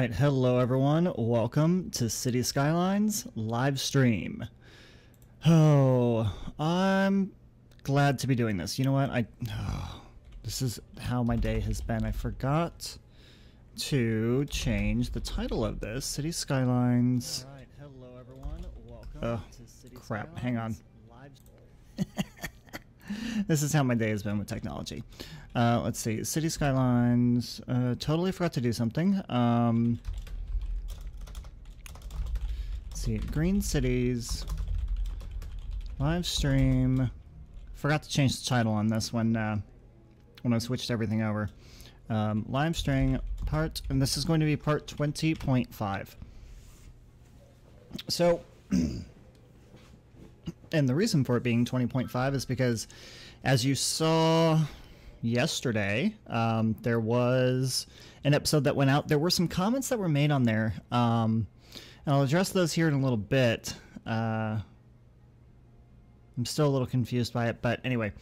right, hello everyone. Welcome to City Skylines live stream. Oh, I'm glad to be doing this. You know what? This is how my day has been. I forgot to change the title of this. City Skylines. All right, hello everyone. Welcome to City Crap. Skylines Hang on. live. This is how my day has been with technology. Let's see. City Skylines. Totally forgot to do something. Let's see. Green Cities. Live stream. Forgot to change the title on this when I switched everything over. Live stream part, and this is going to be part 20.5. So, and the reason for it being 20.5 is because, as you saw yesterday, there was an episode that went out. There were some comments that were made on there, and I'll address those here in a little bit. I'm still a little confused by it, but anyway,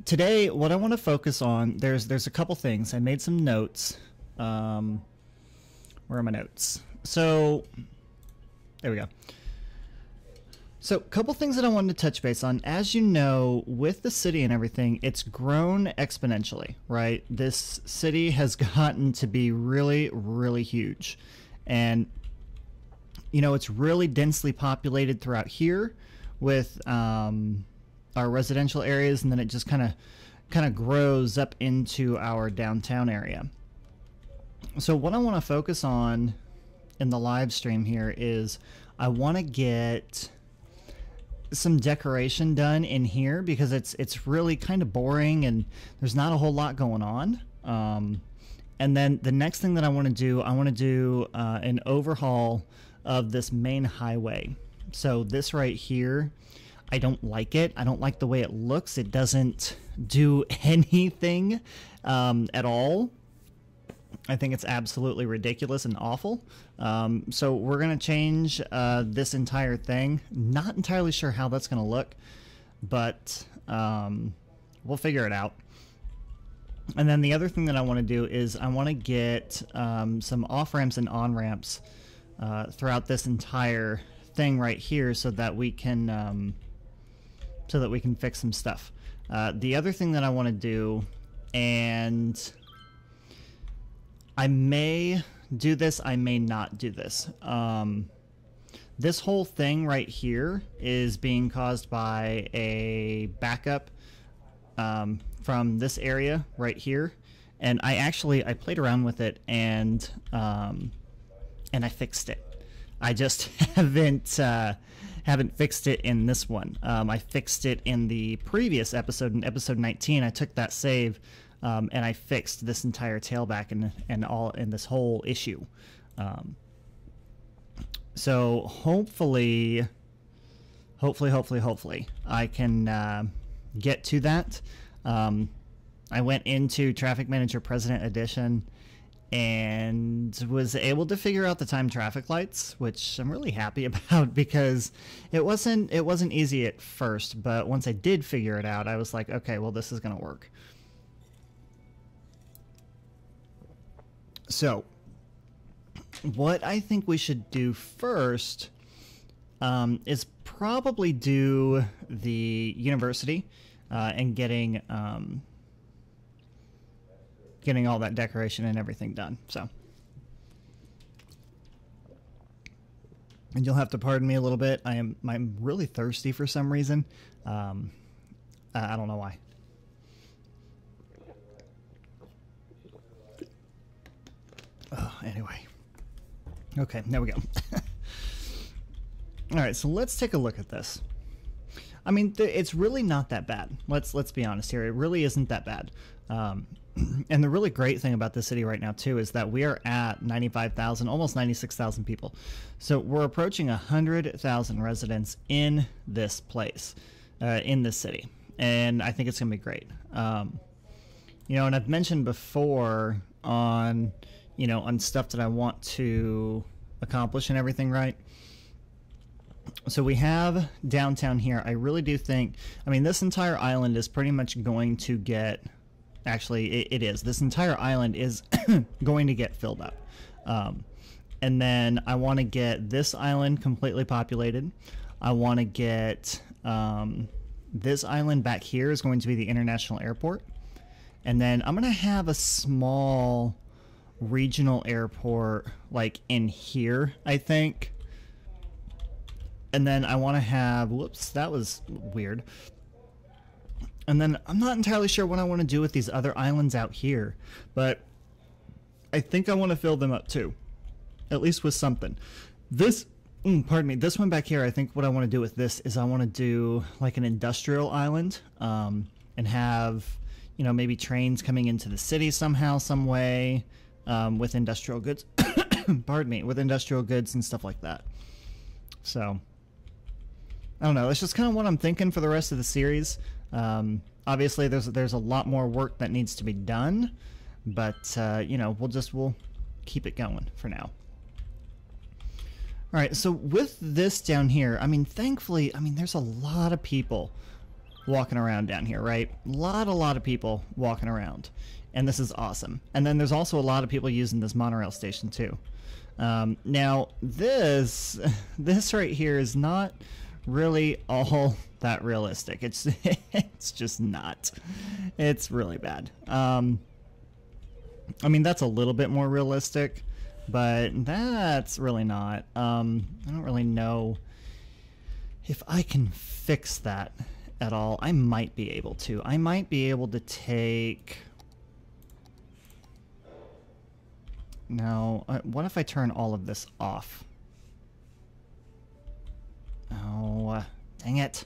today what I want to focus on, there's a couple things. I made some notes. Where are my notes? So there we go. So a couple things that I wanted to touch base on. As you know, with the city and everything, it's grown exponentially, right? This city has gotten to be really, really huge. And, you know, it's really densely populated throughout here with our residential areas, and then it just kind of grows up into our downtown area. So what I want to focus on in the live stream here is I want to get some decoration done in here because it's really kind of boring and there's not a whole lot going on. And then the next thing that I want to do an overhaul of this main highway. So this right here, I don't like it. I don't like the way it looks. It doesn't do anything at all. I think it's absolutely ridiculous and awful. So we're going to change this entire thing. Not entirely sure how that's going to look, but we'll figure it out. And then the other thing that I want to do is I want to get some off-ramps and on-ramps throughout this entire thing right here so that we can fix some stuff. The other thing that I want to do, and I may do this, I may not do this. This whole thing right here is being caused by a backup from this area right here, and I played around with it and I fixed it. I just haven't fixed it in this one. I fixed it in the previous episode, in episode 19. I took that save and I fixed this entire tailback and all in this whole issue. So hopefully I can get to that. I went into Traffic Manager President Edition and was able to figure out the time traffic lights, which I'm really happy about because it wasn't easy at first, but once I did figure it out, I was like, okay, well, this is gonna work. So what I think we should do first is probably do the university and getting all that decoration and everything done. So, and you'll have to pardon me a little bit. I'm really thirsty for some reason. I don't know why. Anyway. Okay, there we go. All right, so let's take a look at this. I mean, it's really not that bad. Let's be honest here. It really isn't that bad. And the really great thing about this city right now, too, is that we are at 95,000, almost 96,000 people. So we're approaching 100,000 residents in this place, in this city. And I think it's going to be great. You know, and I've mentioned before on, you know, on stuff that I want to accomplish and everything, right? So we have downtown here. I really do think, I mean, this entire island is pretty much going to get, actually, it is. This entire island is going to get filled up. And then I want to get this island completely populated. I want to get this island back here is going to be the international airport. And then I'm going to have a small regional airport like in here, I think. And then I want to have, whoops, that was weird. And then I'm not entirely sure what I want to do with these other islands out here, but I think I want to fill them up too, at least with something. This, pardon me, this one back here, I think what I want to do with this is I want to do like an industrial island, and have, you know, maybe trains coming into the city somehow, some way, with industrial goods, pardon me, with industrial goods and stuff like that. So, I don't know, that's just kind of what I'm thinking for the rest of the series. Obviously there's a lot more work that needs to be done, but you know, we'll keep it going for now. All right, so with this down here, I mean, thankfully, I mean, there's a lot of people walking around down here, right? A lot of people walking around, and this is awesome. And then there's also a lot of people using this monorail station too. Now this right here is not really all that realistic. It's just not. It's really bad. I mean, that's a little bit more realistic, but that's really not. I don't really know if I can fix that at all. I might be able to. I might be able to take... No, what if I turn all of this off? Oh, dang it.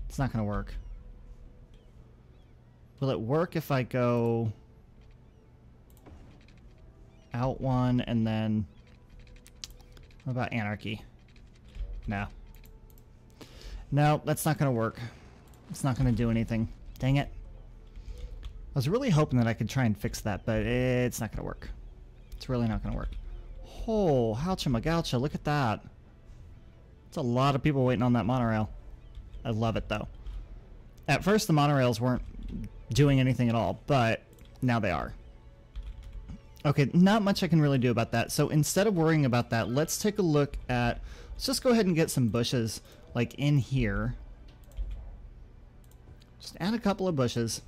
It's not going to work. Will it work if I go out one and then... What about anarchy? No. No, that's not going to work. It's not going to do anything. Dang it. I was really hoping that I could try and fix that, but it's not going to work. It's really not going to work. Oh, howcha-magoucha, look at that. It's a lot of people waiting on that monorail. I love it, though. At first, the monorails weren't doing anything at all, but now they are. Okay, not much I can really do about that. So instead of worrying about that, let's take a look at... Let's just go ahead and get some bushes, like, in here. Just add a couple of bushes.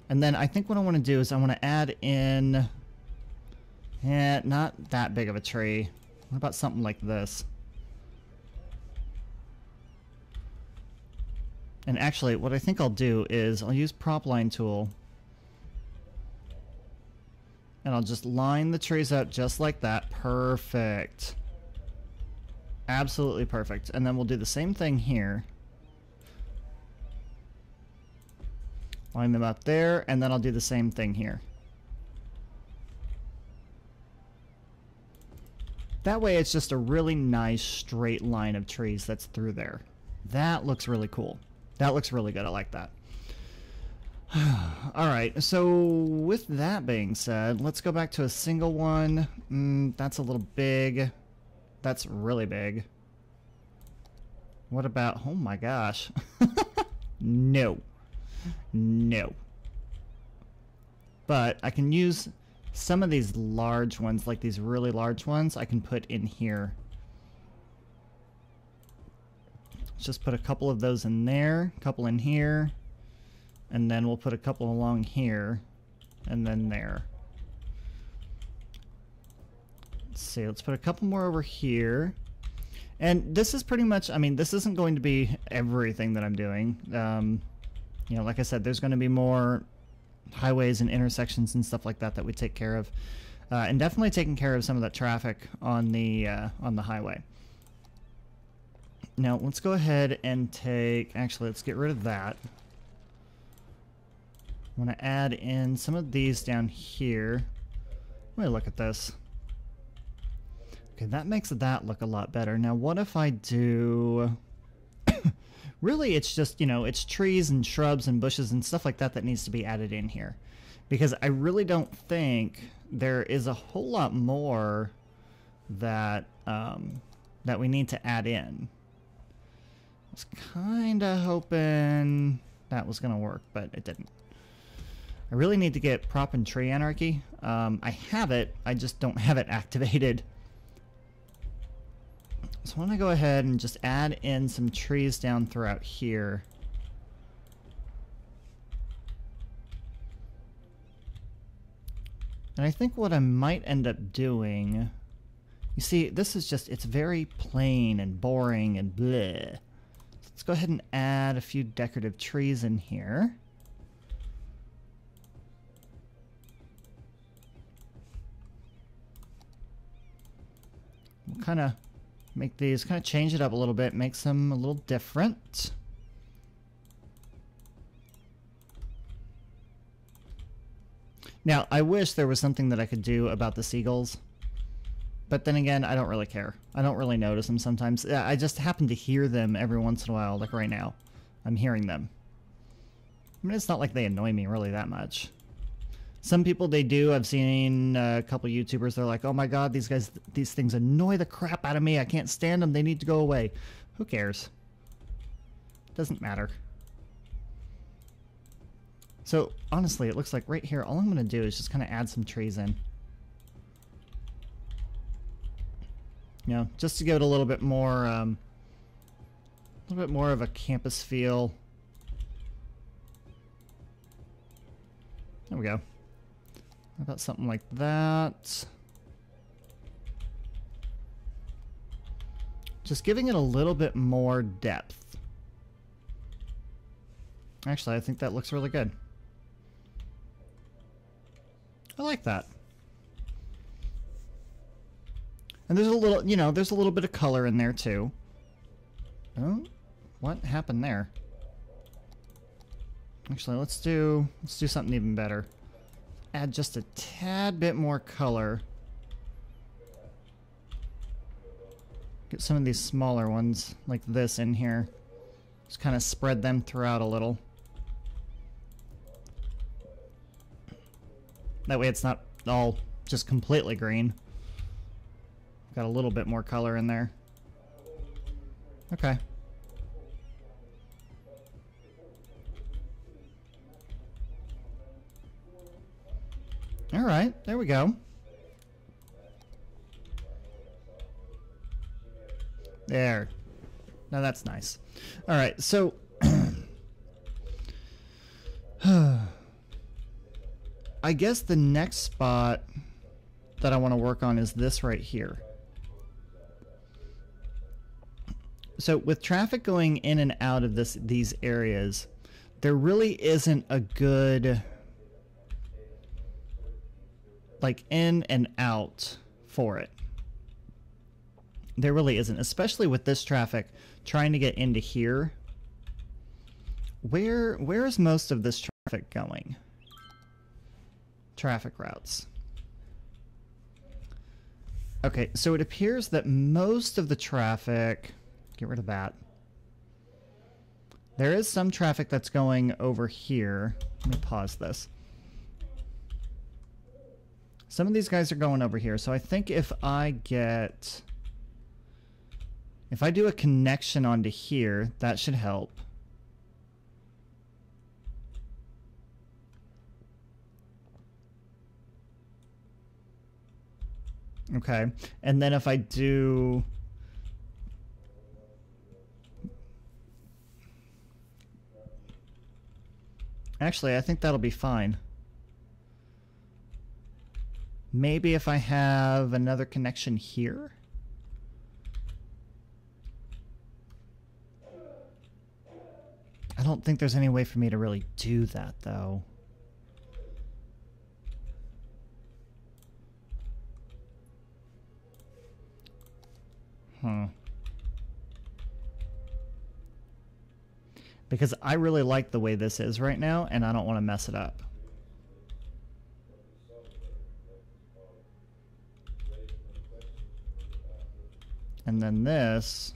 And then I think what I want to do is I want to add in... not that big of a tree. What about something like this? And actually, what I think I'll do is I'll use prop line tool. And I'll just line the trees up just like that. Perfect. Absolutely perfect. And then we'll do the same thing here. Line them up there, and then I'll do the same thing here. That way it's just a really nice straight line of trees that's through there. That looks really cool. That looks really good. I like that. Alright, so with that being said, let's go back to a single one. That's a little big. That's really big. What about... Oh my gosh. No. No. But I can use some of these large ones, like these really large ones, I can put in here. Let's just put a couple of those in there, a couple in here, and then we'll put a couple along here, and then there. Let's see, let's put a couple more over here. And this is pretty much, I mean, this isn't going to be everything that I'm doing. You know, like I said, there's going to be more highways and intersections and stuff like that that we take care of. And definitely taking care of some of that traffic on the highway. Now, let's go ahead and take... Actually, let's get rid of that. I want to add in some of these down here. Let me look at this. Okay, that makes that look a lot better. Now, what if I do... Really, it's just, you know, it's trees and shrubs and bushes and stuff like that that needs to be added in here. Because I really don't think there is a whole lot more that, that we need to add in. I was kind of hoping that was going to work, but it didn't. I really need to get prop and tree anarchy. I have it, I just don't have it activated. So I want to go ahead and just add in some trees down throughout here. And I think what I might end up doing... You see, this is just, it's very plain and boring and bleh. So let's go ahead and add a few decorative trees in here. We'll kind of make these, kind of change it up a little bit, makes them a little different. Now, I wish there was something that I could do about the seagulls. But then again, I don't really care. I don't really notice them sometimes. I just happen to hear them every once in a while, like right now. I'm hearing them. I mean, it's not like they annoy me really that much. Some people, they do. I've seen a couple YouTubers, they're like, oh my god, these things annoy the crap out of me. I can't stand them. They need to go away. Who cares? Doesn't matter. So, honestly, it looks like right here, all I'm going to do is just kind of add some trees in. You know, just to give it a little bit more of a campus feel. There we go. How about something like that? Just giving it a little bit more depth. Actually, I think that looks really good. I like that. And there's a little, you know, there's a little bit of color in there too. Oh, what happened there? Actually, let's do something even better. Add just a tad bit more color. Get some of these smaller ones like this in here. Just kind of spread them throughout a little. That way it's not all just completely green. Got a little bit more color in there. Okay. All right, there we go. There. Now that's nice. All right, so I guess the next spot that I want to work on is this right here. So with traffic going in and out of these areas, there really isn't a good like in and out for it. There really isn't, especially with this traffic trying to get into here. Where is most of this traffic going? Traffic routes. Okay, so it appears that most of the traffic, get rid of that. There is some traffic that's going over here. Let me pause this. Some of these guys are going over here, so I think if I do a connection onto here, that should help. Okay, and then if I do... Actually, I think that'll be fine. Maybe if I have another connection here? I don't think there's any way for me to really do that, though. Because I really like the way this is right now, and I don't want to mess it up. And then this...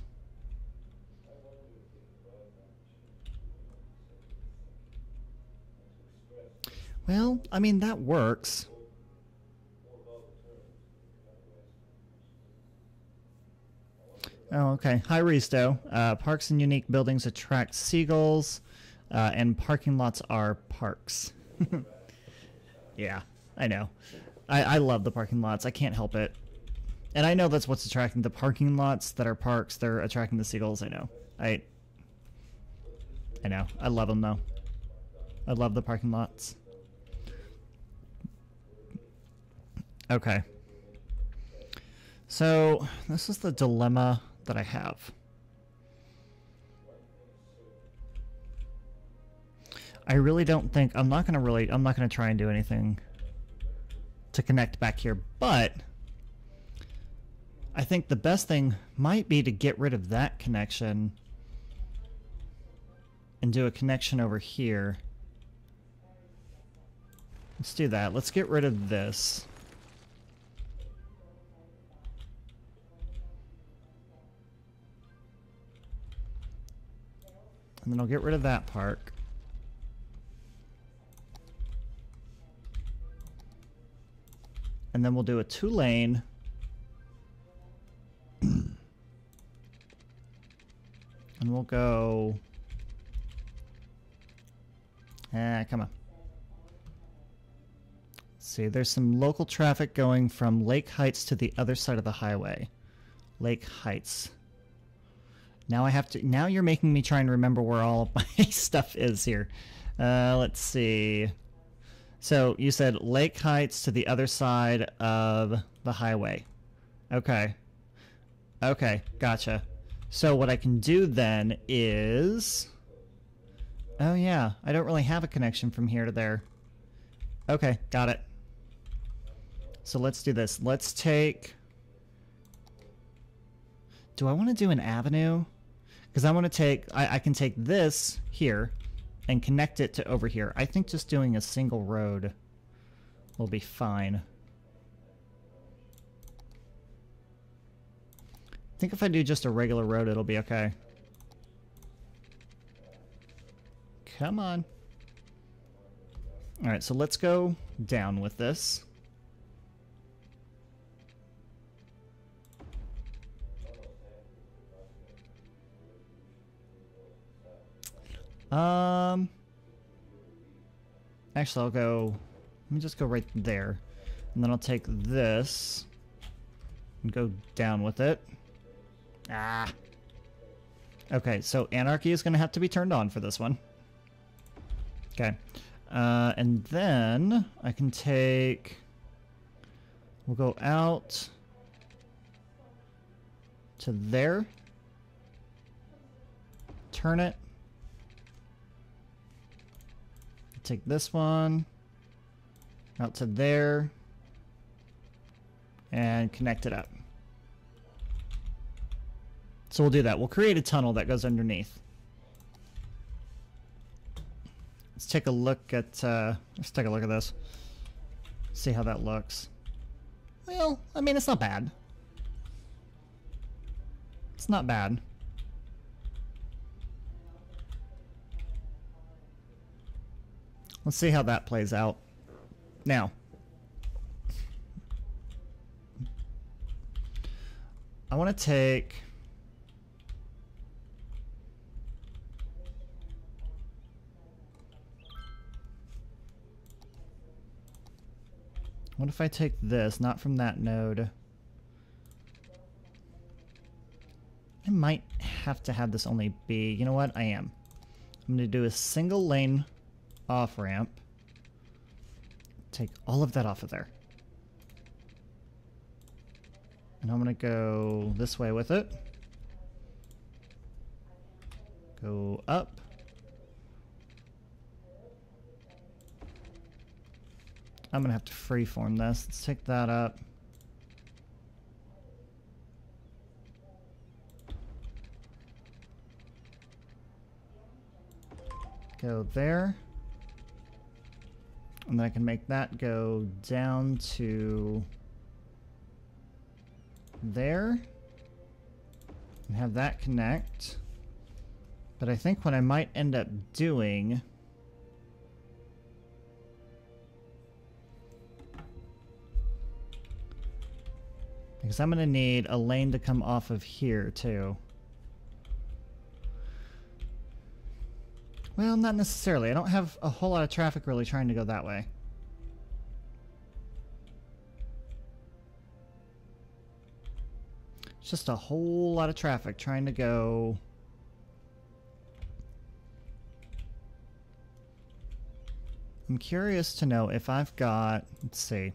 Well, I mean, that works. Oh, okay. Hi, Risto. Parks and unique buildings attract seagulls, and parking lots are parks. Yeah, I know. I love the parking lots. I can't help it. And I know that's what's attracting the parking lots that are parks. They're attracting the seagulls. I know. I know. I love them, though. I love the parking lots. Okay. So, this is the dilemma that I have. I really don't think... I'm not going to try and do anything to connect back here, but I think the best thing might be to get rid of that connection and do a connection over here. Let's do that. Let's get rid of this. And then I'll get rid of that park. And then we'll do a 2-lane. And we'll go... come on. Let's see, there's some local traffic going from Lake Heights to the other side of the highway. Lake Heights. Now I have to... Now you're making me try and remember where all of my stuff is here. Let's see... So, you said Lake Heights to the other side of the highway. Okay. Okay, gotcha. So what I can do then is... Oh yeah, I don't really have a connection from here to there. Okay, got it. So let's do this. Let's take... Do I want to do an avenue? Because I want to take... I can take this here and connect it to over here. I think just doing a single road will be fine. I think if I do just a regular road, it'll be okay. Come on. Alright, so let's go down with this. Actually, I'll go... Let me just go right there. And then I'll take this and go down with it. Ah! Okay, so Anarchy is going to have to be turned on for this one. Okay. And then I can take... We'll go out to there. Turn it. Take this one out to there and connect it up. So we'll do that. We'll create a tunnel that goes underneath. Let's take a look at this. See how that looks. Well, I mean, it's not bad. It's not bad. Let's see how that plays out. Now, I want to take... What if I take this, not from that node? I might have to have this only be... You know what? I am. I'm going to do a single lane off-ramp. Take all of that off of there. And I'm going to go this way with it. Go up. I'm going to have to freeform this. Let's take that up. Go there. And then I can make that go down to there. And have that connect. But I think what I might end up doing... Because I'm going to need a lane to come off of here, too. Well, not necessarily. I don't have a whole lot of traffic really trying to go that way. It's just a whole lot of traffic trying to go. I'm curious to know if I've got, let's see.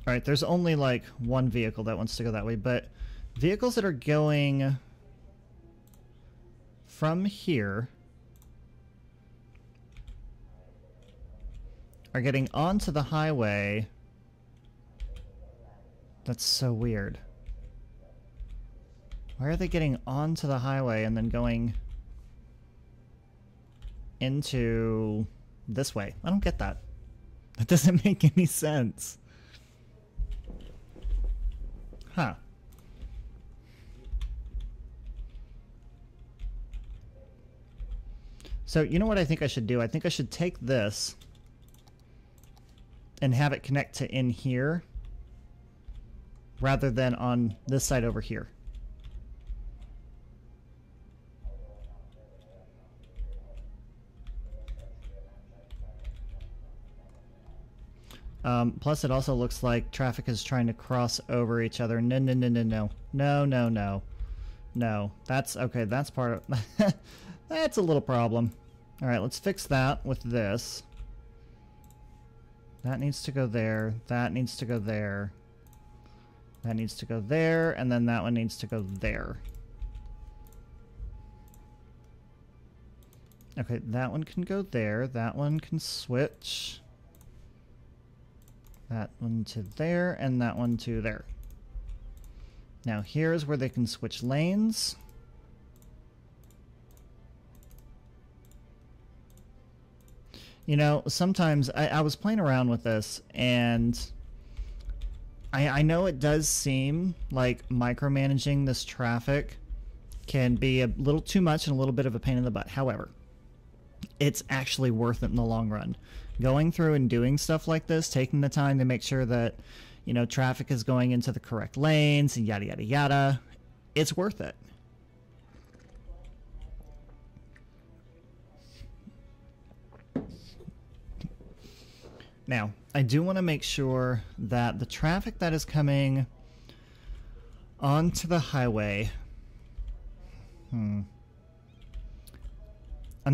Alright, there's only like one vehicle that wants to go that way, but vehicles that are going from here are getting onto the highway. That's so weird. Why are they getting onto the highway and then going into this way? I don't get that. That doesn't make any sense. Huh. So, you know what I think I should do? I think I should take this and have it connect to in here rather than on this side over here. Plus, it also looks like traffic is trying to cross over each other. No, no, no, no, no. No, no, no. No. That's, okay, that's part of... that's a little problem. Alright, let's fix that with this. That needs to go there. That needs to go there. That needs to go there. And then that one needs to go there. Okay, that one can go there. That one can switch. That one to there, and that one to there. Now here's where they can switch lanes. You know, sometimes I was playing around with this, and I know it does seem like micromanaging this traffic can be a little too much and a little bit of a pain in the butt. However, it's actually worth it in the long run. Going through and doing stuff like this, taking the time to make sure that, you know, traffic is going into the correct lanes and yada, yada, yada, it's worth it. Now, I do want to make sure that the traffic that is coming onto the highway... I'm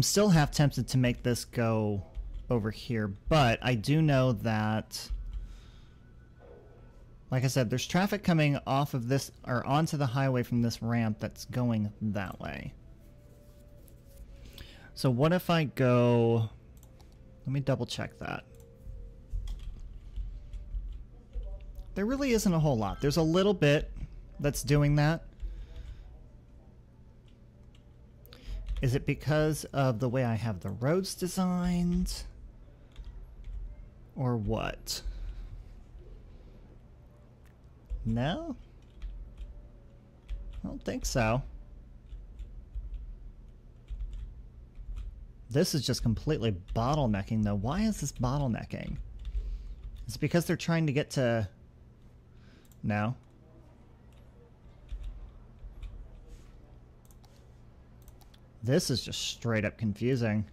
still half tempted to make this go over here, but I do know that, like I said, there's traffic coming off of this, or onto the highway from this ramp that's going that way. So what if I go... Let me double check that. There really isn't a whole lot. There's a little bit that's doing that. Is it because of the way I have the roads designed? Or what? No? I don't think so. This is just completely bottlenecking, though. Why is this bottlenecking? Is it because they're trying to get to... No. This is just straight up confusing.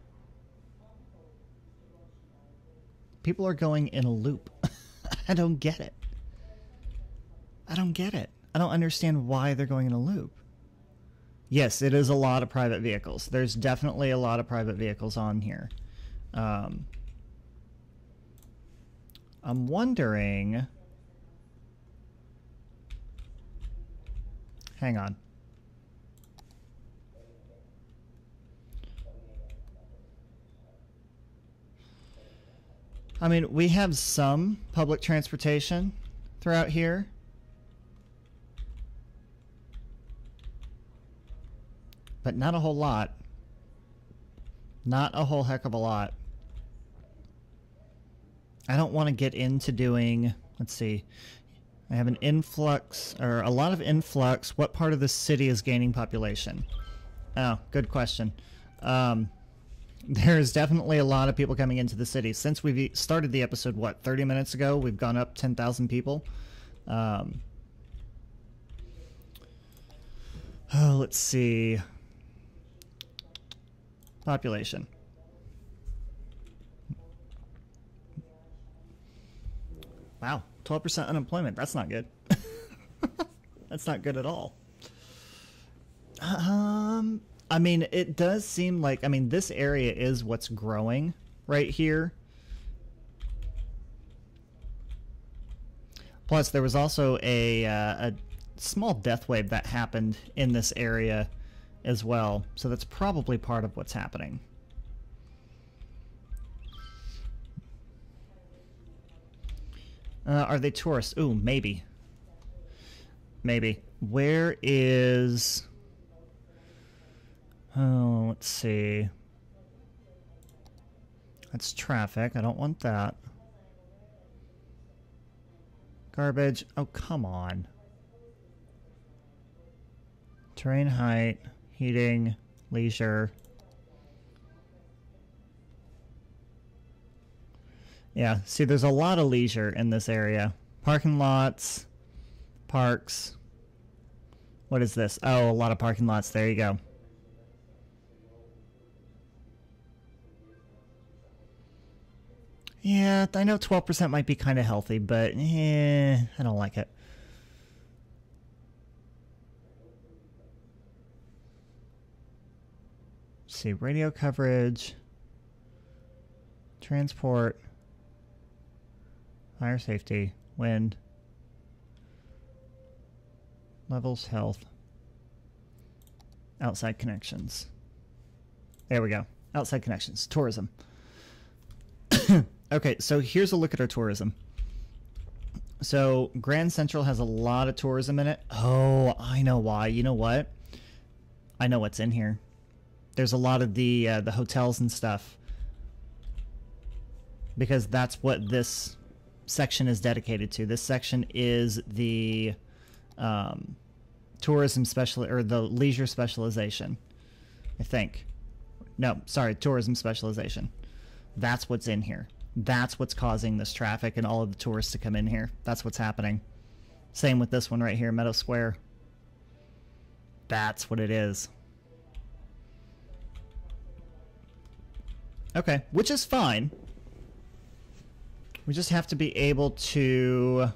People are going in a loop. I don't get it. I don't get it. I don't understand why they're going in a loop. Yes, it is a lot of private vehicles. There's definitely a lot of private vehicles on here. I'm wondering... Hang on. I mean, we have some public transportation throughout here. But not a whole lot. Not a whole heck of a lot. I don't want to get into doing... Let's see. I have an influx, or a lot of influx. What part of the city is gaining population? Oh, good question. There's definitely a lot of people coming into the city. Since we've started the episode, what, 30 minutes ago, we've gone up 10,000 people. Oh, let's see. population. Wow, 12% unemployment. That's not good. That's not good at all. I mean, it does seem like, I mean, this area is what's growing right here. Plus, there was also a small death wave that happened in this area as well. So that's probably part of what's happening. Are they tourists? Ooh, maybe. Maybe. Where is... Oh, let's see. That's traffic. I don't want that. Garbage. Oh, come on. Terrain height, heating, leisure. Yeah, see, there's a lot of leisure in this area. Parking lots, parks. What is this? Oh, a lot of parking lots. There you go. Yeah, I know 12% might be kind of healthy, but I don't like it. Let's see, radio coverage, transport, fire safety, wind, levels, health, outside connections. There we go. Outside connections, tourism. Okay, so here's a look at our tourism. So Grand Central has a lot of tourism in it. Oh, I know why. You know what? I know what's in here. There's a lot of the hotels and stuff. Because that's what this section is dedicated to. This section is the tourism special, or the leisure specialization, I think. No, sorry, tourism specialization. That's what's in here. That's what's causing this traffic and all of the tourists to come in here. That's what's happening. Same with this one right here, Meadow Square. That's what it is. Okay, which is fine. We just have to be able to...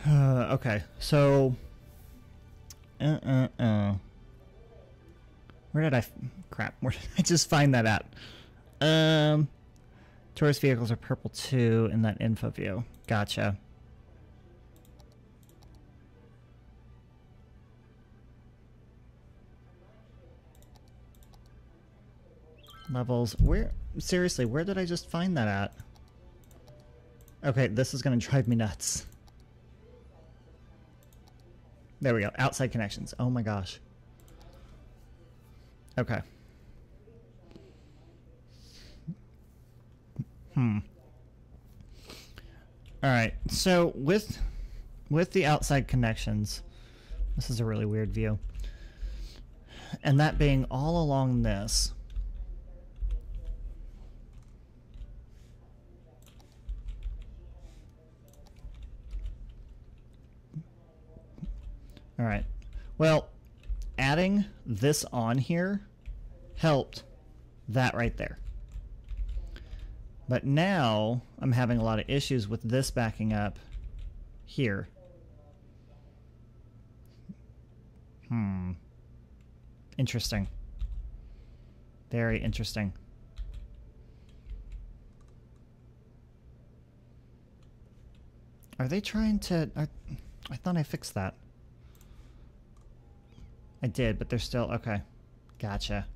okay, so... Where did I... Crap, where did I just find that at? Tourist vehicles are purple too in that info view. Gotcha. Levels. Where? Seriously, where did I just find that at? Okay, this is going to drive me nuts. There we go. Outside connections. Oh my gosh. Okay. Alright, so with the outside connections, this is a really weird view. And that being all along this. Alright. Well, adding this on here helped that right there. But now I'm having a lot of issues with this backing up here. Interesting. Very interesting. Are they trying to... I thought I fixed that. I did, but they're still... Okay. Gotcha.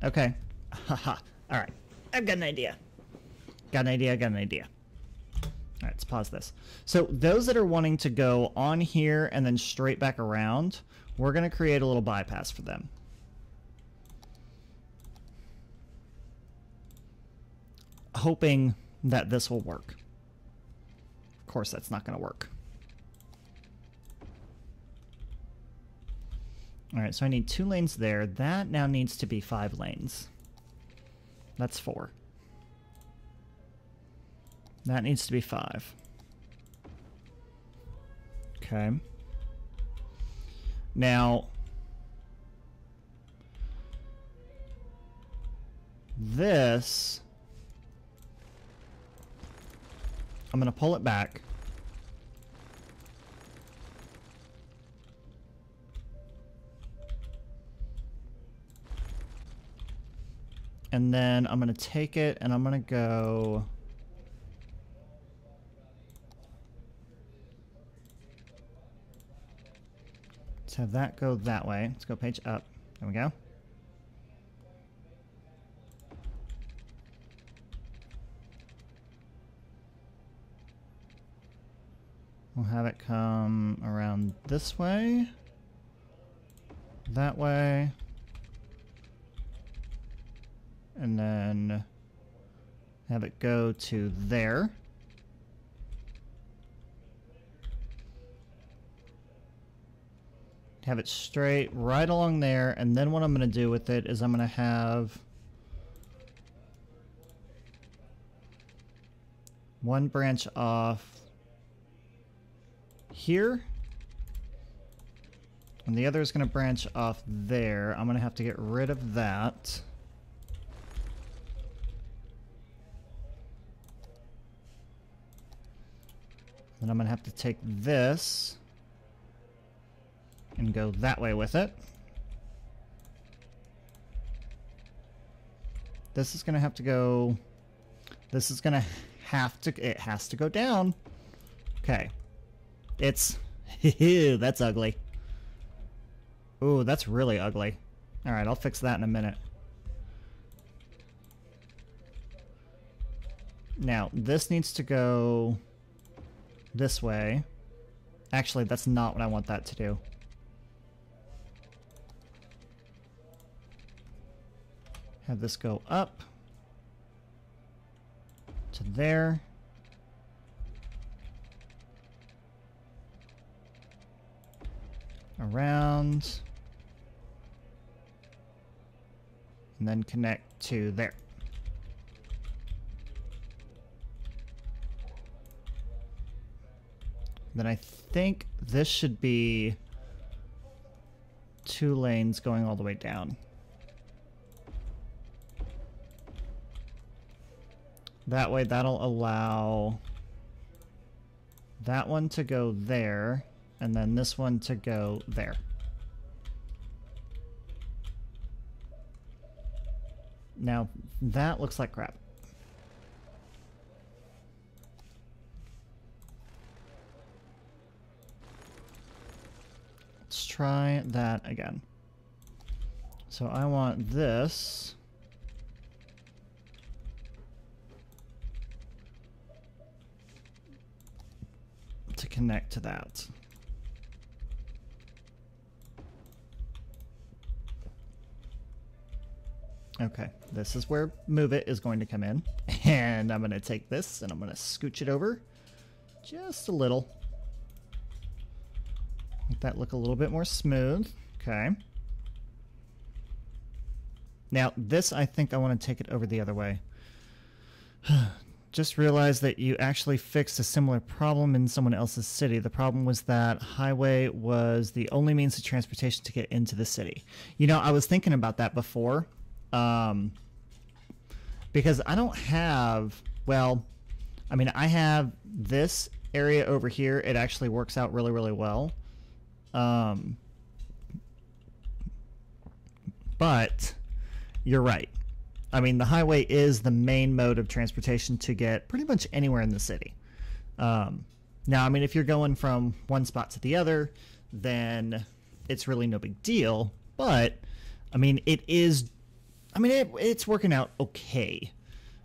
Okay. Haha. Alright. I've got an idea. Got an idea, got an idea. Alright, let's pause this. So those that are wanting to go on here and then straight back around, we're going to create a little bypass for them. Hoping that this will work. Of course, that's not going to work. Alright, so I need 2 lanes there. That now needs to be 5 lanes. That's 4. That needs to be 5. Okay. Now, this, I'm going to pull it back. And then I'm going to take it and I'm going to go... Let's have that go that way. Let's go page up. There we go. We'll have it come around this way. That way. And then have it go to there. Have it straight right along there, and then what I'm going to do with it is I'm going to have one branch off here, and the other is going to branch off there. I'm going to have to get rid of that. Then I'm going to have to take this and go that way with it. This is going to have to go... This is going to have to... It has to go down. Okay. It's... That's ugly. Ooh, that's really ugly. Alright, I'll fix that in a minute. Now, this needs to go... this way. Actually, that's not what I want that to do. Have this go up to there. Around. And then connect to there. Then I think this should be 2 lanes going all the way down. That way that'll allow that one to go there, and then this one to go there. Now, that looks like crap. Let's try that again. So I want this to connect to that. Okay, this is where Move It is going to come in. And I'm going to take this and I'm going to scooch it over just a little. Make that look a little bit more smooth. Okay. Now, this, I think I want to take it over the other way. Just realized that you actually fixed a similar problem in someone else's city. The problem was that highway was the only means of transportation to get into the city. You know, I was thinking about that before. Because I don't have, well, I mean, I have this area over here. It actually works out really, really well. But you're right. I mean, the highway is the main mode of transportation to get pretty much anywhere in the city. Now, I mean, if you're going from one spot to the other, then it's really no big deal. But, I mean, it is... I mean, it's working out okay.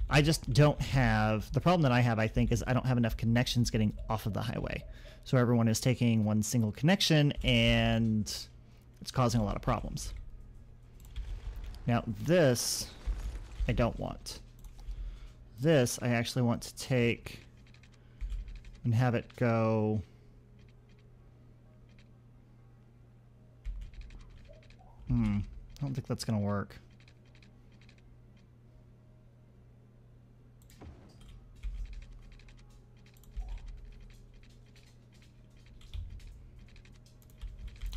I just don't have... The problem that I have, I think, is I don't have enough connections getting off of the highway. So everyone is taking one single connection, and it's causing a lot of problems. Now, this I don't want. This I actually want to take and have it go... I don't think that's going to work.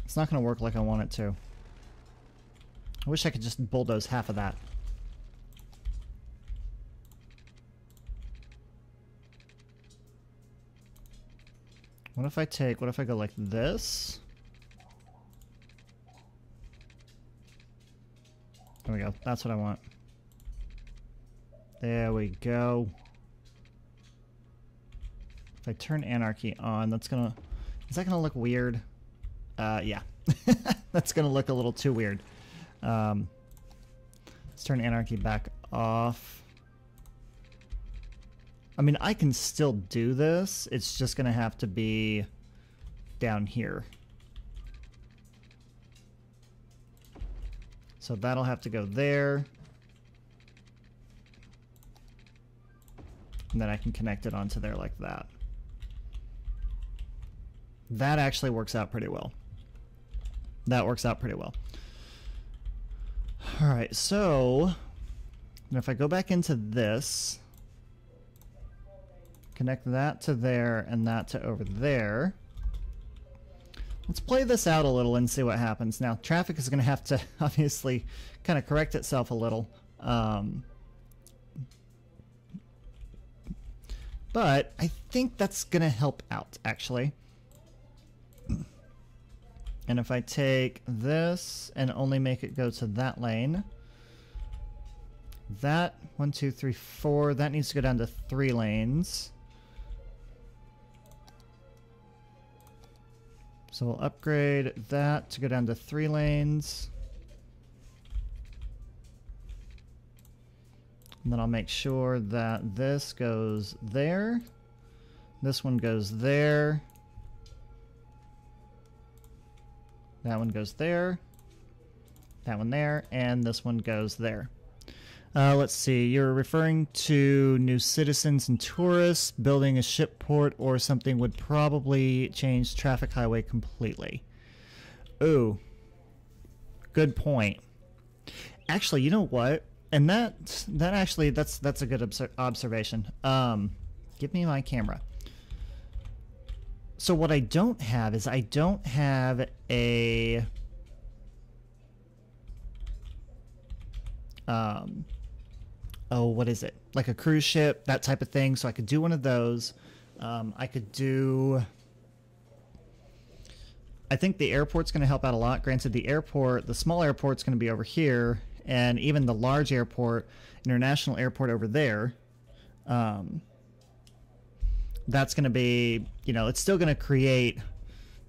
It's not going to work like I want it to. I wish I could just bulldoze half of that. What if I go like this? There we go. That's what I want. There we go. If I turn anarchy on, is that gonna look weird? Yeah. That's gonna look a little too weird. Let's turn anarchy back off. I mean, I can still do this. It's just gonna have to be down here. So that'll have to go there. And then I can connect it onto there like that. That actually works out pretty well. That works out pretty well. All right, so if I go back into this, connect that to there and that to over there. Let's play this out a little and see what happens. Now, traffic is going to have to obviously kind of correct itself a little. But I think that's going to help out, actually. And if I take this and only make it go to that lane, that 1, 2, 3, 4, that needs to go down to 3 lanes. So we'll upgrade that to go down to 3 lanes. And then I'll make sure that this goes there. This one goes there. That one goes there. That one there. And this one goes there. Let's see. You're referring to new citizens and tourists. Building a ship port or something would probably change traffic highway completely. Ooh. Good point. Actually, you know what? And that's a good observation. Give me my camera. So what I don't have is I don't have a oh, what is it? Like a cruise ship, that type of thing. So I could do one of those. I could do. I think the airport's going to help out a lot. Granted, the small airport's going to be over here, and even the large airport, international airport over there. That's going to be, it's still going to create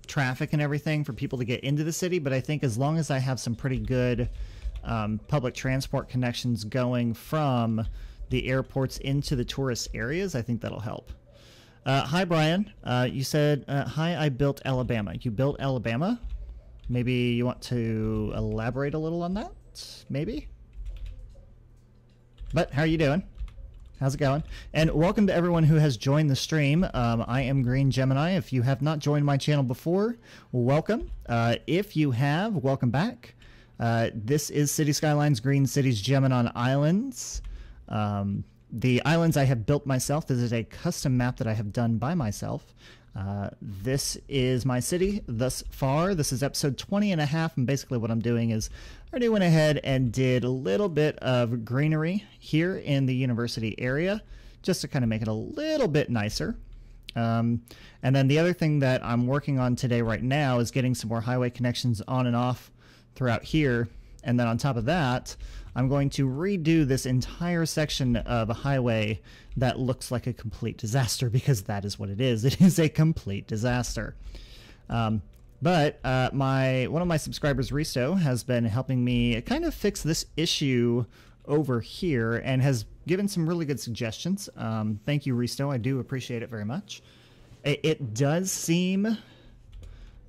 traffic and everything for people to get into the city. But I think as long as I have some pretty good public transport connections going from the airports into the tourist areas, I think that'll help. Hi, Brian. You said, hi, I built Alabama. You built Alabama? Maybe you want to elaborate a little on that? Maybe? But how are you doing? How's it going? And welcome to everyone who has joined the stream. I am Green Gemini. If you have not joined my channel before, welcome. If you have, welcome back. This is City Skylines, Green Cities, Gemini Islands. The islands I have built myself. This is a custom map that I have done by myself. This is my city thus far. This is episode 20 and a half, and basically what I'm doing is I already went ahead and did a little bit of greenery here in the university area just to kind of make it a little bit nicer. And then the other thing that I'm working on today right now is getting some more highway connections on and off throughout here. And then on top of that, I'm going to redo this entire section of a highway that looks like a complete disaster, because that is what it is. It is a complete disaster. But one of my subscribers, Risto, has been helping me kind of fix this issue over here and has given some really good suggestions. Thank you, Risto. I do appreciate it very much. It does seem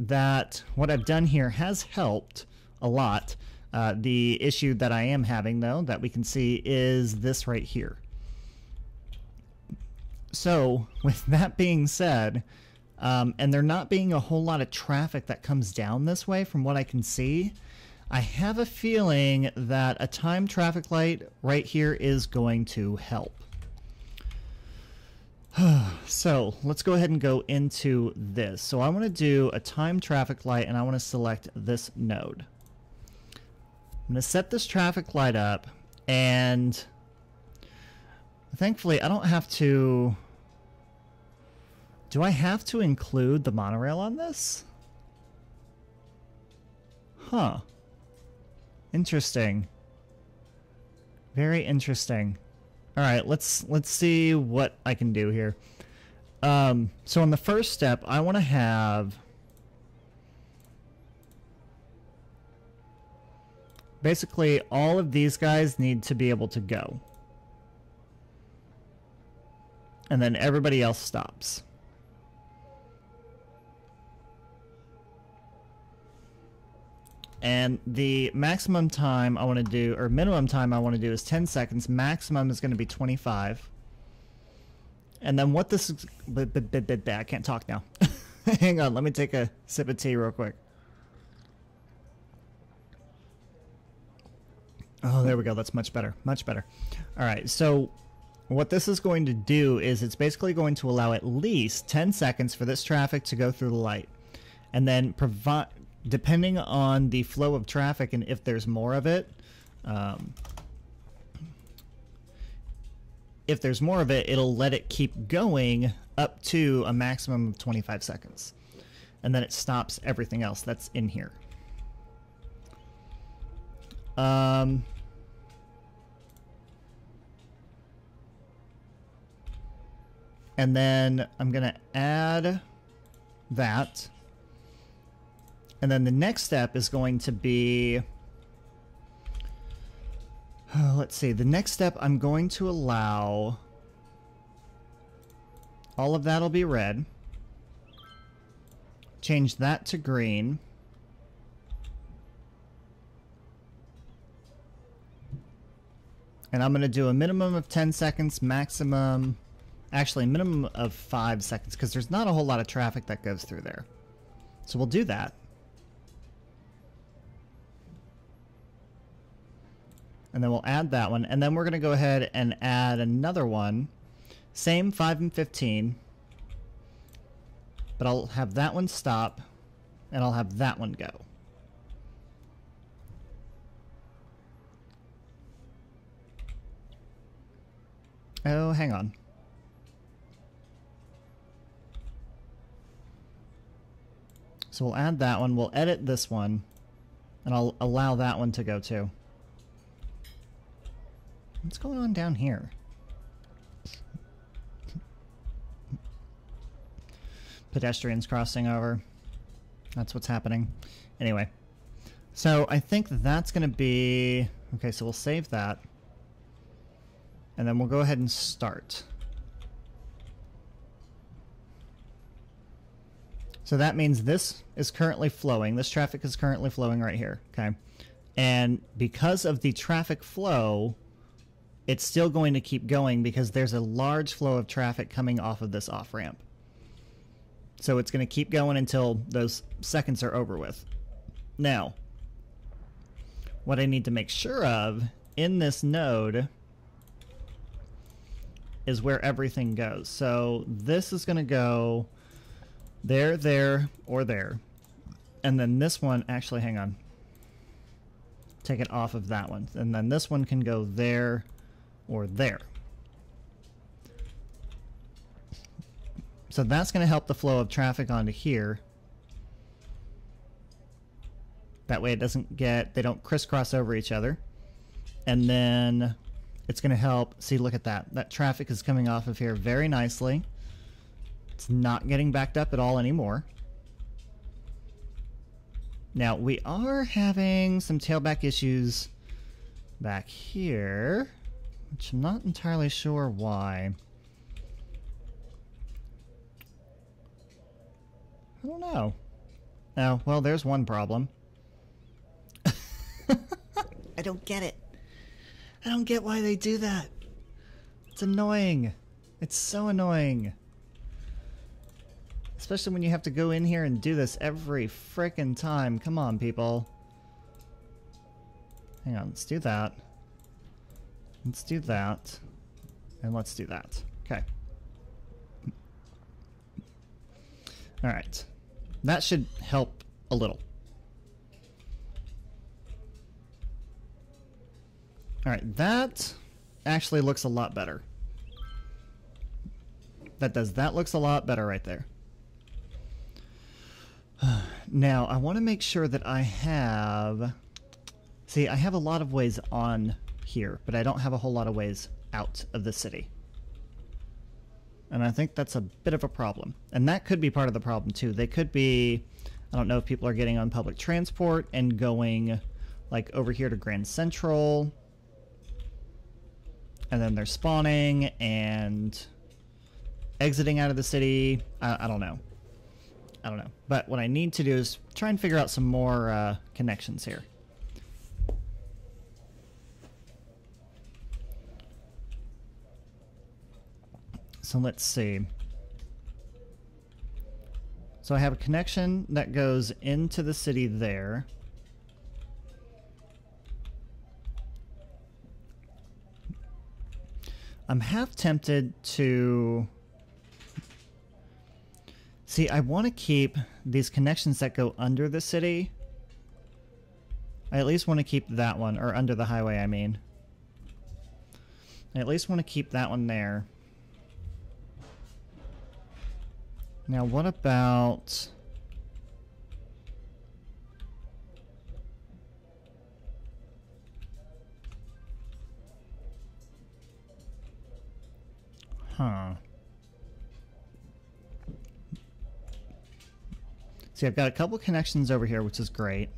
that what I've done here has helped a lot. The issue that I am having, though, that we can see is this right here. So, with that being said, and there not being a whole lot of traffic that comes down this way from what I can see, I have a feeling that a timed traffic light right here is going to help. So, let's go ahead and go into this. So I want to do a timed traffic light, and I want to select this node. I'm going to set this traffic light up, and thankfully I don't have to Do I have to include the monorail on this? Huh. Interesting. Very interesting. All right, let's see what I can do here. So on the first step, I want to have basically all of these guys need to be able to go. And then everybody else stops. And the maximum time I want to do, or minimum time I want to do, is 10 seconds. Maximum is going to be 25. And then what this is... I can't talk now. Hang on, let me take a sip of tea real quick. Oh, there we go. That's much better. Much better. All right, so what this is going to do is it's basically going to allow at least 10 seconds for this traffic to go through the light. And then provide... Depending on the flow of traffic and if there's more of it, it'll let it keep going up to a maximum of 25 seconds. And then it stops everything else that's in here. And then I'm going to add that. And then the next step is going to be, let's see, the next step I'm going to allow, all of that'll be red, change that to green, and I'm going to do a minimum of 10 seconds, maximum, actually minimum of 5 seconds, because there's not a whole lot of traffic that goes through there. So we'll do that. And then we'll add that one. And then we're going to go ahead and add another one. Same 5 and 15. But I'll have that one stop. And I'll have that one go. Oh, hang on. So we'll add that one. We'll edit this one. And I'll allow that one to go too. What's going on down here? Pedestrians crossing over. That's what's happening. Anyway. So I think that's going to be... Okay, so we'll save that. And then we'll go ahead and start. So that means this is currently flowing. This traffic is currently flowing right here. Okay. And because of the traffic flow... It's still going to keep going because there's a large flow of traffic coming off of this off-ramp. So it's going to keep going until those seconds are over with. Now, what I need to make sure of in this node is where everything goes. So this is going to go there, there, or there. And then this one, actually, hang on. Take it off of that one. And then this one can go there, or there. So that's going to help the flow of traffic onto here. That way it doesn't get, they don't crisscross over each other. And then it's going to help, see, look at that. That traffic is coming off of here very nicely. It's not getting backed up at all anymore. Now, we are having some tailback issues back here, which I'm not entirely sure why. I don't know. Oh, well, there's one problem. I don't get it. I don't get why they do that. It's annoying. It's so annoying. Especially when you have to go in here and do this every frickin' time. Come on, people. Hang on, let's do that. Let's do that. And let's do that. Okay. Alright. That should help a little. Alright, that actually looks a lot better. that does. That looks a lot better right there. Now, I want to make sure that I have... See, I have a lot of ways on here, but I don't have a whole lot of ways out of the city. And I think that's a bit of a problem. And that could be part of the problem, too. They could be... I don't know if people are getting on public transport and going, like, over here to Grand Central. And then they're spawning and exiting out of the city. I don't know. I don't know. But what I need to do is try and figure out some more connections here. So let's see. So I have a connection that goes into the city there. I'm half tempted to... See, I want to keep these connections that go under the city. I at least want to keep that one, or under the highway, I mean. I at least want to keep that one there. Now, what about... Huh. See, I've got a couple connections over here, which is great.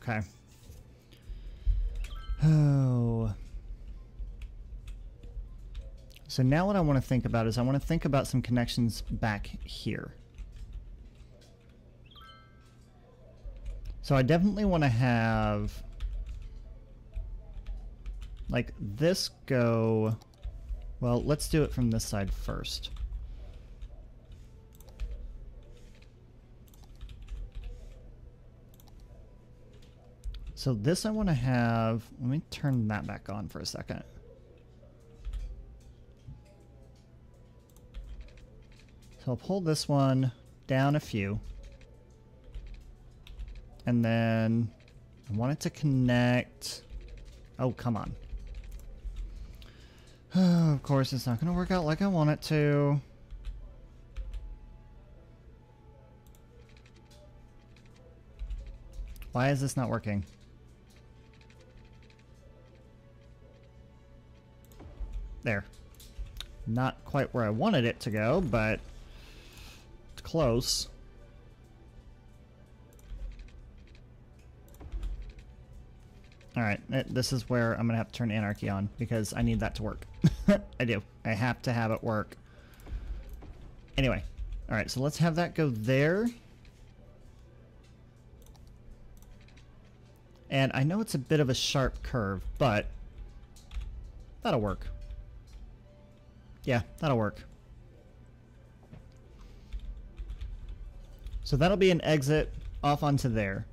Okay. Oh. So now what I want to think about is I want to think about some connections back here. So I definitely want to have... like this go... Well, let's do it from this side first. So this I want to have... Let me turn that back on for a second. So I'll pull this one down a few. And then I want it to connect... Oh, come on. Of course, it's not going to work out like I want it to. Why is this not working? There. Not quite where I wanted it to go, but it's close. Alright, this is where I'm going to have to turn Anarchy on, because I need that to work. I do. I have to have it work. Anyway. Alright, so let's have that go there. And I know it's a bit of a sharp curve, but that'll work. Yeah, that'll work. So that'll be an exit off onto there.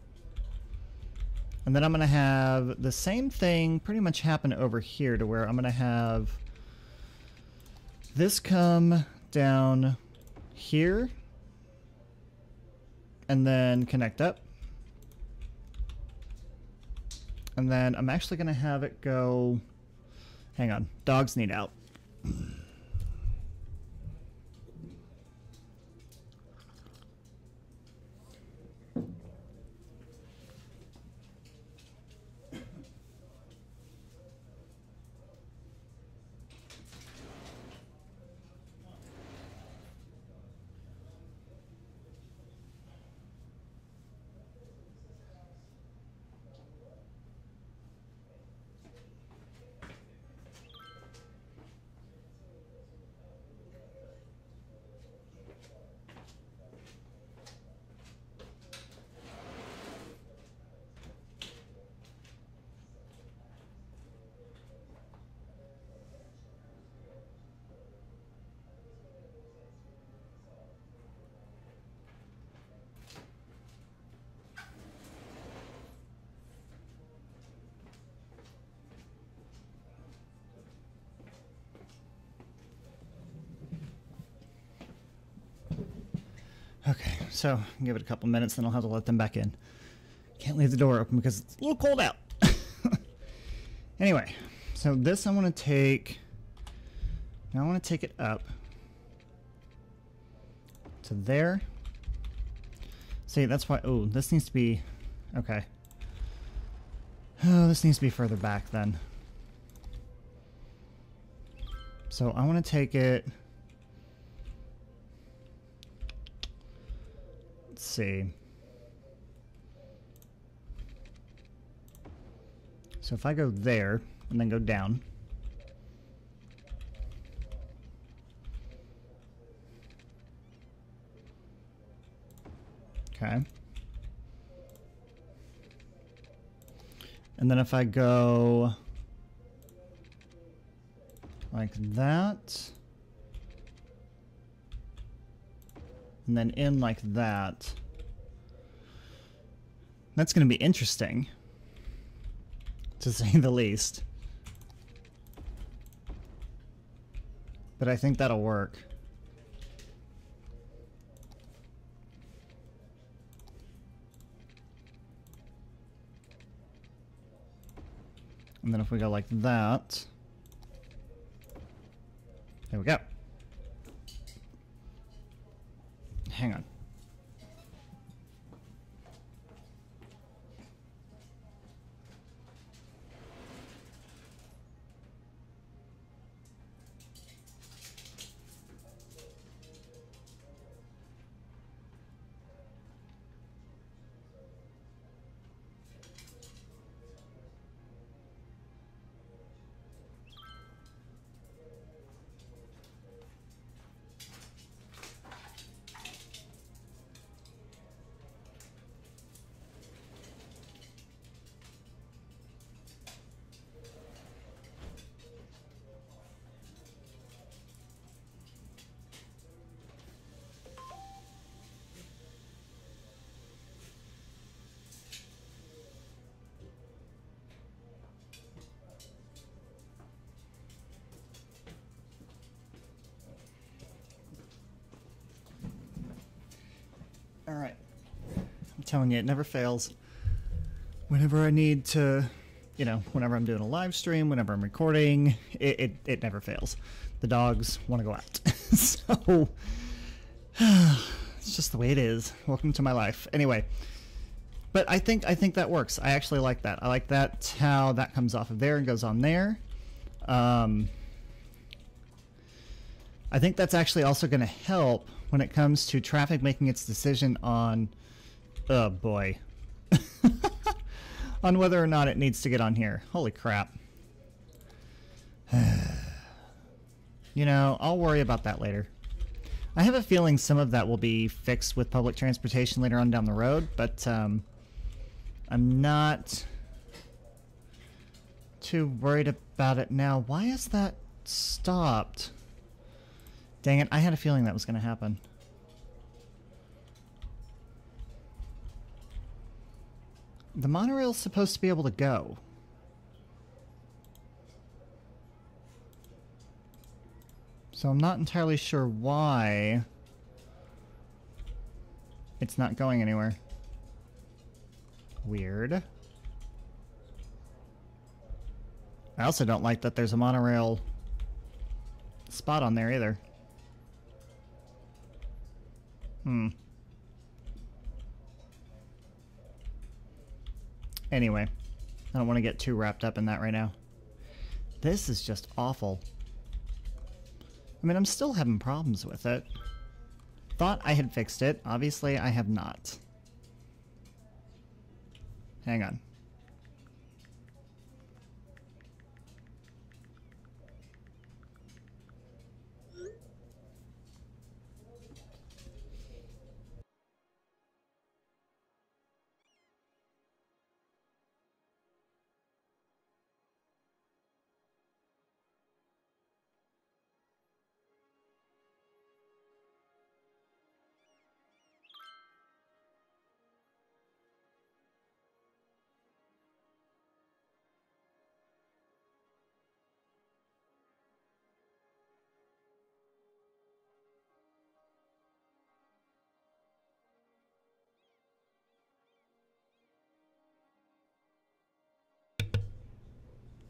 And then I'm going to have the same thing pretty much happen over here, to where I'm going to have this come down here and then connect up. And then I'm actually going to have it go... Hang on. Dogs need out. Okay, so give it a couple minutes, then I'll have to let them back in. Can't leave the door open because it's a little cold out. Anyway, so this I want to take... Now I want to take it up to there. See, that's why... Oh, this needs to be... Okay. Oh, this needs to be further back then. So I want to take it... Let's see. So if I go there and then go down. Okay. And then if I go like that, and then in like that, that's going to be interesting, to say the least. But I think that'll work. And then if we go like that, there we go. Hang on. All right. I'm telling you, it never fails. Whenever I need to, you know, whenever I'm doing a live stream, whenever I'm recording, it never fails. The dogs want to go out. So, it's just the way it is. Welcome to my life. Anyway, but I think that works. I actually like that. I like that, how that comes off of there and goes on there. I think that's actually also going to help when it comes to traffic making its decision on, oh boy, on whether or not it needs to get on here. Holy crap. You know, I'll worry about that later. I have a feeling some of that will be fixed with public transportation later on down the road, but I'm not too worried about it now. Why is that stopped? Dang it, I had a feeling that was going to happen. The monorail's supposed to be able to go. So I'm not entirely sure why it's not going anywhere. Weird. I also don't like that there's a monorail spot on there either. Anyway, I don't want to get too wrapped up in that right now. This is just awful. I mean, I'm still having problems with it. Thought I had fixed it. Obviously, I have not. Hang on.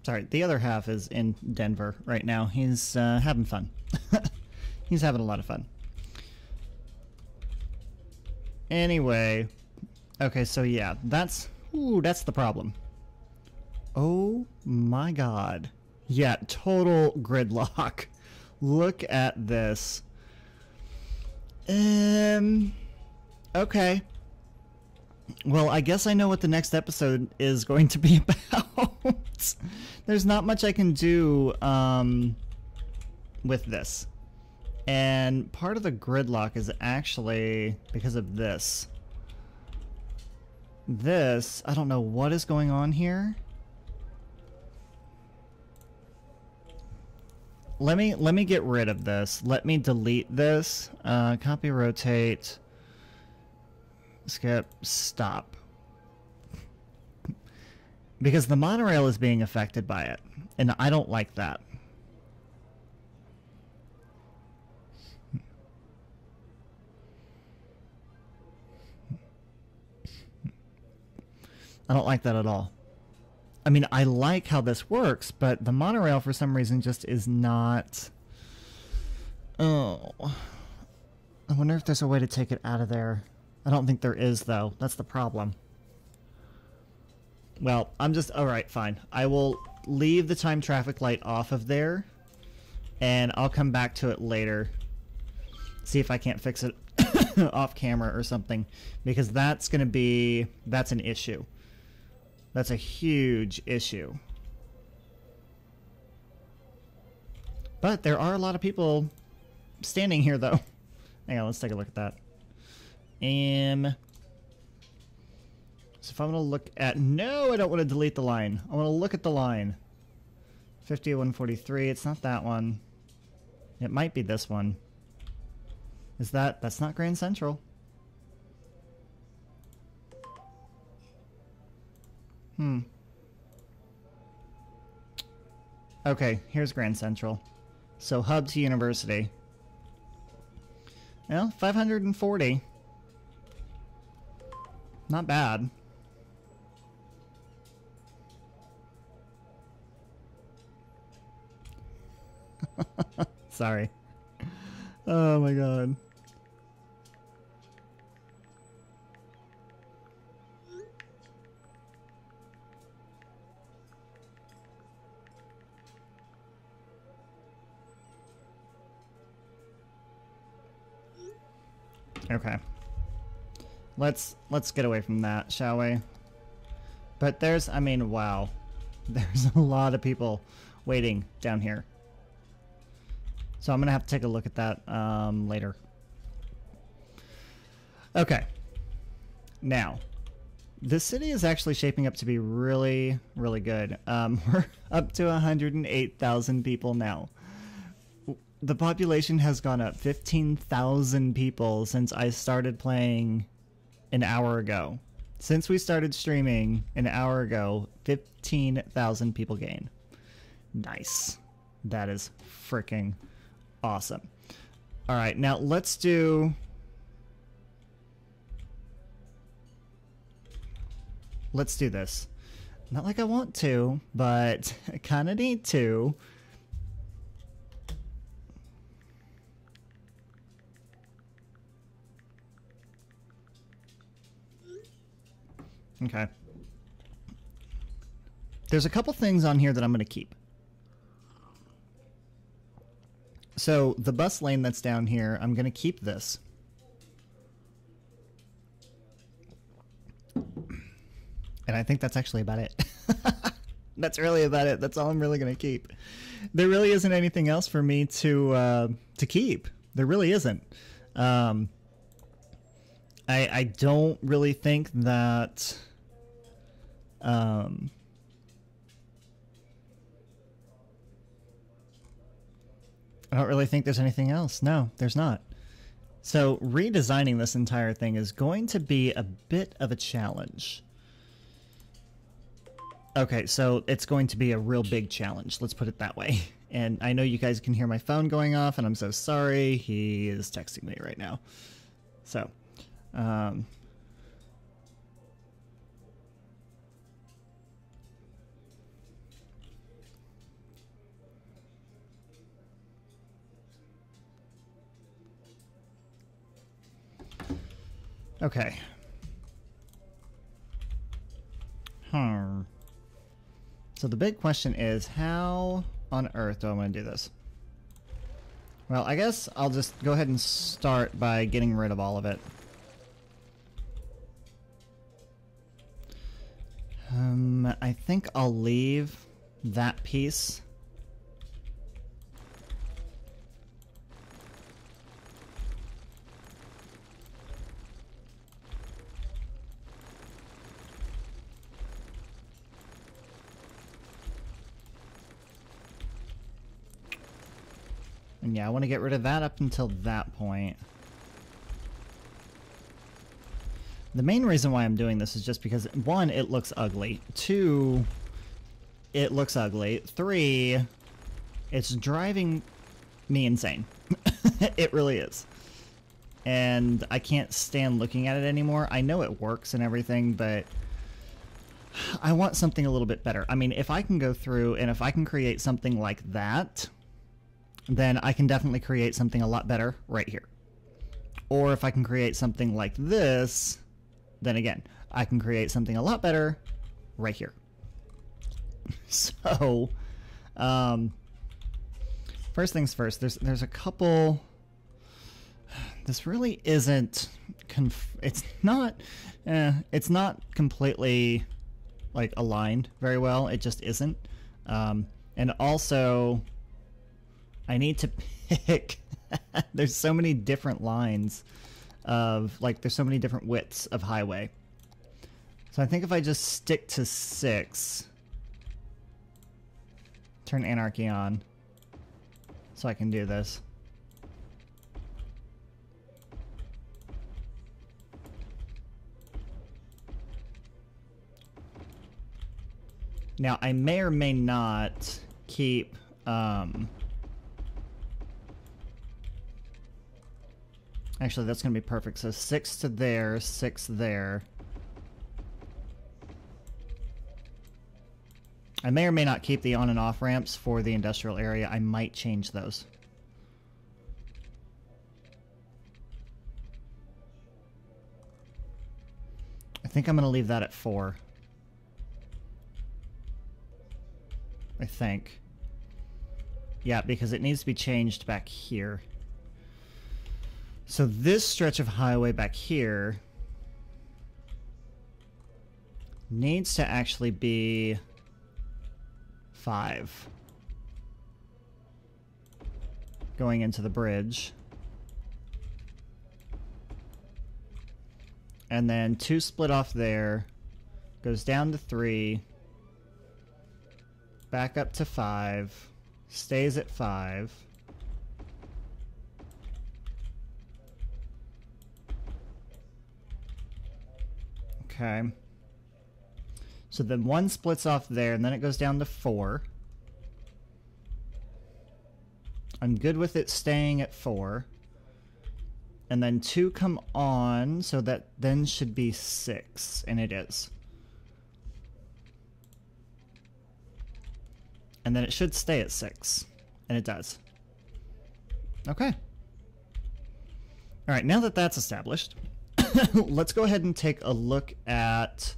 Sorry, the other half is in Denver right now. He's having fun. He's having a lot of fun. Anyway, okay, so yeah, that's the problem. Oh my god. Yeah, total gridlock. Look at this. Okay. Well, I guess I know what the next episode is going to be about. There's not much I can do with this. And part of the gridlock is actually because of this. This, I don't know what is going on here. Let me get rid of this. Let me delete this. Copy, rotate, skip, stop. Because the monorail is being affected by it, and I don't like that. I don't like that at all. I mean, I like how this works, but the monorail for some reason just is not... Oh. I wonder if there's a way to take it out of there. I don't think there is, though. That's the problem. Well, I'm just... Alright, fine. I will leave the time traffic light off of there, and I'll come back to it later. See if I can't fix it off camera or something, because that's going to be... That's an issue. That's a huge issue. But there are a lot of people standing here, though. Hang on, let's take a look at that. So if I'm going to look at... No, I don't want to delete the line. I want to look at the line. 5143, it's not that one. It might be this one. Is that... That's not Grand Central. Okay, here's Grand Central. So hub to university. Well, 540. Not bad. Sorry. Oh my god. Okay. Let's get away from that, shall we? But there's, I mean, wow. There's a lot of people waiting down here. So I'm going to have to take a look at that later. Okay. Now, this city is actually shaping up to be really, really good. We're up to 108,000 people now. The population has gone up 15,000 people since I started playing an hour ago. Since we started streaming an hour ago, 15,000 people gained. Nice. That is freaking awesome. All right, now let's do... Let's do this. Not like I want to, but I kind of need to. Okay. There's a couple things on here that I'm going to keep. So the bus lane that's down here, I'm going to keep this. And I think that's actually about it. That's really about it. That's all I'm really going to keep. There really isn't anything else for me to keep. There really isn't. I don't really think that... I don't really think there's anything else. No, there's not. So redesigning this entire thing is going to be a bit of a challenge. Okay, so it's going to be a real big challenge. Let's put it that way. And I know you guys can hear my phone going off, and I'm so sorry. He is texting me right now. So, Okay. So the big question is, how on earth do I want to do this? Well, I guess I'll just go ahead and start by getting rid of all of it. I think I'll leave that piece. And yeah, I want to get rid of that up until that point. The main reason why I'm doing this is just because, one, it looks ugly. Two, it looks ugly. Three, it's driving me insane. It really is. And I can't stand looking at it anymore. I know it works and everything, but I want something a little bit better. I mean, if I can go through and if I can create something like that, then I can definitely create something a lot better right here. Or if I can create something like this, then again, I can create something a lot better right here. So, first things first, there's a couple. This really isn't. It's not completely like aligned very well. It just isn't. And also, I need to pick. There's so many different lines of, like, there's so many different widths of highway. So I think if I just stick to 6, turn anarchy on, so I can do this. Now I may or may not keep actually, that's going to be perfect. So 6 to there, 6 there. I may or may not keep the on and off ramps for the industrial area. I might change those. I think I'm going to leave that at 4. I think. Yeah, because it needs to be changed back here. So this stretch of highway back here needs to actually be 5 going into the bridge. And then 2 split off there, goes down to 3, back up to 5, stays at 5. Okay. So then 1 splits off there, and then it goes down to 4. I'm good with it staying at 4. And then 2 come on, so that then should be 6, and it is. And then it should stay at 6, and it does. Okay. Alright, now that that's established, let's go ahead and take a look at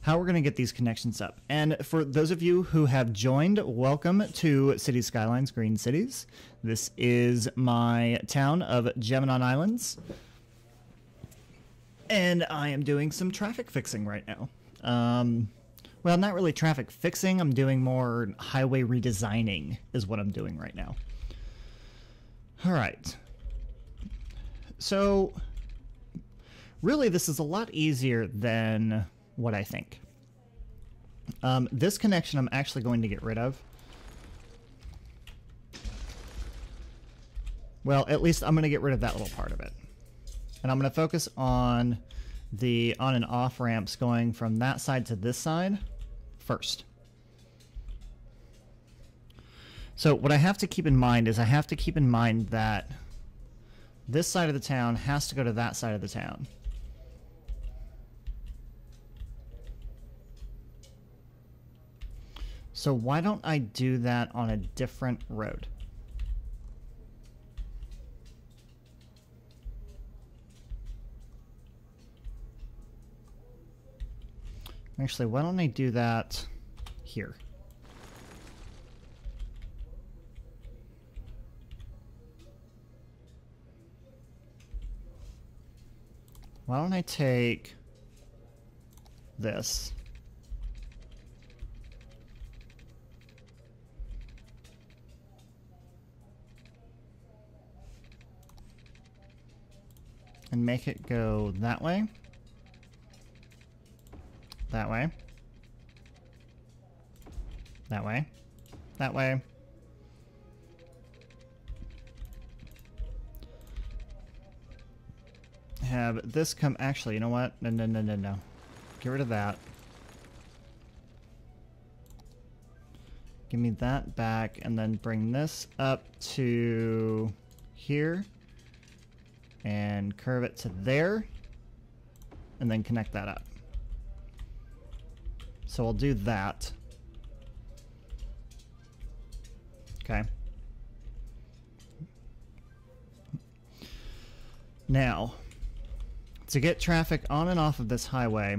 how we're going to get these connections up. And for those of you who have joined, welcome to City Skylines Green Cities. This is my town of Gemini Islands. And I am doing some traffic fixing right now. Well, not really traffic fixing. I'm doing more highway redesigning is what I'm doing right now. All right. So, really, this is a lot easier than what I think. This connection I'm actually going to get rid of. Well, at least I'm going to get rid of that little part of it. And I'm going to focus on the on and off ramps going from that side to this side first. So what I have to keep in mind is I have to keep in mind that this side of the town has to go to that side of the town. So why don't I do that on a different road? Actually, why don't I do that here? Why don't I take this? And make it go that way. That way. That way. That way. Have this come... Actually, you know what? No, no, no, no, no. Get rid of that. Give me that back, and then bring this up to here. And curve it to there. And then connect that up. So we'll do that. Okay. Now, to get traffic on and off of this highway,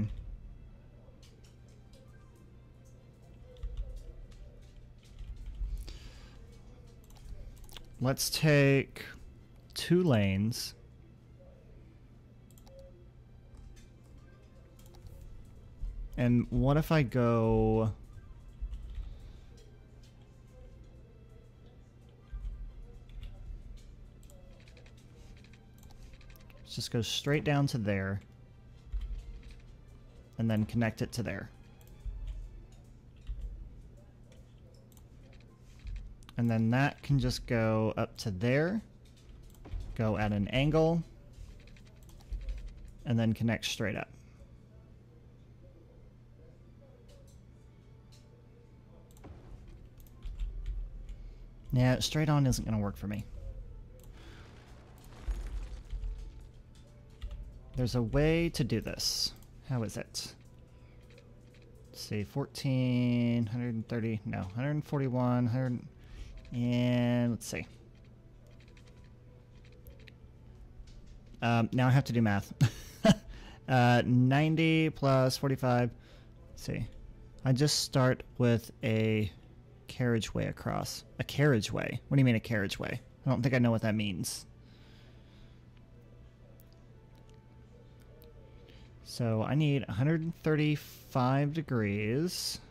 let's take 2 lanes. And what if I go... Let's just go straight down to there. And then connect it to there. And then that can just go up to there. Go at an angle. And then connect straight up. Yeah, straight on isn't going to work for me. There's a way to do this. How is it? Let's see, 14, 130, no, 141, 100, and let's see. Now I have to do math. 90 plus 45. Let's see. I just start with a carriageway across. A carriageway? What do you mean a carriageway? I don't think I know what that means. So I need 135 degrees.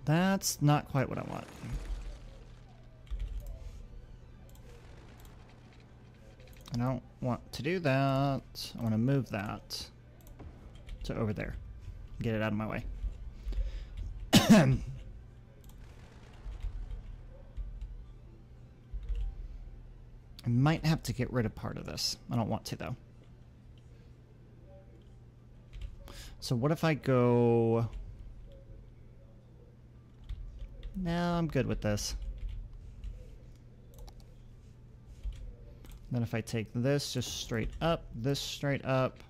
That's not quite what I want. I don't want to do that. I want to move that to over there. Get it out of my way. I might have to get rid of part of this. I don't want to, though. So what if I go... No, I'm good with this. Then if I take this just straight up, this straight up.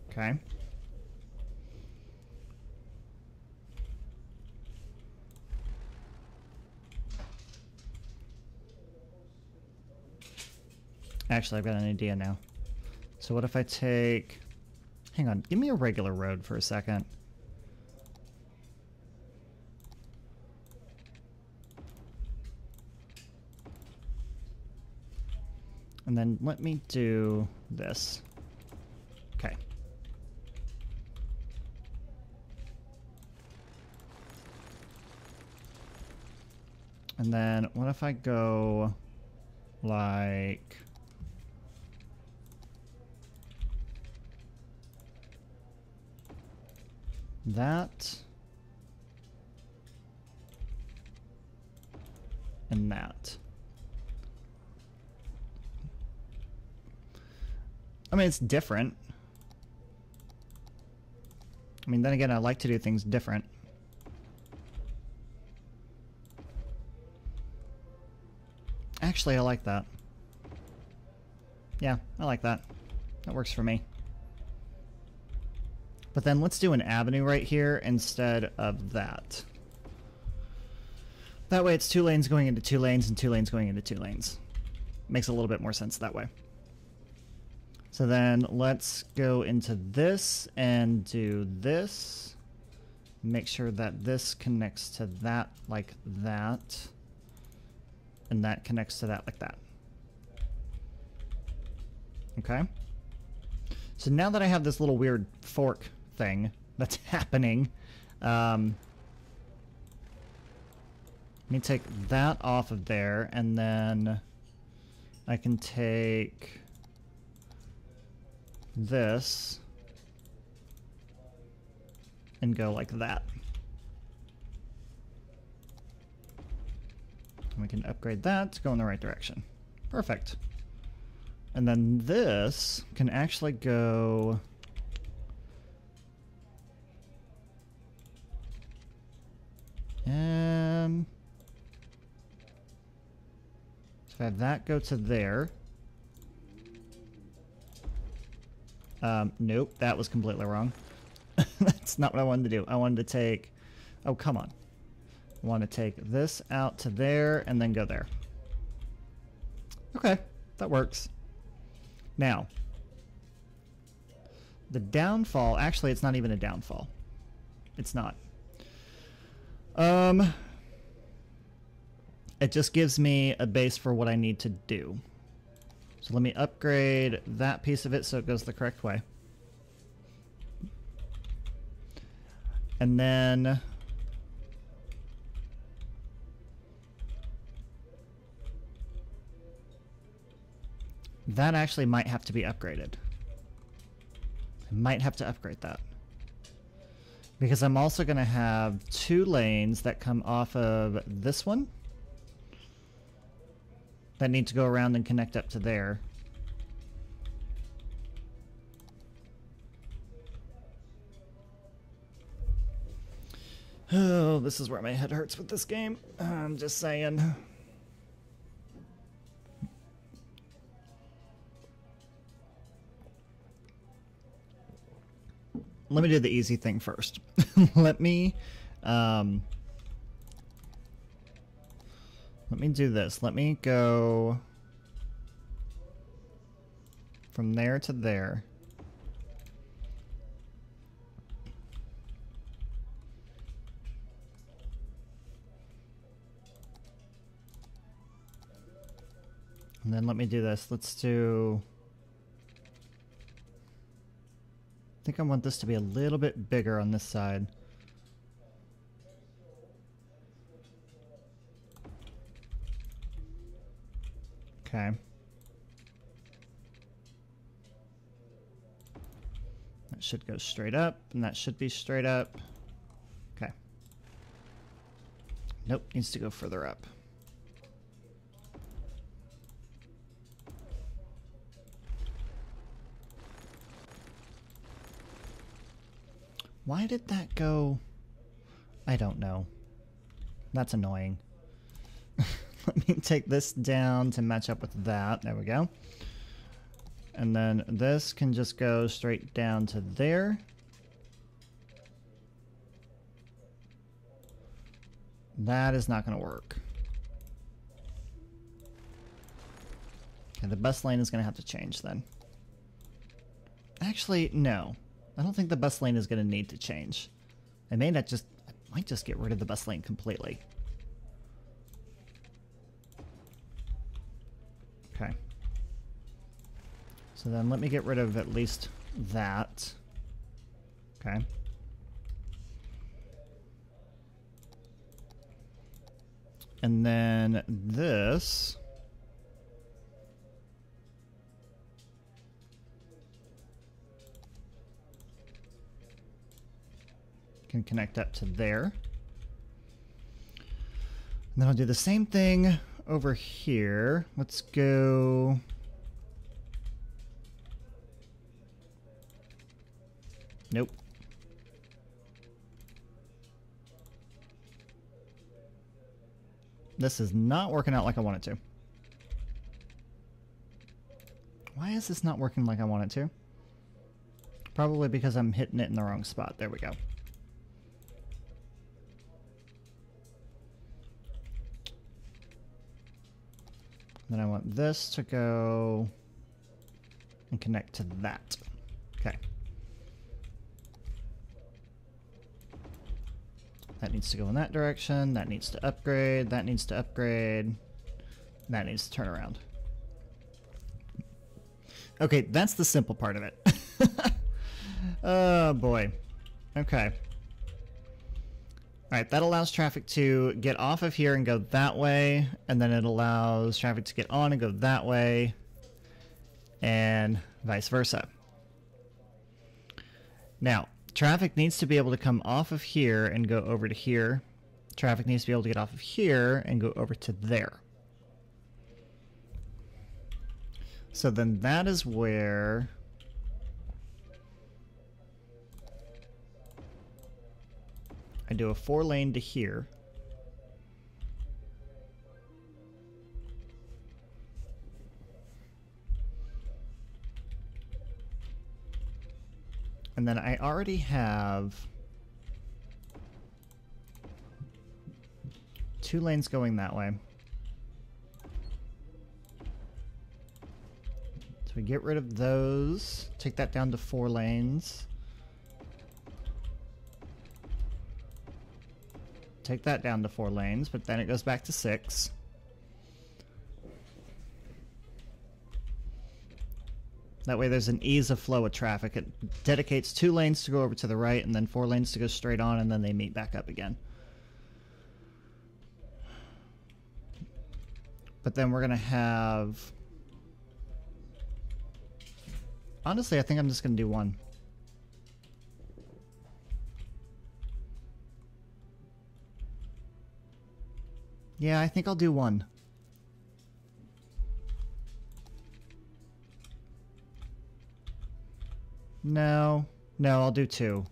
Okay. Actually, I've got an idea now. So what if I take... Hang on, give me a regular road for a second. And then let me do this. Okay. And then what if I go like that and that? I mean, it's different. I mean, then again, I like to do things different. Actually, I like that. Yeah, I like that. That works for me. But then let's do an avenue right here instead of that. That way it's 2 lanes going into 2 lanes and 2 lanes going into 2 lanes. Makes a little bit more sense that way. So then let's go into this and do this. Make sure that this connects to that like that. And that connects to that like that. Okay. So now that I have this little weird fork thing that's happening, let me take that off of there, and then I can take this and go like that. And we can upgrade that to go in the right direction. Perfect. And then this can actually go... so if I have that go to there. Nope, that was completely wrong. That's not what I wanted to do. I wanted to take... Oh, come on. I want to take this out to there and then go there. Okay, that works. Now, the downfall... Actually, it's not even a downfall. It's not. It just gives me a base for what I need to do. So let me upgrade that piece of it so it goes the correct way. And then... that actually might have to be upgraded. I might have to upgrade that. Because I'm also going to have 2 lanes that come off of this one that need to go around and connect up to there. Oh, this is where my head hurts with this game. I'm just saying. Let me do the easy thing first. Let me do this. Let me go from there to there. And then let me do this. Let's do... I think I want this to be a little bit bigger on this side. Okay. That should go straight up, and that should be straight up. Okay. Nope, needs to go further up. Why did that go? I don't know. That's annoying. Let me take this down to match up with that. There we go. And then this can just go straight down to there. That is not going to work. Okay, the bus lane is going to have to change then. Actually, no. I don't think the bus lane is going to need to change. I might just get rid of the bus lane completely. Okay. So then let me get rid of at least that. Okay. And then this... can connect up to there. And then I'll do the same thing over here. Let's go... Nope. This is not working out like I want it to. Why is this not working like I want it to? Probably because I'm hitting it in the wrong spot. There we go. Then I want this to go and connect to that. Okay. That needs to go in that direction. That needs to upgrade. That needs to upgrade. That needs to turn around. Okay, that's the simple part of it. Oh boy. Okay. Alright, that allows traffic to get off of here and go that way, and then it allows traffic to get on and go that way, and vice versa. Now, traffic needs to be able to come off of here and go over to here. Traffic needs to be able to get off of here and go over to there. So then that is where I do a 4-lane to here. And then I already have 2 lanes going that way. So we get rid of those, take that down to 4 lanes. Take that down to 4 lanes, but then it goes back to 6. That way there's an ease of flow of traffic. It dedicates 2 lanes to go over to the right and then 4 lanes to go straight on, and then they meet back up again. But then we're going to have... Honestly, I think I'm just going to do 1. Yeah, I think I'll do 1. No, I'll do 2.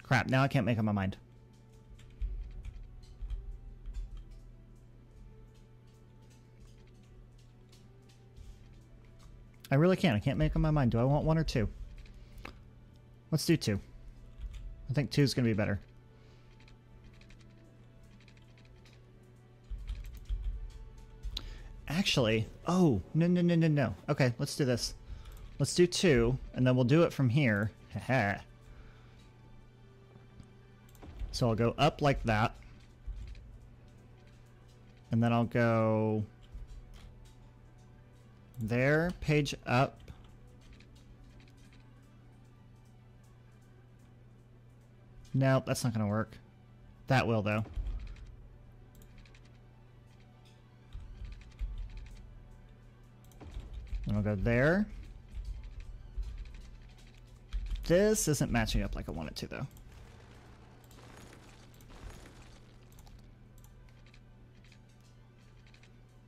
Crap, now I can't make up my mind. I really can't. I can't make up my mind. Do I want 1 or 2? Let's do 2. I think 2 is going to be better. Actually, oh, no. Okay, let's do this. Let's do 2, and then we'll do it from here. Haha. So I'll go up like that. And then I'll go there, page up. No, that's not going to work. That will, though. And I'll go there. This isn't matching up like I want it to, though.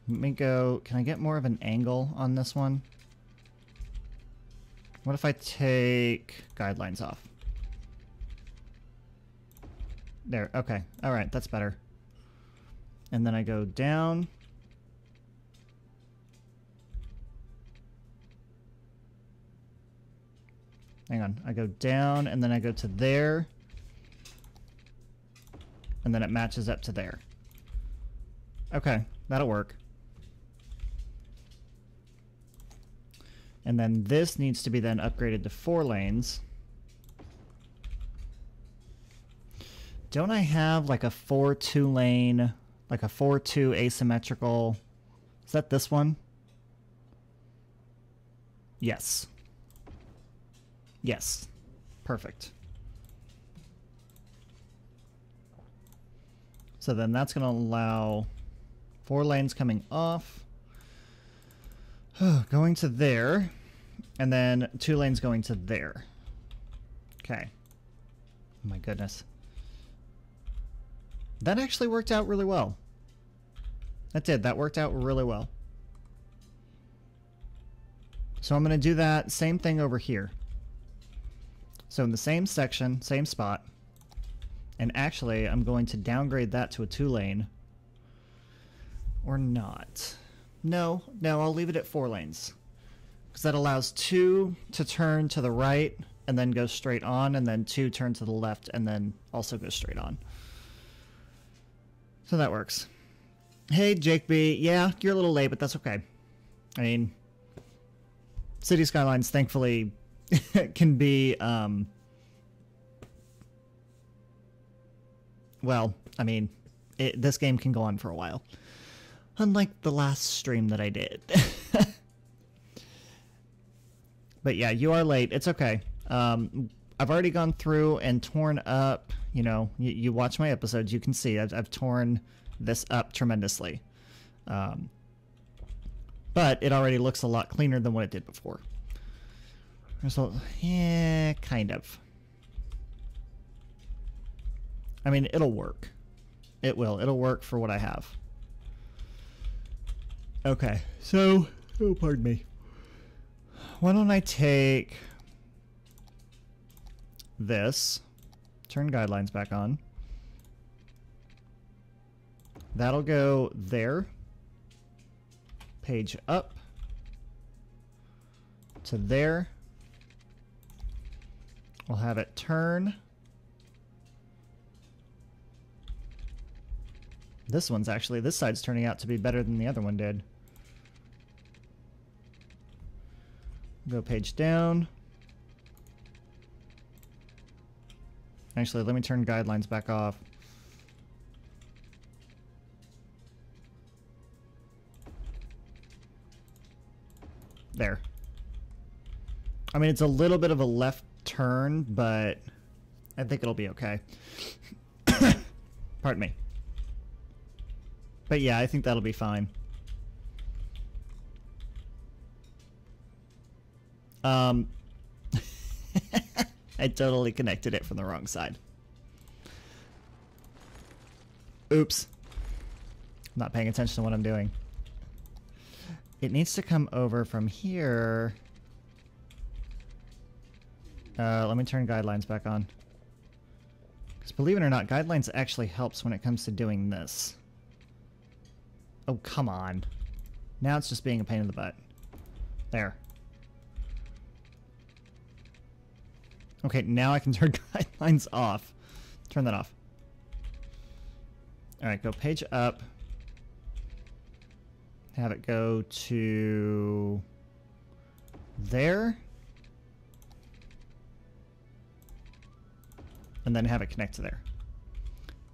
Let me go... Can I get more of an angle on this one? What if I take guidelines off? There, okay. Alright, that's better. And then I go down. Hang on, I go down and then I go to there. And then it matches up to there. Okay, that'll work. And then this needs to be then upgraded to 4 lanes. Don't I have like a 4-2 lane, like a 4-2 asymmetrical? Is that this one? Yes. Yes. Perfect. So then that's going to allow 4 lanes coming off. Going to there. And then 2 lanes going to there. Okay. Oh my goodness. That actually worked out really well. That did. That worked out really well. So I'm going to do that same thing over here. So in the same section, same spot. And actually, I'm going to downgrade that to a 2 lane. or not. No, I'll leave it at 4 lanes. Because that allows 2 to turn to the right and then go straight on, and then 2 turn to the left and then also go straight on. So that works. Hey, Jake B. Yeah, you're a little late, but that's okay. I mean, City Skylines, thankfully, can be, well, I mean, this game can go on for a while. Unlike the last stream that I did. But yeah, you are late. It's okay. I've already gone through and torn up, you know, you watch my episodes, you can see I've torn this up tremendously. But it already looks a lot cleaner than what it did before. So, yeah, kind of. I mean, it'll work. It will. It'll work for what I have. Okay, so, oh, pardon me. Why don't I take this, turn guidelines back on. That'll go there. Page up to there. We'll have it turn. This one's actually, this side's turning out to be better than the other one did. Go page down. Actually, let me turn guidelines back off. There. I mean, it's a little bit of a left turn, but I think it'll be okay. Pardon me. But yeah, I think that'll be fine. I totally connected it from the wrong side. Oops. I'm not paying attention to what I'm doing. It needs to come over from here. Let me turn guidelines back on. Because believe it or not, guidelines actually helps when it comes to doing this. Oh, come on. Now it's just being a pain in the butt. There. Okay, now I can turn guidelines off. Turn that off. Alright, go page up. Have it go to there. And then have it connect to there.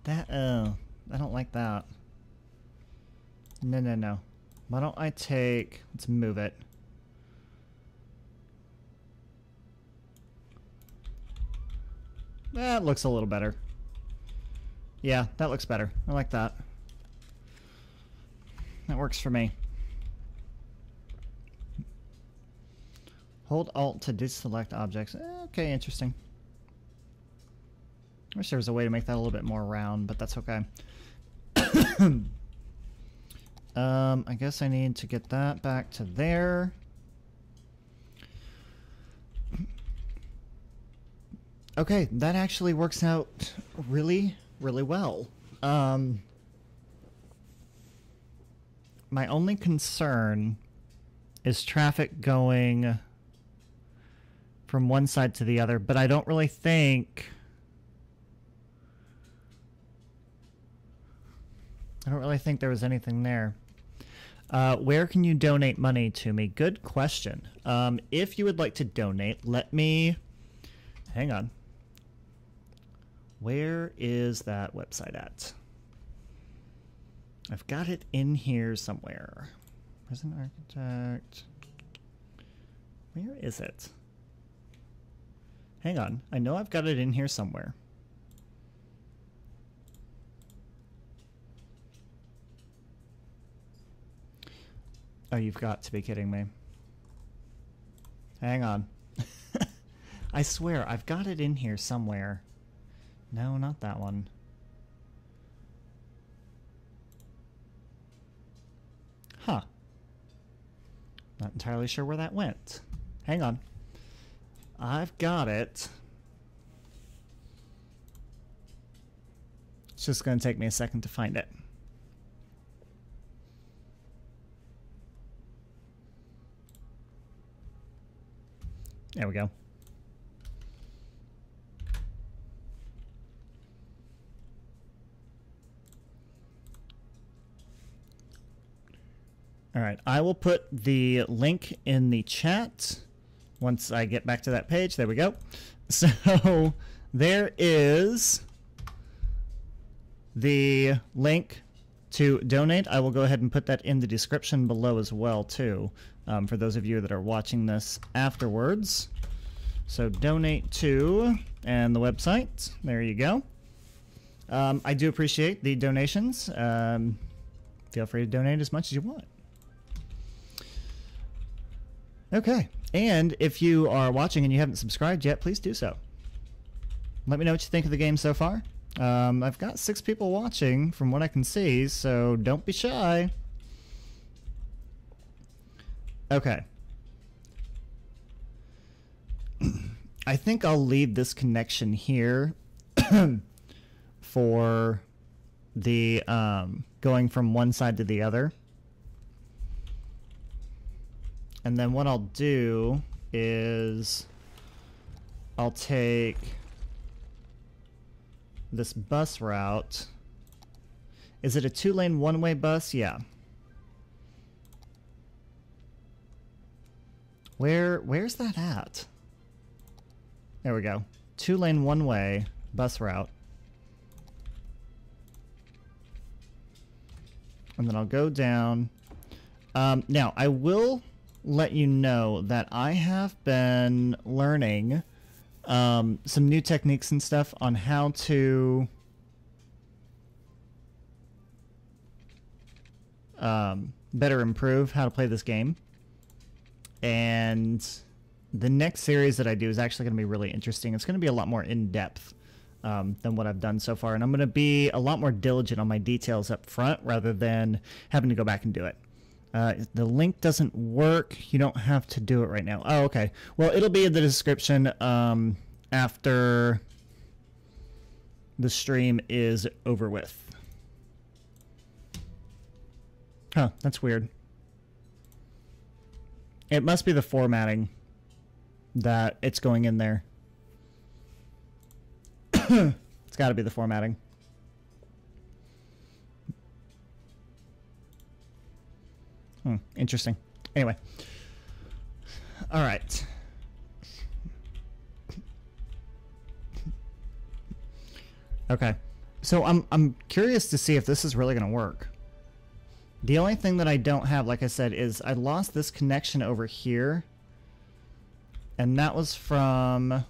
That, I don't like that. No. Why don't I take, let's move it. That looks a little better. Yeah, that looks better. I like that. That works for me. Hold Alt to deselect objects. Okay, interesting. I wish there was a way to make that a little bit more round, but that's okay. I guess I need to get that back to there. Okay, that actually works out really, really well. My only concern is traffic going from one side to the other, but I don't really think... there was anything there. Where can you donate money to me? Good question. If you would like to donate, let me... Hang on. Where is that website at? I've got it in here somewhere. Present architect. Where is it? Hang on. I know I've got it in here somewhere. Oh, you've got to be kidding me. Hang on. I swear, I've got it in here somewhere. No, not that one. Huh. Not entirely sure where that went. Hang on. I've got it. It's just going to take me a second to find it. There we go. All right, I will put the link in the chat once I get back to that page. There we go. So there is the link to donate. I will go ahead and put that in the description below as well, too, for those of you that are watching this afterwards. So donate to, and the website. There you go. I do appreciate the donations. Feel free to donate as much as you want. Okay, and if you are watching and you haven't subscribed yet, please do so. Let me know what you think of the game so far. I've got 6 people watching from what I can see, so don't be shy. Okay. I think I'll leave this connection here for the going from one side to the other. And then what I'll do is I'll take this bus route. Is it a 2-lane one-way bus? Yeah. Where's that at? There we go. 2-lane one-way bus route. And then I'll go down. Now, I will let you know that I have been learning some new techniques and stuff on how to better improve how to play this game. And the next series that I do is actually going to be really interesting. It's going to be a lot more in-depth than what I've done so far. And I'm going to be a lot more diligent on my details up front rather than having to go back and do it. The link doesn't work. You don't have to do it right now. Oh, okay. Well, it'll be in the description after the stream is over with. Huh, that's weird. It must be the formatting that it's going in there. It's got to be the formatting. Interesting. Anyway. All right. Okay. So I'm curious to see if this is really going to work. The only thing that I don't have, like I said, is I lost this connection over here. And that was from...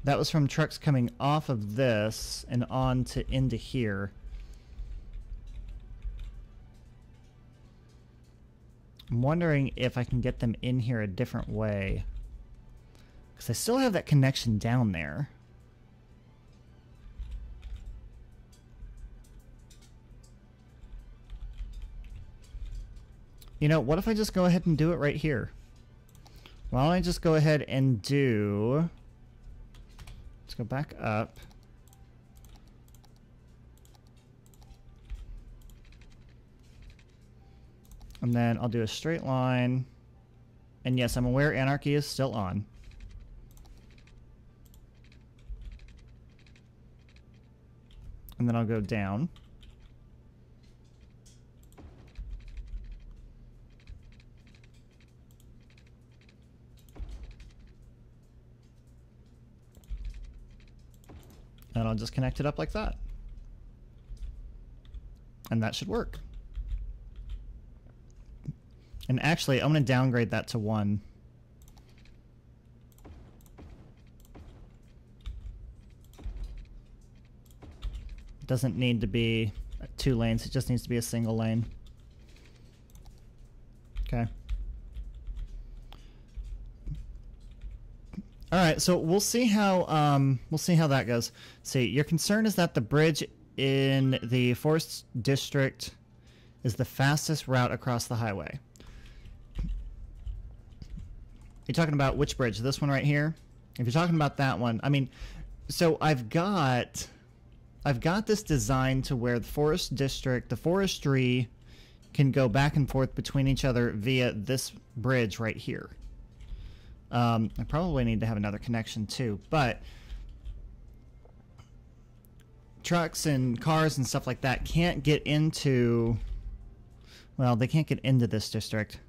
That was from trucks coming off of this and on to into here. I'm wondering if I can get them in here a different way. Because I still have that connection down there. You know, what if I just go ahead and do it right here? Why don't I just go ahead and do... Let's go back up. And then I'll do a straight line. And yes, I'm aware anarchy is still on. And then I'll go down. And I'll just connect it up like that. And that should work. And actually, I'm going to downgrade that to 1. It doesn't need to be 2 lanes. It just needs to be a single lane. Okay. All right, so we'll see how that goes. See, your concern is that the bridge in the Forest District is the fastest route across the highway. You're talking about which bridge? This one right here? If you're talking about that one, I mean, so I've got this design to where the Forest District, the forestry can go back and forth between each other via this bridge right here. I probably need to have another connection too, but trucks and cars and stuff like that can't get into, well, they can't get into this district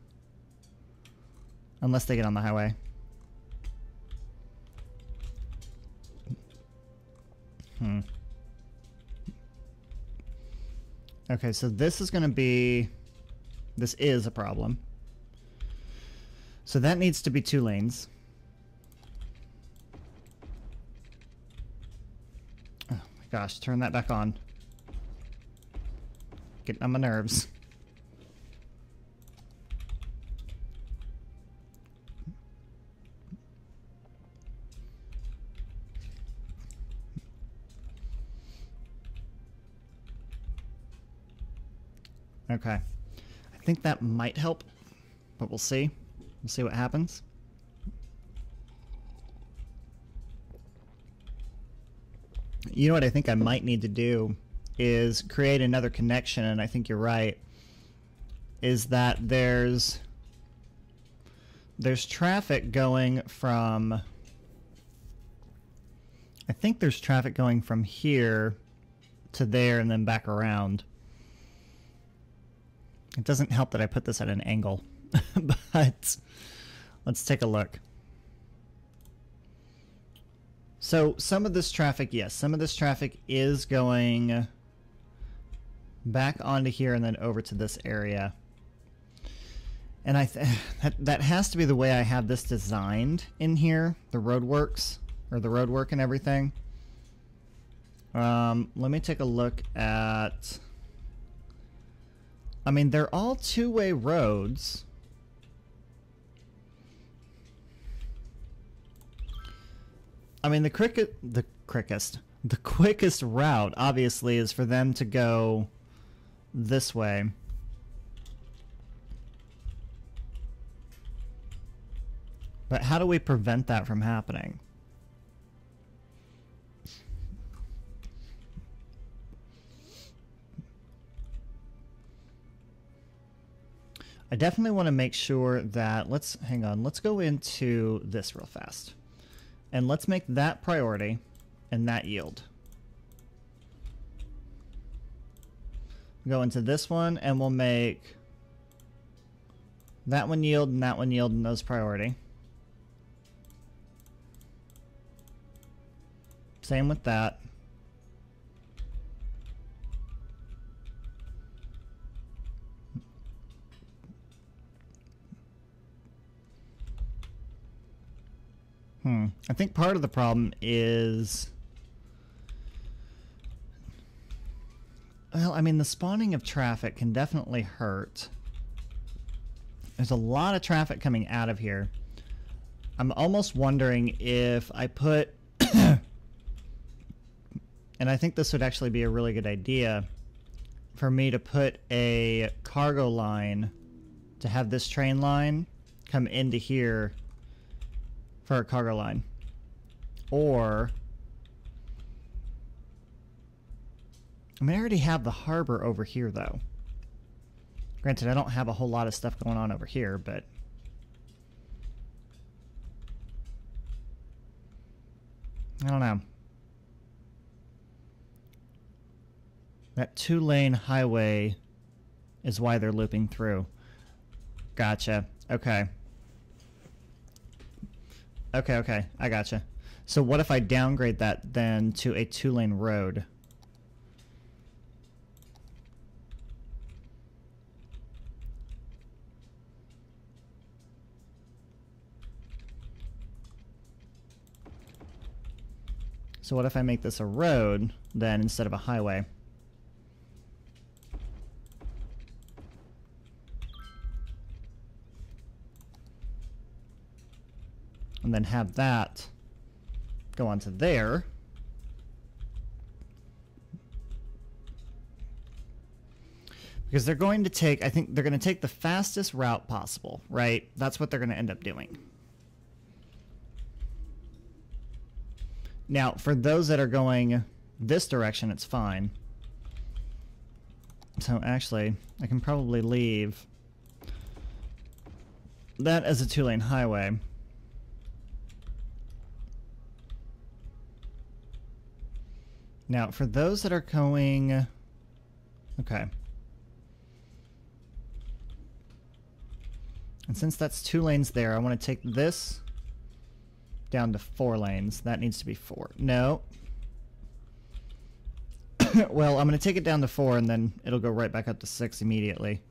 unless they get on the highway. Okay, so this is going to be, this is a problem. So that needs to be 2 lanes. Oh my gosh, turn that back on. Getting on my nerves. Okay. I think that might help, but we'll see. We'll see what happens. You know what I think I might need to do is create another connection, and I think you're right, is that there's traffic going from, I think there's traffic going from here to there and then back around. It doesn't help that I put this at an angle, but let's take a look. So some of this traffic, yes, some of this traffic is going back onto here and then over to this area. And that has to be the way I have this designed in here, the roadworks, or the roadwork and everything. Let me take a look at... I mean, they're all two-way roads. I mean, the quickest route, obviously, is for them to go this way. But how do we prevent that from happening? I definitely want to make sure that, let's go into this real fast. And let's make that priority and that yield. Go into this one and we'll make that one yield and those priority. Same with that. I think part of the problem is, well, I mean, the spawning of traffic can definitely hurt. There's a lot of traffic coming out of here. I'm almost wondering if I put, and I think this would actually be a really good idea, for me to put a cargo line, to have this train line come into here for a cargo line. Or, I mean, I already have the harbor over here, though. Granted, I don't have a whole lot of stuff going on over here, but I don't know. That 2-lane highway is why they're looping through. Gotcha. Okay. Okay, I gotcha. So what if I downgrade that then to a 2-lane road? So what if I make this a road then instead of a highway? And then have that go onto there. Because they're going to take, I think they're going to take the fastest route possible, right? That's what they're going to end up doing. Now, for those that are going this direction, it's fine. So actually, I can probably leave that as a 2-lane highway. Now, for those that are going... Okay. And since that's 2 lanes there, I want to take this down to 4 lanes. That needs to be 4. No. Well, I'm going to take it down to 4, and then it'll go right back up to 6 immediately.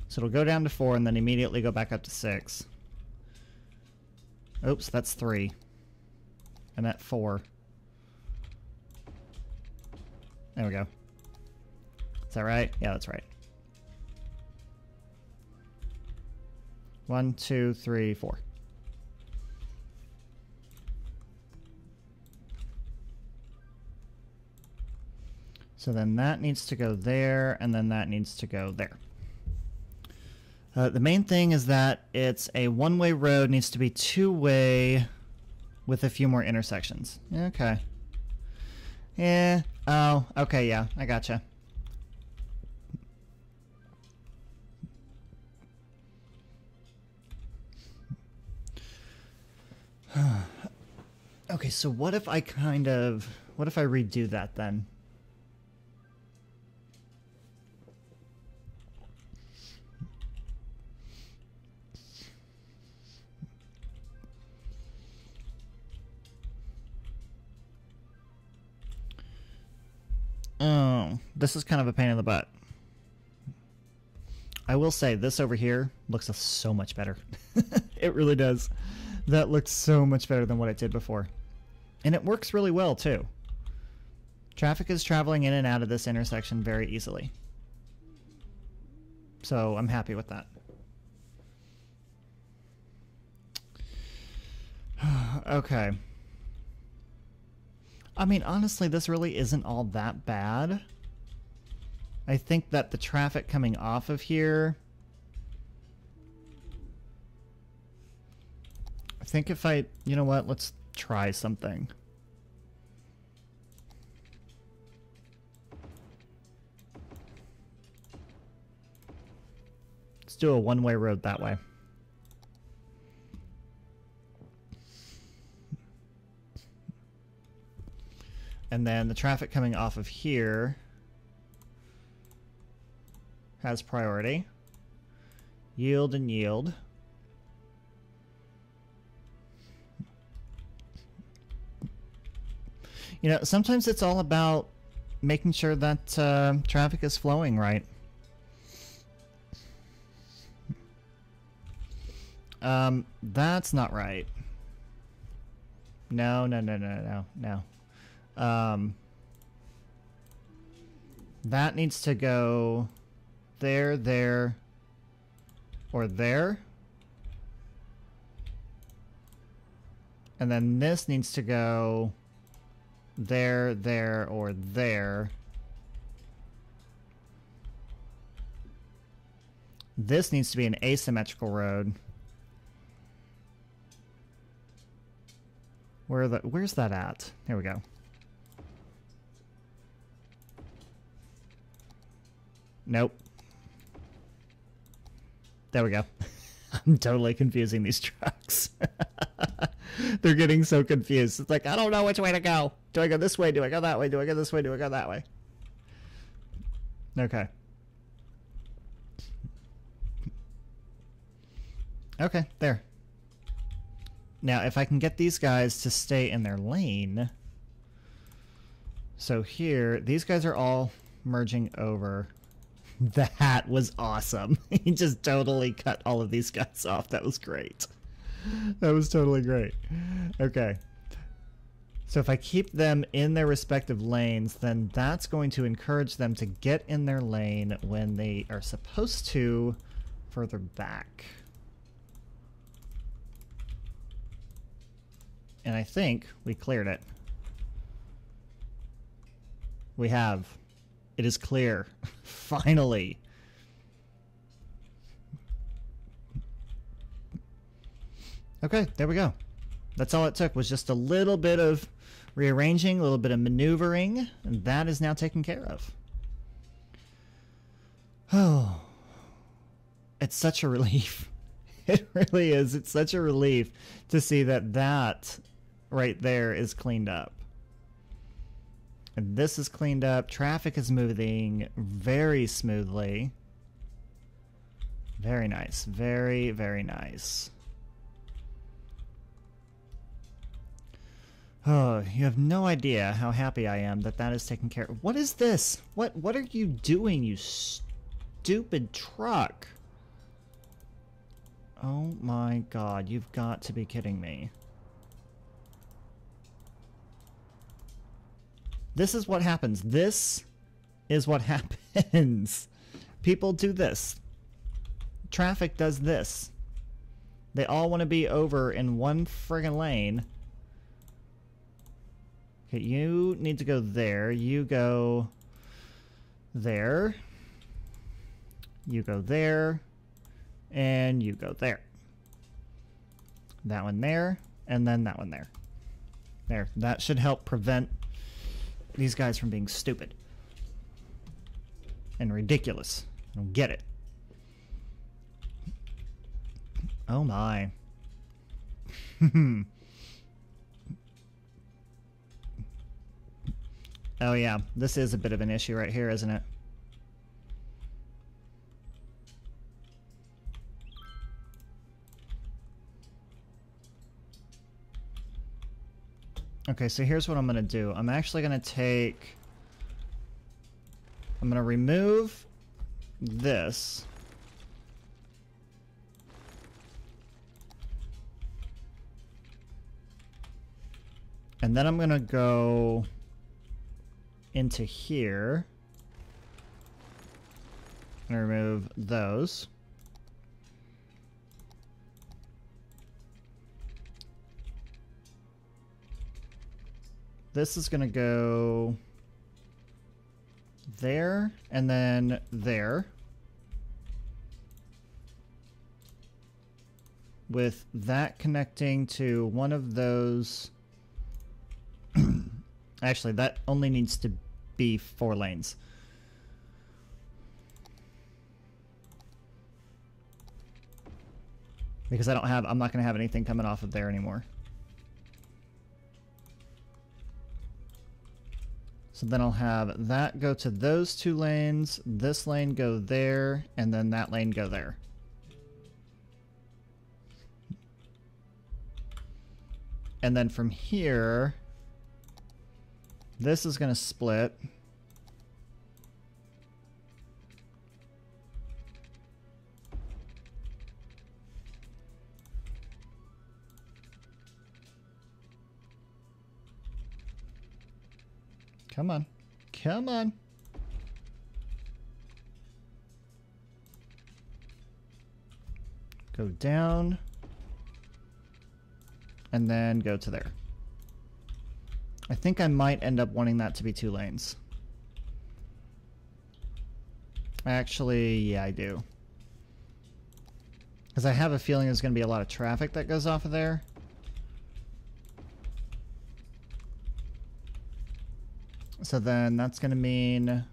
So it'll go down to 4, and then immediately go back up to 6. Oops, that's 3. And that 4. There we go. Is that right? Yeah, that's right. 1, 2, 3, 4. So then that needs to go there, and then that needs to go there. The main thing is that it's a one-way road, needs to be 2-way with a few more intersections. Okay. Yeah. Oh, okay, yeah, I gotcha. Okay, so what if I redo that then? Oh, this is kind of a pain in the butt. I will say this over here looks so much better. It really does. That looks so much better than what it did before. And it works really well too. Traffic is traveling in and out of this intersection very easily. So I'm happy with that. Okay. I mean, honestly, this really isn't all that bad. I think that the traffic coming off of here... I think if I... You know what? Let's try something. Let's do a one-way road that way. And then the traffic coming off of here has priority. Yield and yield. You know, sometimes it's all about making sure that traffic is flowing right. That's not right. No, no, no, no, no, no. That needs to go there, there, or there. And then this needs to go there, there, or there. This needs to be an asymmetrical road. Where's that at? Here we go. Nope. There we go. I'm totally confusing these trucks. They're getting so confused. It's like, I don't know which way to go. Do I go this way? Do I go that way? Do I go this way? Do I go that way? Okay. Okay, there. Now, if I can get these guys to stay in their lane... So here, these guys are all merging over. That was awesome. He just totally cut all of these guys off. That was great. That was totally great. Okay. So if I keep them in their respective lanes, then that's going to encourage them to get in their lane when they are supposed to further back. And I think we cleared it. We have. It is clear. Finally. Okay, there we go. That's all it took, was just a little bit of rearranging, a little bit of maneuvering, and that is now taken care of. Oh, it's such a relief. It really is. It's such a relief to see that that right there is cleaned up. And this is cleaned up. Traffic is moving very smoothly. Very nice. Very, very nice. Oh, you have no idea how happy I am that that is taken care of. What is this? What are you doing, you stupid truck? Oh my god, you've got to be kidding me. This is what happens. This is what happens. People do this. Traffic does this. They all want to be over in one friggin' lane. Okay, you need to go there. You go there. You go there. And you go there. That one there. And then that one there. There. That should help prevent these guys from being stupid. And ridiculous. I don't get it. Oh my. Oh yeah, this is a bit of an issue right here, isn't it? Okay, so here's what I'm going to do. I'm actually going to I'm going to remove this. And then I'm going to go into here and remove those. This is going to go there and then there. With that connecting to one of those. Actually, that only needs to be 4 lanes. Because I'm not going to have anything coming off of there anymore. So then I'll have that go to those 2 lanes, this lane go there, and then that lane go there. And then from here, this is going to split. Come on. Come on. Go down. And then go to there. I think I might end up wanting that to be 2 lanes. Actually, yeah, I do. Because I have a feeling there's going to be a lot of traffic that goes off of there. So then that's going to mean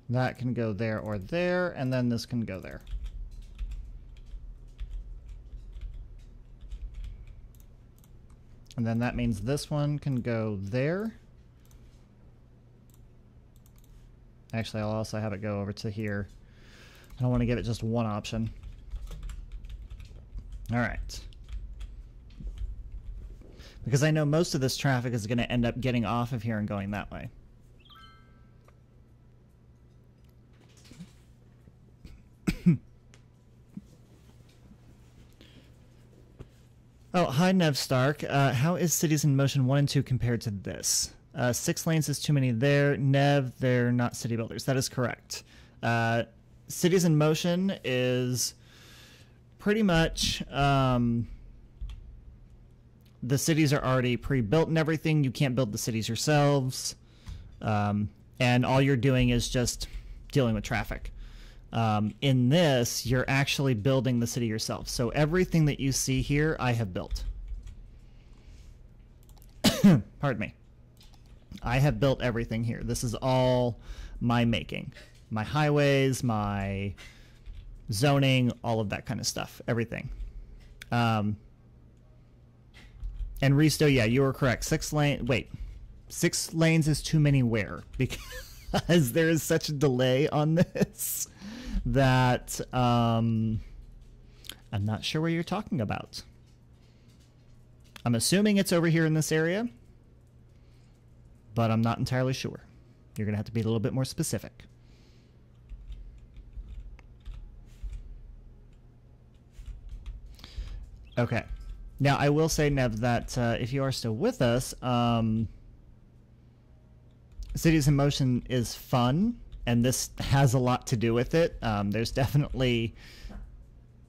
that can go there or there, and then this can go there. And then that means this one can go there. Actually, I'll also have it go over to here. I don't want to give it just one option. All right. Because I know most of this traffic is going to end up getting off of here and going that way. Oh, hi Nev Stark. How is Cities in Motion 1 and 2 compared to this? 6 lanes is too many there. Nev, they're not city builders. That is correct. Cities in Motion is pretty much... the cities are already pre-built and everything. You can't build the cities yourselves. And all you're doing is just dealing with traffic. In this, you're actually building the city yourself. So everything that you see here, I have built. Pardon me. I have built everything here. This is all my making. My highways, my zoning, all of that kind of stuff. Everything. And Risto, yeah, you were correct. 6 lanes is too many where? Because there is such a delay on this that I'm not sure what you're talking about. I'm assuming it's over here in this area, but I'm not entirely sure. You're going to have to be a little bit more specific. Okay. Now, I will say, Nev, that if you are still with us, Cities in Motion is fun, and this has a lot to do with it. There's definitely,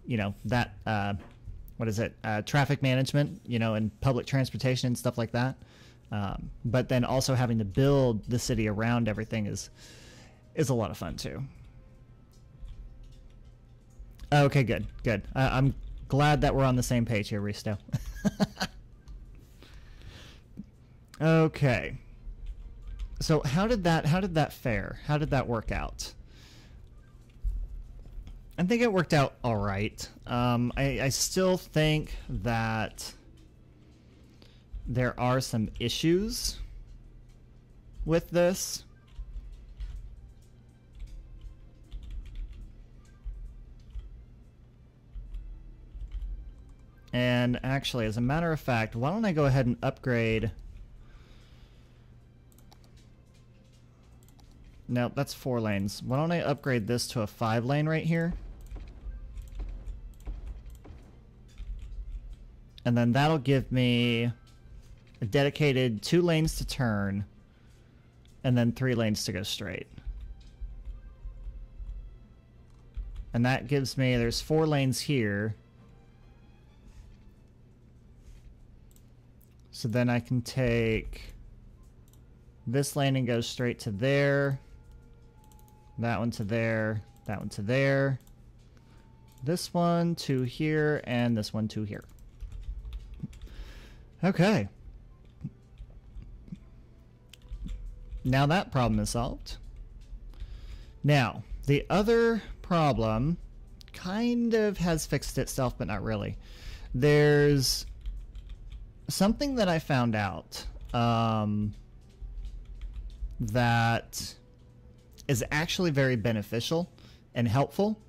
you know, that, what is it, traffic management, you know, and public transportation and stuff like that. But then also having to build the city around everything is a lot of fun, too. Okay, good, good. I'm glad that we're on the same page here, Risto. Okay. So how did that fare? How did that work out? I think it worked out all right. I still think that there are some issues with this. And actually, as a matter of fact, why don't I go ahead and upgrade... No, that's 4 lanes. Why don't I upgrade this to a 5 lane right here? And then that'll give me a dedicated 2 lanes to turn, and then 3 lanes to go straight. And that gives me, there's 4 lanes here. So then I can take this lane and go straight to there. That one to there. That one to there. This one to here, and this one to here. Okay. Now that problem is solved. Now, the other problem kind of has fixed itself, but not really. There's something that I found out that is actually very beneficial and helpful.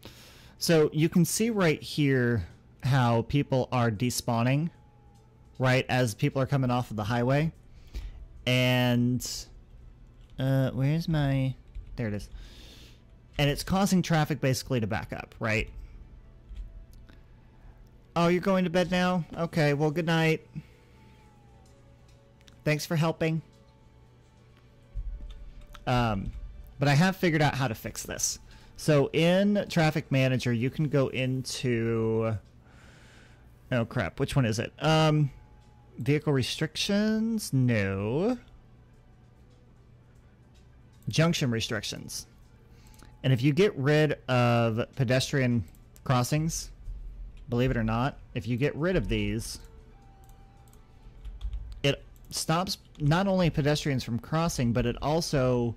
So you can see right here how people are despawning, right, as people are coming off of the highway. And where's my... There it is. And it's causing traffic basically to back up, right? Oh, you're going to bed now? Okay, well, good night. Thanks for helping. But I have figured out how to fix this. So in Traffic Manager, you can go into... Oh, crap. Which one is it? Vehicle restrictions? No. Junction restrictions. And if you get rid of pedestrian crossings, believe it or not, if you get rid of these, it stops not only pedestrians from crossing, but it also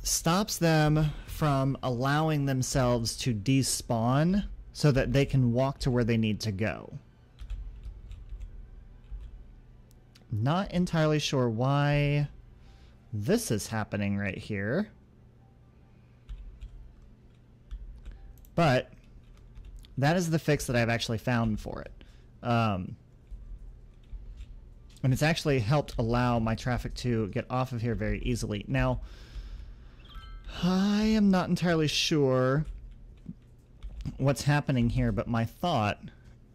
stops them from allowing themselves to despawn so that they can walk to where they need to go. Not entirely sure why this is happening right here. But that is the fix that I've actually found for it. And it's actually helped allow my traffic to get off of here very easily. Now, I am not entirely sure what's happening here, but my thought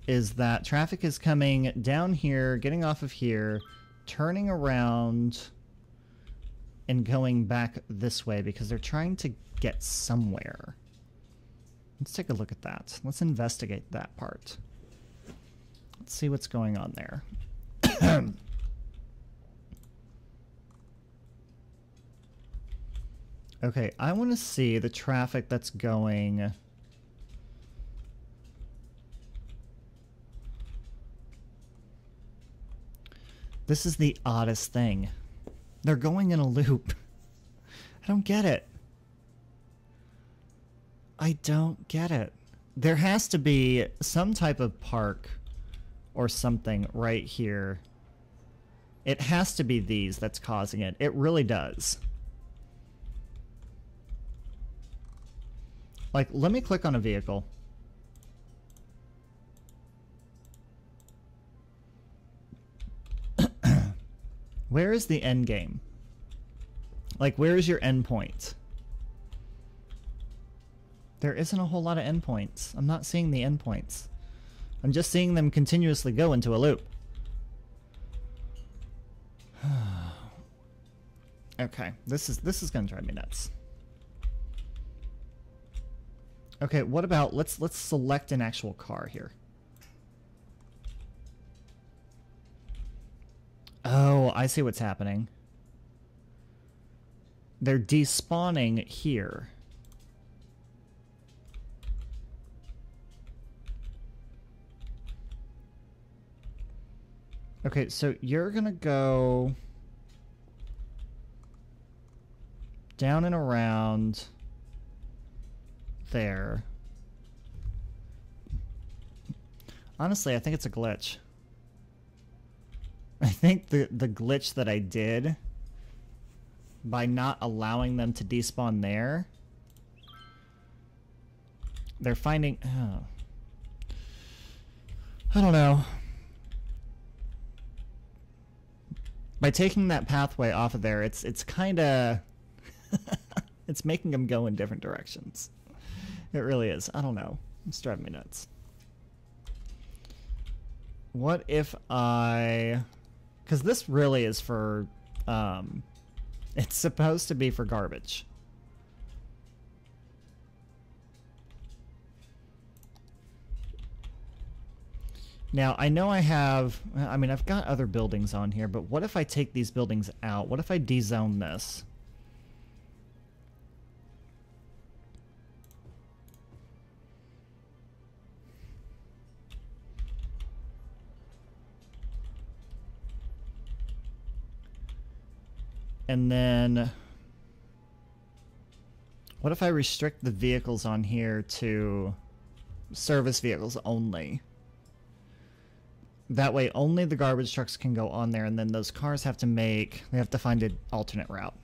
is that traffic is coming down here, getting off of here, turning around, and going back this way because they're trying to get somewhere. Let's take a look at that. Let's investigate that part. Let's see what's going on there. Okay, I want to see the traffic that's going... This is the oddest thing. They're going in a loop. I don't get it. I don't get it. There has to be some type of park or something right here. It has to be these that's causing it. It really does. Like, let me click on a vehicle. Where is the end game? Like, where is your end point? There isn't a whole lot of endpoints. I'm not seeing the endpoints. I'm just seeing them continuously go into a loop. Okay, this is gonna drive me nuts. Okay, what about let's select an actual car here. Oh, I see what's happening. They're despawning here. Okay, so you're gonna go down and around there. Honestly, I think it's a glitch. I think the glitch that I did by not allowing them to despawn there, they're finding... Oh. I don't know. By taking that pathway off of there, it's kind of... it's making them go in different directions. It really is. I don't know. It's driving me nuts. What if I... Because this really is for... it's supposed to be for garbage. Now, I know I have... I mean, I've got other buildings on here, but what if I take these buildings out? What if I dezone this? And then... what if I restrict the vehicles on here to service vehicles only? That way only the garbage trucks can go on there, and then those cars have to make... they have to find an alternate route.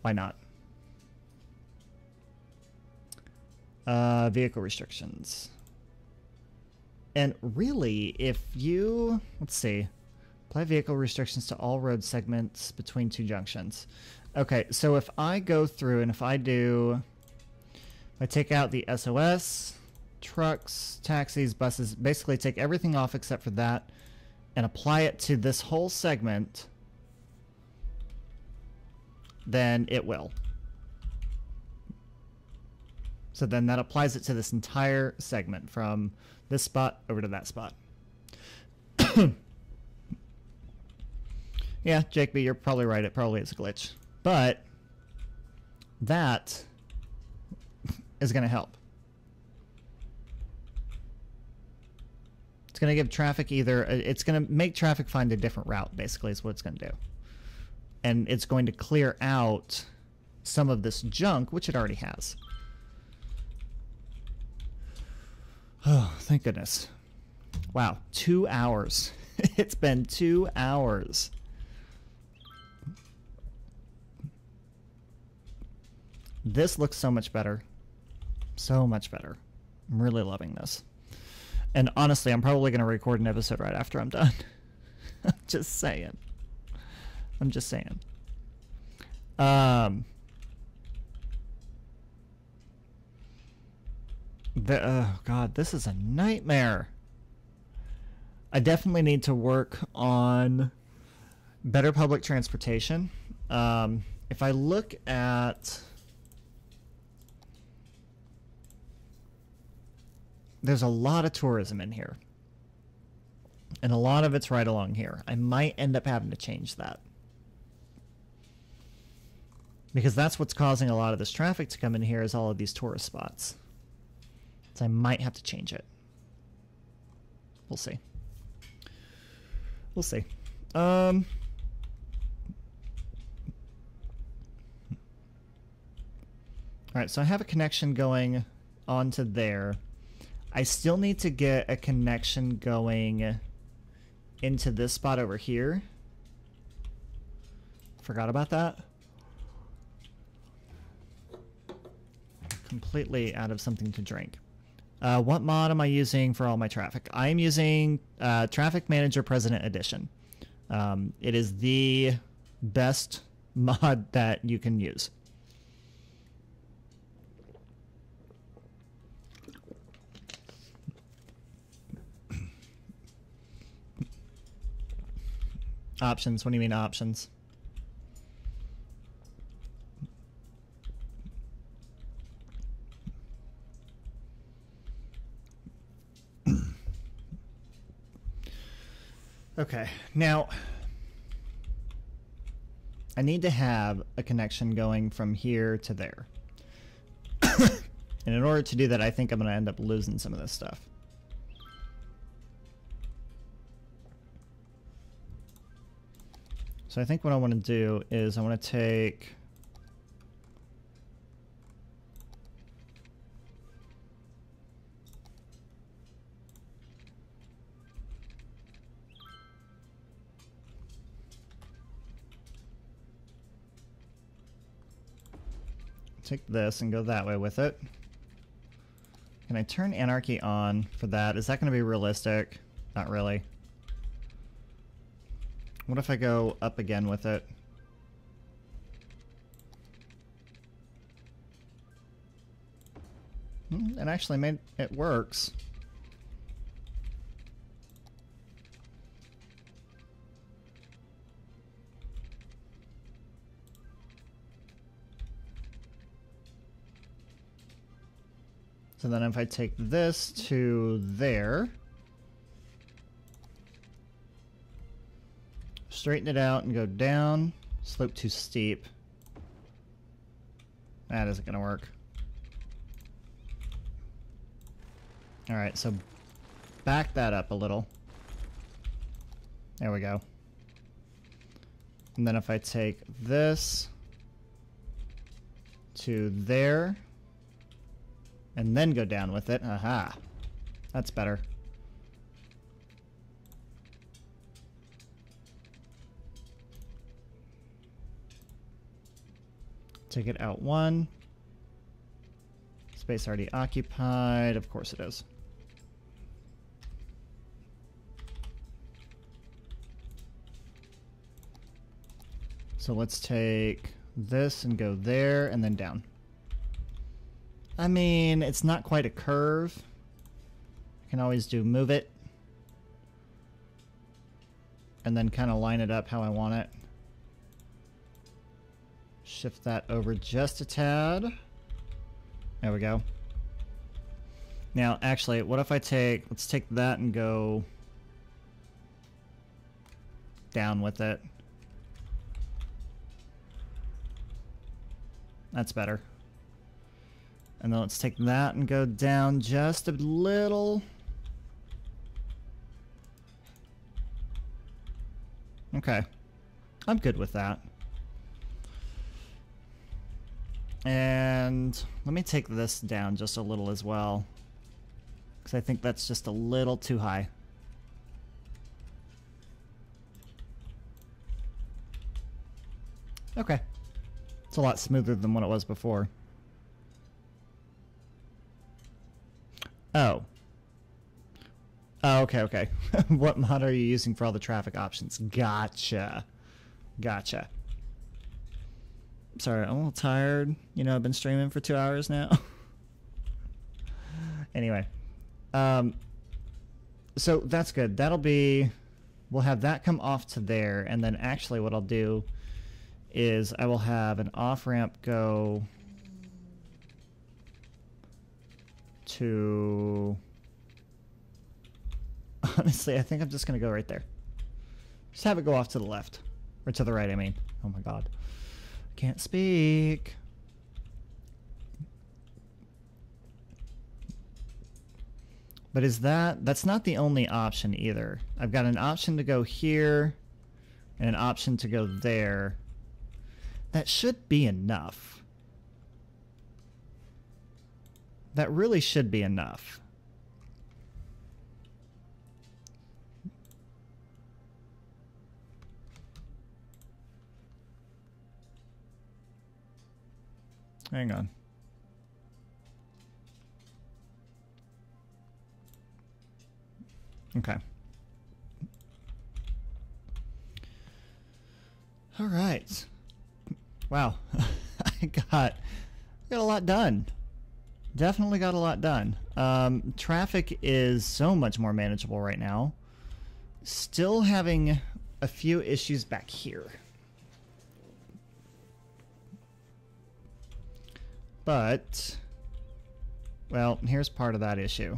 Why not? Vehicle restrictions. And really, if you... let's see. Apply vehicle restrictions to all road segments between two junctions. Okay, so if I go through and if I do... I take out the SOS... trucks, taxis, buses, basically take everything off except for that and apply it to this whole segment, then it will. So then that applies it to this entire segment from this spot over to that spot. Yeah, Jake B, you're probably right. It probably is a glitch. But that is going to help. It's going to give traffic either... it's going to make traffic find a different route, basically, is what it's going to do. And it's going to clear out some of this junk, which it already has. Oh, thank goodness. Wow, 2 hours. It's been 2 hours. This looks so much better. So much better. I'm really loving this. And honestly, I'm probably going to record an episode right after I'm done. I'm just saying. I'm just saying. Oh God, this is a nightmare. I definitely need to work on better public transportation. If I look at... there's a lot of tourism in here. And a lot of it's right along here. I might end up having to change that. Because that's what's causing a lot of this traffic to come in here, is all of these tourist spots. So I might have to change it. We'll see. We'll see. Alright, so I have a connection going onto there. I still need to get a connection going into this spot over here. Forgot about that. Completely out of something to drink. What mod am I using for all my traffic? I am using Traffic Manager President Edition. It is the best mod that you can use. Options? What do you mean options? Okay, now I need to have a connection going from here to there. And in order to do that, I think I'm going to end up losing some of this stuff. So I think what I want to do is I want to take this and go that way with it. Can I turn anarchy on for that? Is that going to be realistic? Not really. What if I go up again with it? It actually made it works. So then if I take this to there, straighten it out and go down, slope too steep. That isn't going to work. Alright, so back that up a little. There we go. And then if I take this to there, and then go down with it. Aha. That's better. Take it out one. Space already occupied. Of course it is. So let's take this and go there and then down. I mean, it's not quite a curve. I can always do move it. And then kind of line it up how I want it. Shift that over just a tad. There we go. Now, actually, what if I let's take that and go down with it. That's better. And then let's take that and go down just a little. Okay. I'm good with that. And let me take this down just a little as well, because I think that's just a little too high. Okay. It's a lot smoother than what it was before. Oh. Oh, okay, okay. What mod are you using for all the traffic options? Gotcha. Gotcha. Sorry, I'm a little tired. You know, I've been streaming for 2 hours now. Anyway. So that's good. That'll be... We'll have that come off to there, and then actually what I'll do is I will have an off-ramp go to... Honestly, I think I'm just going to go right there. Just have it go off to the left. Or to the right, I mean. Oh my god. Can't speak. But that's not the only option either. I've got an option to go here and an option to go there. That should be enough. That really should be enough. Hang on. Okay. All right. Wow. I got a lot done. Definitely got a lot done. Traffic is so much more manageable right now. Still having a few issues back here. But, well, here's part of that issue.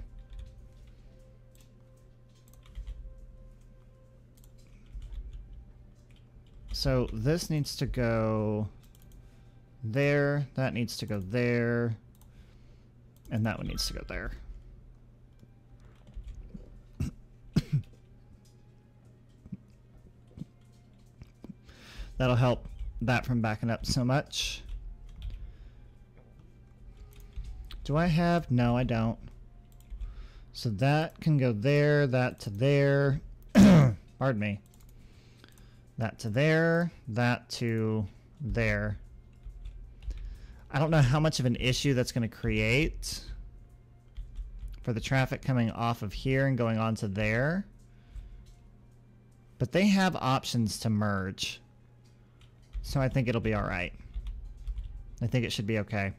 So this needs to go there, that needs to go there, and that one needs to go there. That'll help that from backing up so much. Do I have? No, I don't. So that can go there, that to there. Pardon me. That to there, that to there. I don't know how much of an issue that's going to create for the traffic coming off of here and going on to there. But they have options to merge. So I think it'll be all right. I think it should be okay.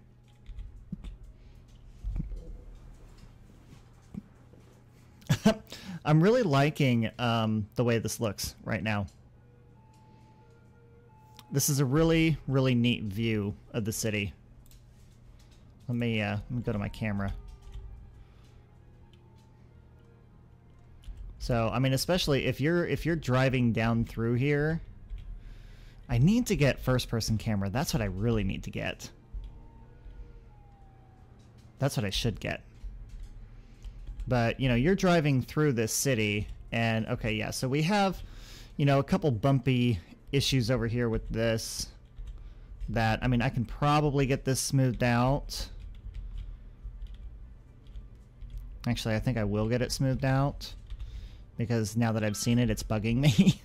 I'm really liking the way this looks right now. This is a really, really neat view of the city. Let me go to my camera. So, I mean, especially if you're driving down through here, I need to get first-person camera. That's what I really need to get. That's what I should get. But, you know, you're driving through this city, and, okay, yeah, so we have, you know, a couple bumpy issues over here with this. That, I mean, I can probably get this smoothed out. Actually, I think I will get it smoothed out, because now that I've seen it, it's bugging me.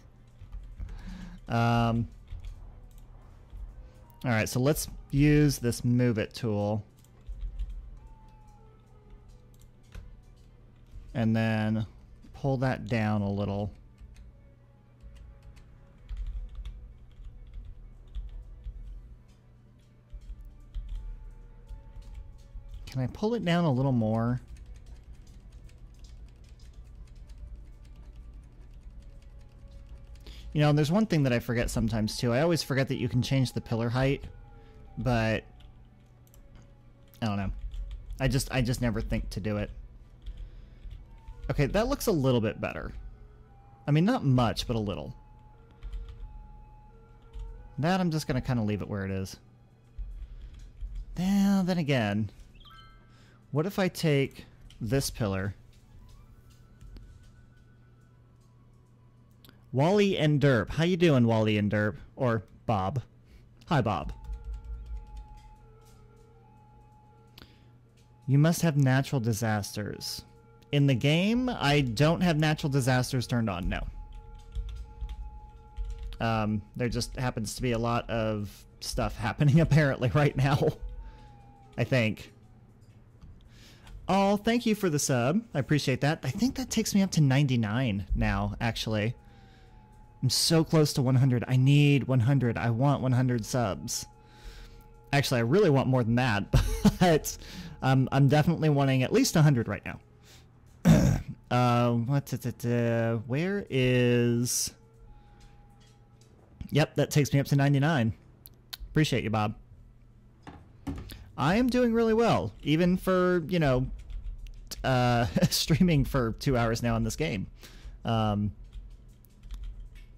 Alright, so let's use this Move It tool. And then pull that down a little. Can I pull it down a little more? You know, there's one thing that I forget sometimes too. I always forget that you can change the pillar height, but I don't know. I just never think to do it. Okay, that looks a little bit better. I mean, not much, but a little. That I'm just going to kind of leave it where it is. Now, then again, what if I take this pillar? Wally and Derp. How you doing, Wally and Derp? Or Bob. Hi, Bob. You must have natural disasters. In the game, I don't have natural disasters turned on, no. There just happens to be a lot of stuff happening apparently right now. I think. Oh, thank you for the sub. I appreciate that. I think that takes me up to 99 now, actually. I'm so close to 100. I need 100. I want 100 subs. Actually, I really want more than that, but I'm definitely wanting at least 100 right now. Where is... Yep, that takes me up to 99. Appreciate you, Bob. I am doing really well, even for, you know, streaming for 2 hours now in this game.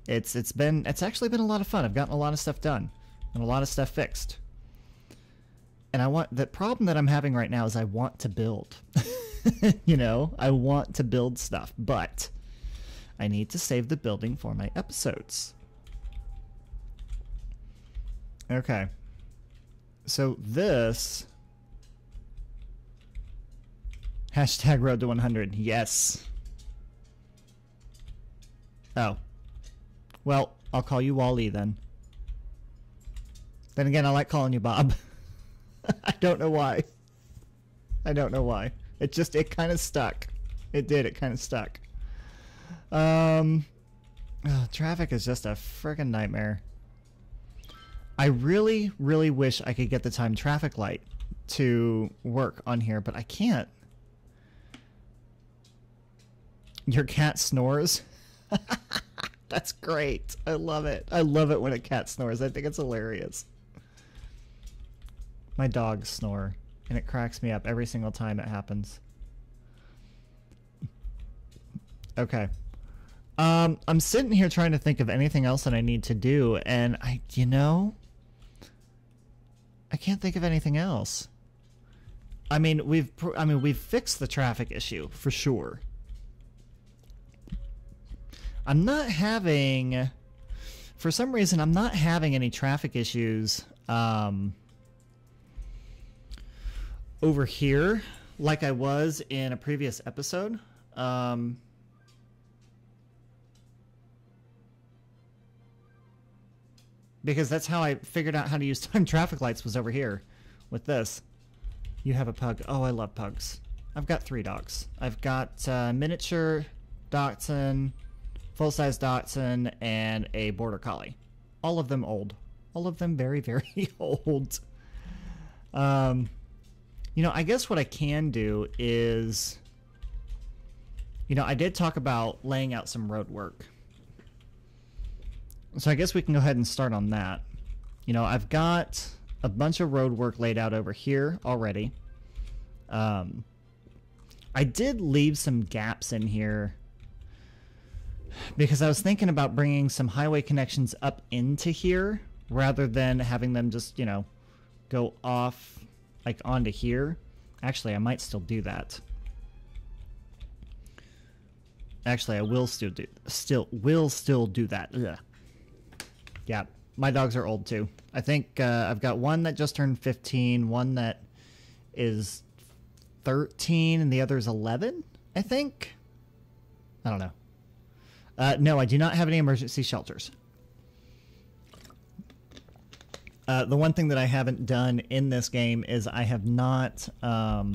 It's actually been a lot of fun. I've gotten a lot of stuff done and a lot of stuff fixed. And the problem that I'm having right now is I want to build. You know, I want to build stuff, but I need to save the building for my episodes. Okay. So this... Hashtag road to 100. Yes. Oh. Well, I'll call you Wall-E then. Then again, I like calling you Bob. I don't know why. I don't know why. It kind of stuck. It did. It kind of stuck. Traffic is just a friggin' nightmare. I really, really wish I could get the time traffic light to work on here, but I can't. Your cat snores? That's great. I love it. I love it when a cat snores. I think it's hilarious. My dogs snore, and it cracks me up every single time it happens. Okay. I'm sitting here trying to think of anything else that I need to do, and I can't think of anything else. I mean, we've fixed the traffic issue for sure. I'm not having, for some reason, I'm not having any traffic issues over here like I was in a previous episode. Because that's how I figured out how to use time traffic lights, was over here with this. You have a pug. Oh, I love pugs. I've got 3 dogs. I've got miniature Dachshund, full-size Dachshund, and a Border Collie. All of them old. All of them very, very old. You know, I guess what I can do is... You know, I did talk about laying out some road work. So I guess we can go ahead and start on that. You know, I've got a bunch of road work laid out over here already. I did leave some gaps in here because I was thinking about bringing some highway connections up into here rather than having them just, you know, go off like onto here. Actually, I might still do that. Actually, I will still do that. Ugh. Yeah, my dogs are old too. I think I've got one that just turned 15, one that is 13, and the other is 11, I think. I don't know. No, I do not have any emergency shelters. The one thing that I haven't done in this game is I have not, well,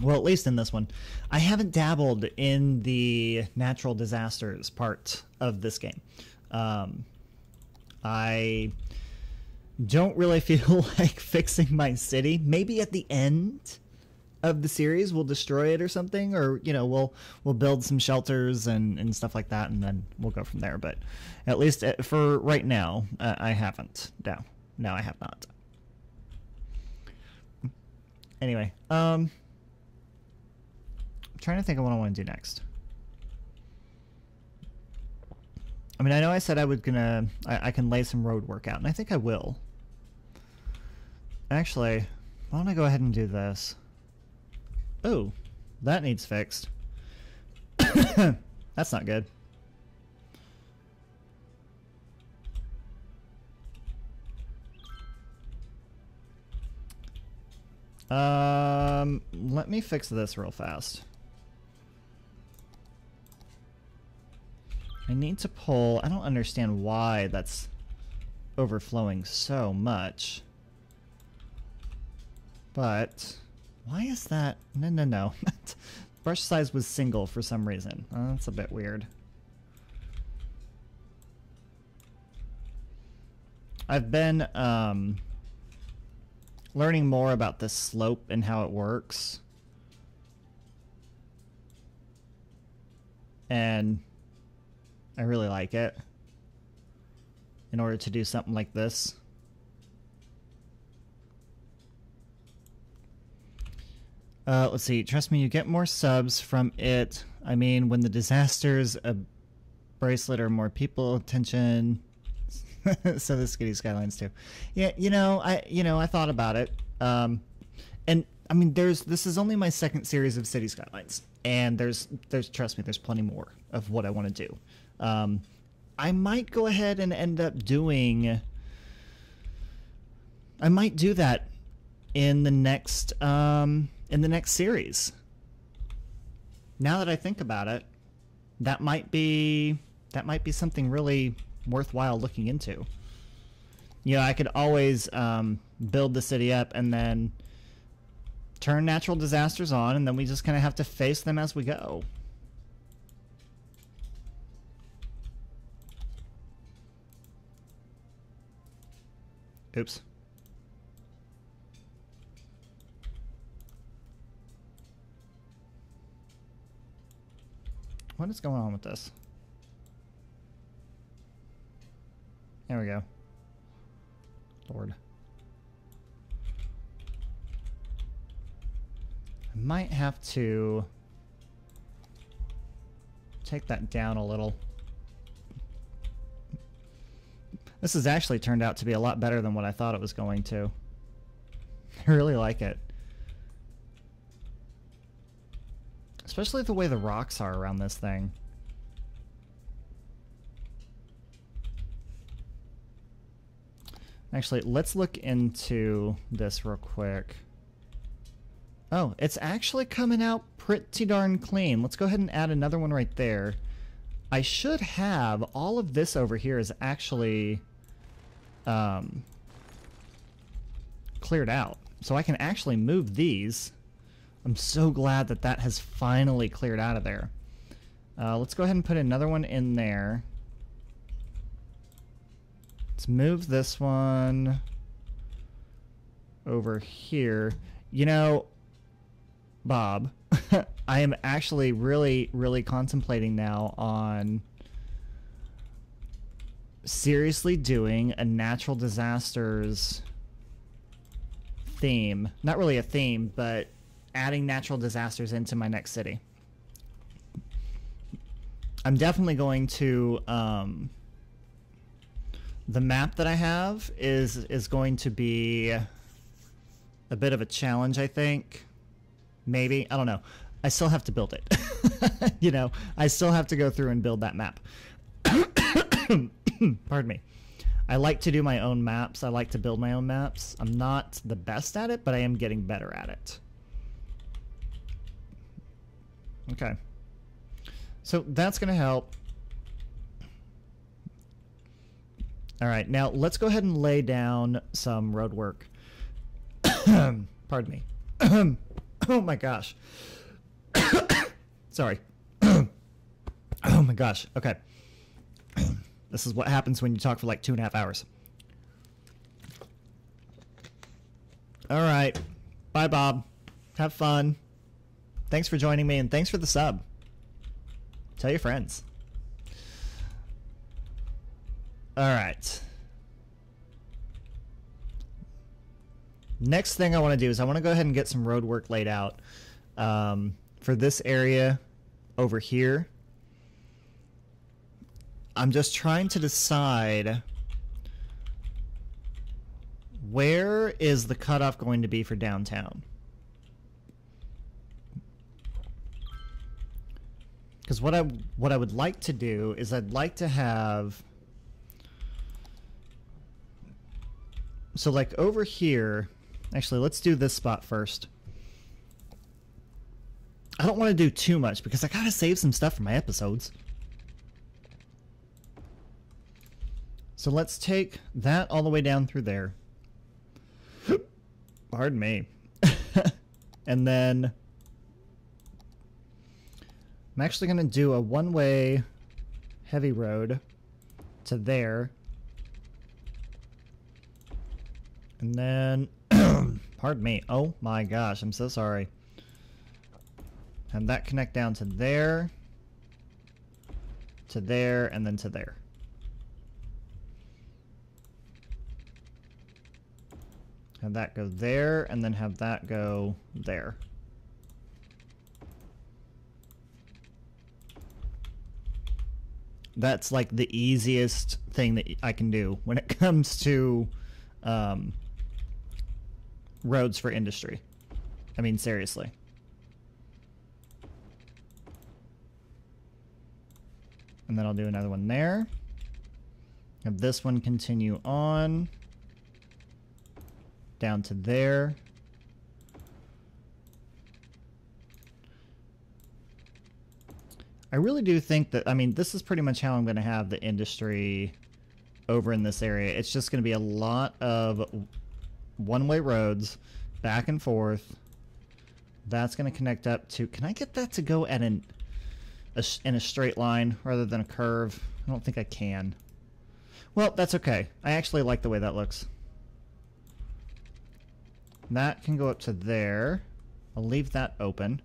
at least in this one, I haven't dabbled in the natural disasters part of this game. I don't really feel like fixing my city. Maybe at the end of the series we'll destroy it or something, or you know, we'll build some shelters and stuff like that, and then we'll go from there. But at least for right now, I haven't. No, I have not. Anyway, I'm trying to think of what I want to do next. I mean, I know I said I can lay some road work out, and I think I will. Actually, why don't I go ahead and do this? Oh, that needs fixed. That's not good. Let me fix this real fast. I need to pull... I don't understand why that's overflowing so much. But... why is that... No. Brush size was single for some reason. That's a bit weird. I've been learning more about the slope and how it works. And I really like it in order to do something like this. Let's see. Trust me, you get more subs from it. I mean, when the disasters, a bracelet, or more people attention. So the Skylines too. Yeah, I thought about it. And I mean, this is only my second series of City Skylines, and there's trust me, there's plenty more of what I want to do. I might go ahead and end up doing. I might do that in the next series. Now that I think about it, that might be something really worthwhile looking into. You know, I could always build the city up and then turn natural disasters on, and then we just kind of have to face them as we go. Oops. What is going on with this? There we go. Lord. I might have to take that down a little. This has actually turned out to be a lot better than what I thought it was going to. I really like it. Especially the way the rocks are around this thing. Actually, let's look into this real quick. Oh, it's actually coming out pretty darn clean. Let's go ahead and add another one right there. I should have all of this over here is actually cleared out. So I can actually move these. I'm so glad that that has finally cleared out of there. Let's go ahead and put another one in there. Let's move this one over here. You know, Bob, I am actually really contemplating now on seriously doing a natural disasters theme. Not really a theme, but adding natural disasters into my next city. I'm definitely going to the map that I have is going to be a bit of a challenge, I think. Maybe, I don't know. I still have to build it. You know, I still have to go through and build that map. Pardon me. I like to do my own maps. I like to build my own maps. I'm not the best at it, but I am getting better at it. Okay. So that's going to help. All right, now let's go ahead and lay down some road work. Pardon me. Oh my gosh. Sorry. Oh my gosh. Okay. This is what happens when you talk for like 2.5 hours. All right. Bye, Bob. Have fun. Thanks for joining me, and thanks for the sub. Tell your friends. All right. Next thing I want to do is I want to go ahead and get some road work laid out for this area over here. I'm just trying to decide where is the cutoff going to be for downtown. Because what I would like to do is I'd like to have, so like over here, actually let's do this spot first. I don't want to do too much because I gotta save some stuff for my episodes. So let's take that all the way down through there. Pardon me. And then I'm actually going to do a one-way heavy road to there. And then, pardon me. Oh my gosh, I'm so sorry. And that connect down to there, and then to there. Have that go there, and then have that go there. That's like the easiest thing that I can do when it comes to roads for industry. I mean, seriously. And then I'll do another one there. Have this one continue on down to there. I really do think that, I mean, this is pretty much how I'm going to have the industry over in this area. It's just going to be a lot of one-way roads back and forth. That's going to connect up to, can I get that to go at in a straight line rather than a curve? I don't think I can. Well, that's okay. I actually like the way that looks. That can go up to there. I'll leave that open.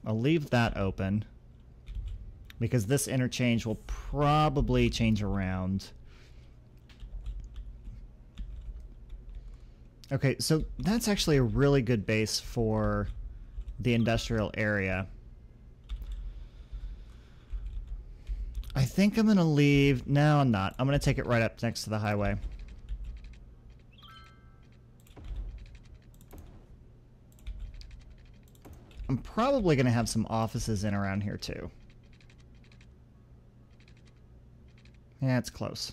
I'll leave that open because this interchange will probably change around. Okay, so that's actually a really good base for the industrial area. I think I'm going to leave... No, I'm not. I'm going to take it right up next to the highway. I'm probably going to have some offices in around here too. Yeah, it's close.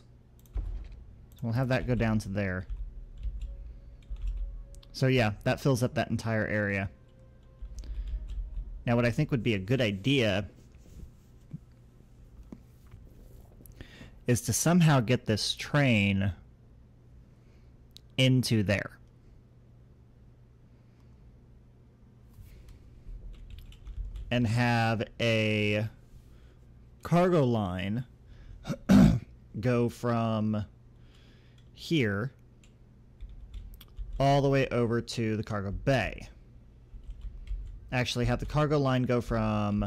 We'll have that go down to there. So yeah, that fills up that entire area. Now what I think would be a good idea is to somehow get this train into there. And have a cargo line go from here all the way over to the cargo bay. Actually, have the cargo line go from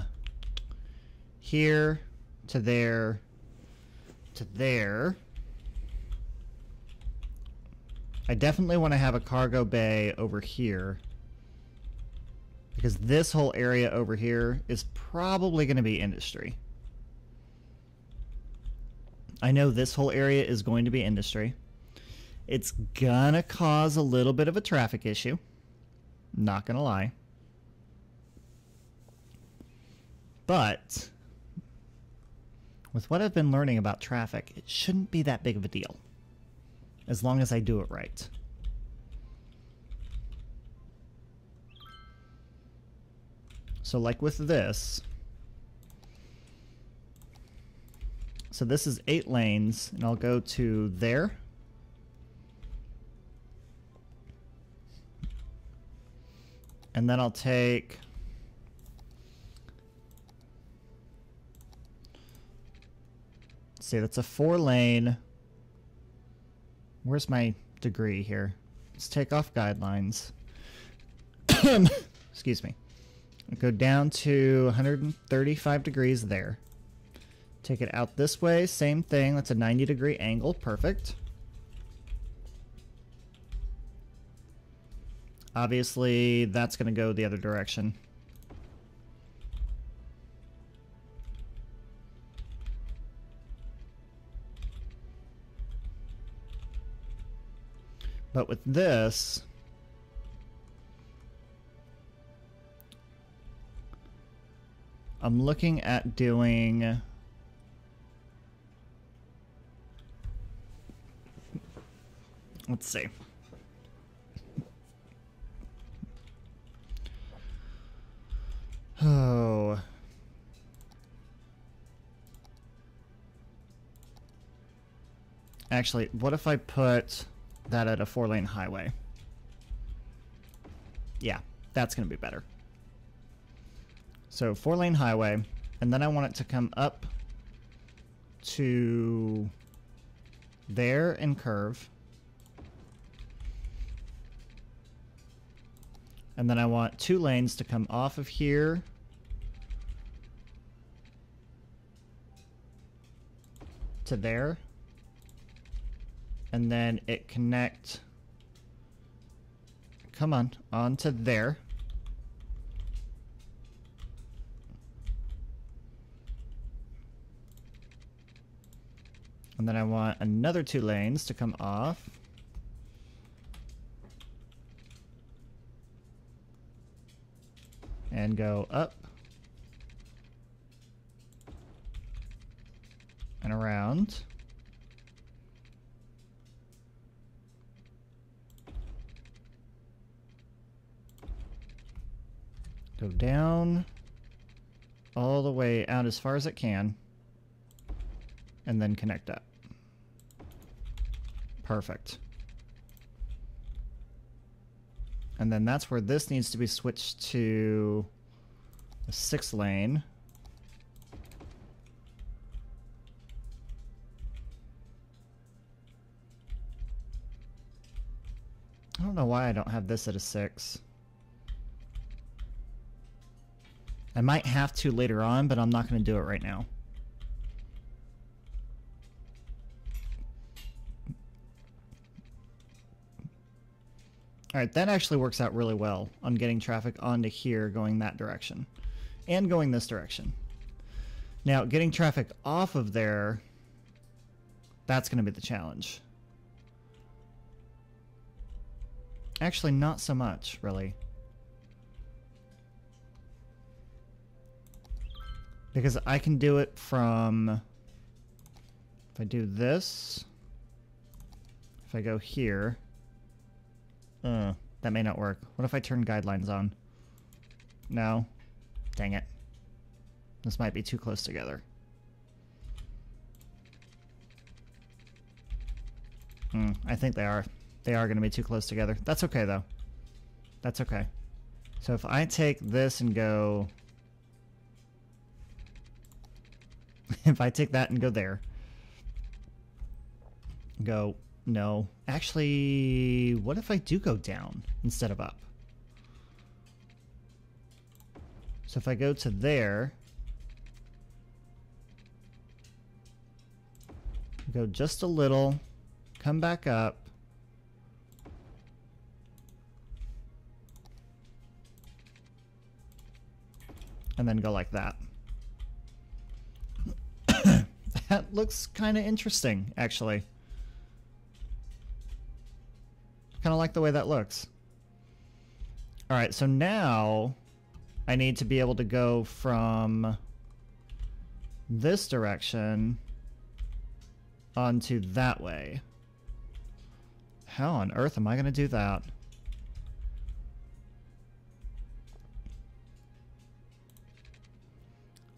here to there to there. I definitely want to have a cargo bay over here, because this whole area over here is probably going to be industry. I know this whole area is going to be industry. It's going to cause a little bit of a traffic issue. Not going to lie. But with what I've been learning about traffic, it shouldn't be that big of a deal, as long as I do it right. So like with this, so this is 8 lanes, and I'll go to there. And then I'll take, let's see, that's a 4-lane. Where's my degree here? Let's take off guidelines. Excuse me. Go down to 135 degrees there. Take it out this way, same thing. That's a 90-degree angle, perfect. Obviously, that's going to go the other direction. But with this, I'm looking at doing, let's see. Oh. Actually, what if I put that at a 4-lane highway? Yeah, that's going to be better. So 4-lane highway, and then I want it to come up to there and curve. And then I want 2 lanes to come off of here to there. And then it connect, come on to there. And then I want another 2 lanes to come off and go up and around. Go down all the way out as far as it can, and then connect up. Perfect. And then that's where this needs to be switched to a 6 lane. I don't know why I don't have this at a 6. I might have to later on, but I'm not going to do it right now. Alright, that actually works out really well on getting traffic onto here going that direction. And going this direction. Now, getting traffic off of there, that's going to be the challenge. Actually, not so much, really. Because I can do it from... If I do this... If I go here... that may not work. What if I turn guidelines on? No. Dang it. This might be too close together. I think they are. They are going to be too close together. That's okay, though. That's okay. So if I take this and go... if I take that and go there. Go... No. Actually, what if I do go down instead of up? So if I go to there, go just a little, come back up, and then go like that. That looks kind of interesting, actually. Kind of like the way that looks. Alright, so now I need to be able to go from this direction onto that way. How on earth am I going to do that?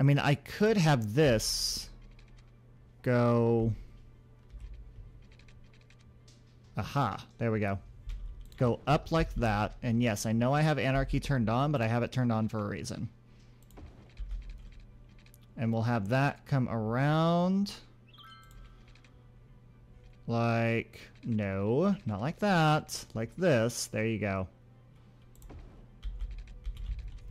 I mean, I could have this go... Aha, there we go. Go up like that, and yes, I know I have Anarchy turned on, but I have it turned on for a reason. And we'll have that come around. Like, no, not like that. Like this, there you go.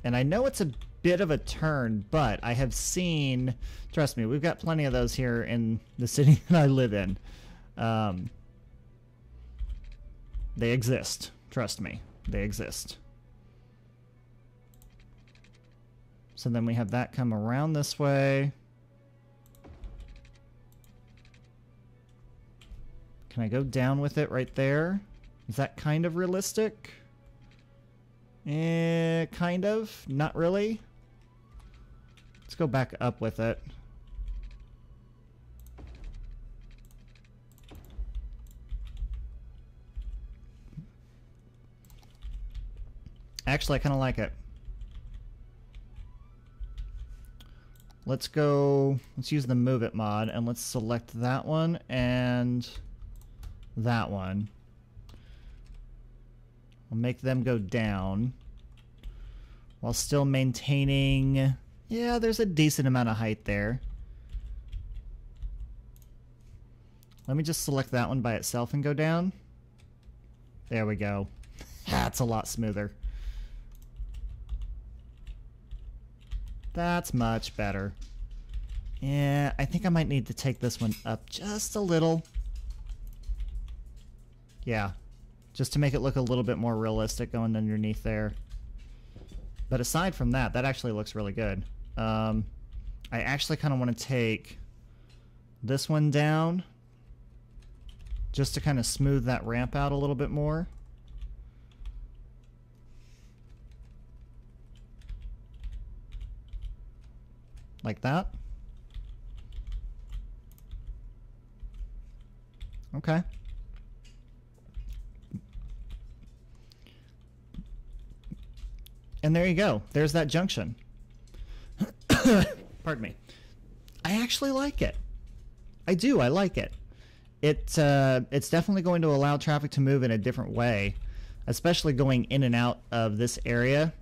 And I know it's a bit of a turn, but I have seen, trust me, we've got plenty of those here in the city that I live in. They exist. Trust me. They exist. So then we have that come around this way. Can I go down with it right there? Is that kind of realistic? Kind of. Not really. Let's go back up with it. Actually, I kind of like it. Let's go, let's use the Move It mod, and let's select that one and that one. We'll make them go down while still maintaining, yeah, there's a decent amount of height there. Let me just select that one by itself and go down. There we go. That's a lot smoother. That's much better. Yeah, I think I might need to take this one up just a little. Yeah, just to make it look a little bit more realistic going underneath there. But aside from that, that actually looks really good. I actually kind of want to take this one down just to kind of smooth that ramp out a little bit more. like that. Okay. And there you go. There's that junction. Pardon me. I actually like it. I do. I like it. It's definitely going to allow traffic to move in a different way, especially going in and out of this area.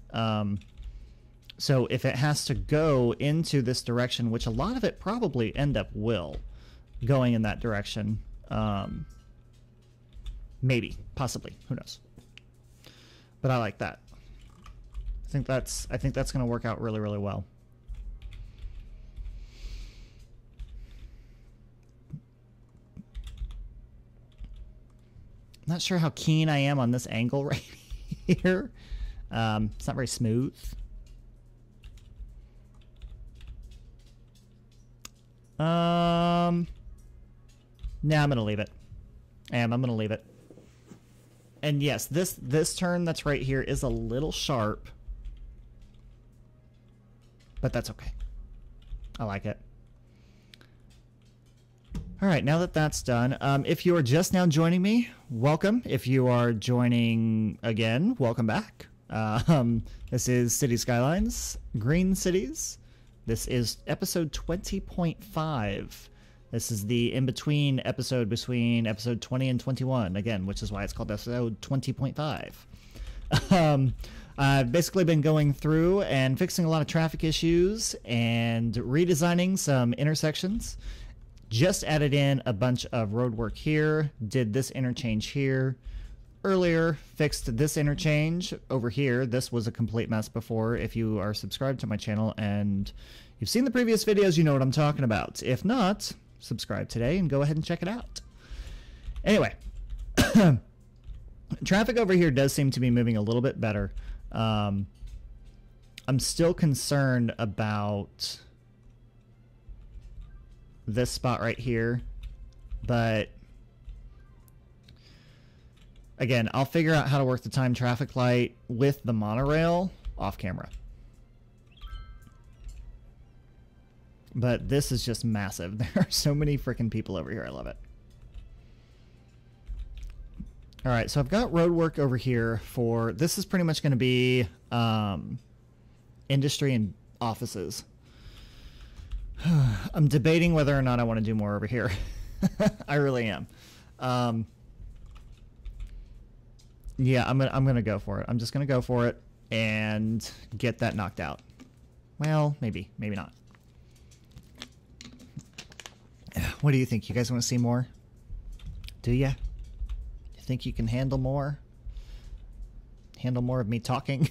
So if it has to go into this direction, which a lot of it probably end up will, going in that direction, maybe, possibly, who knows? But I like that. I think that's going to work out really, really well. Not sure how keen I am on this angle right here. It's not very smooth. Nah, I'm gonna leave it. I'm gonna leave it. And yes, this turn that's right here is a little sharp, but that's okay. I like it. All right, now that that's done, if you are just now joining me, welcome. If you are joining again, welcome back. This is City Skylines, Green Cities. This is episode 20.5. This is the in-between episode between episode 20 and 21, again, which is why it's called episode 20.5. I've basically been going through and fixing a lot of traffic issues and redesigning some intersections. Just added in a bunch of road work here, did this interchange here. Earlier, fixed this interchange over here. This was a complete mess before. If you are subscribed to my channel and you've seen the previous videos, you know what I'm talking about. If not, subscribe today and go ahead and check it out. Anyway, traffic over here does seem to be moving a little bit better. I'm still concerned about this spot right here, but again, I'll figure out how to work the time traffic light with the monorail off camera. But this is just massive. There are so many freaking people over here. I love it. All right, so I've got road work over here for, this is pretty much going to be industry and offices. I'm debating whether or not I want to do more over here. I really am. Yeah, I'm gonna go for it. I'm just gonna go for it and get that knocked out. Well, maybe not. What do you think? You guys want to see more? Do ya? You think you can handle more? Handle more of me talking?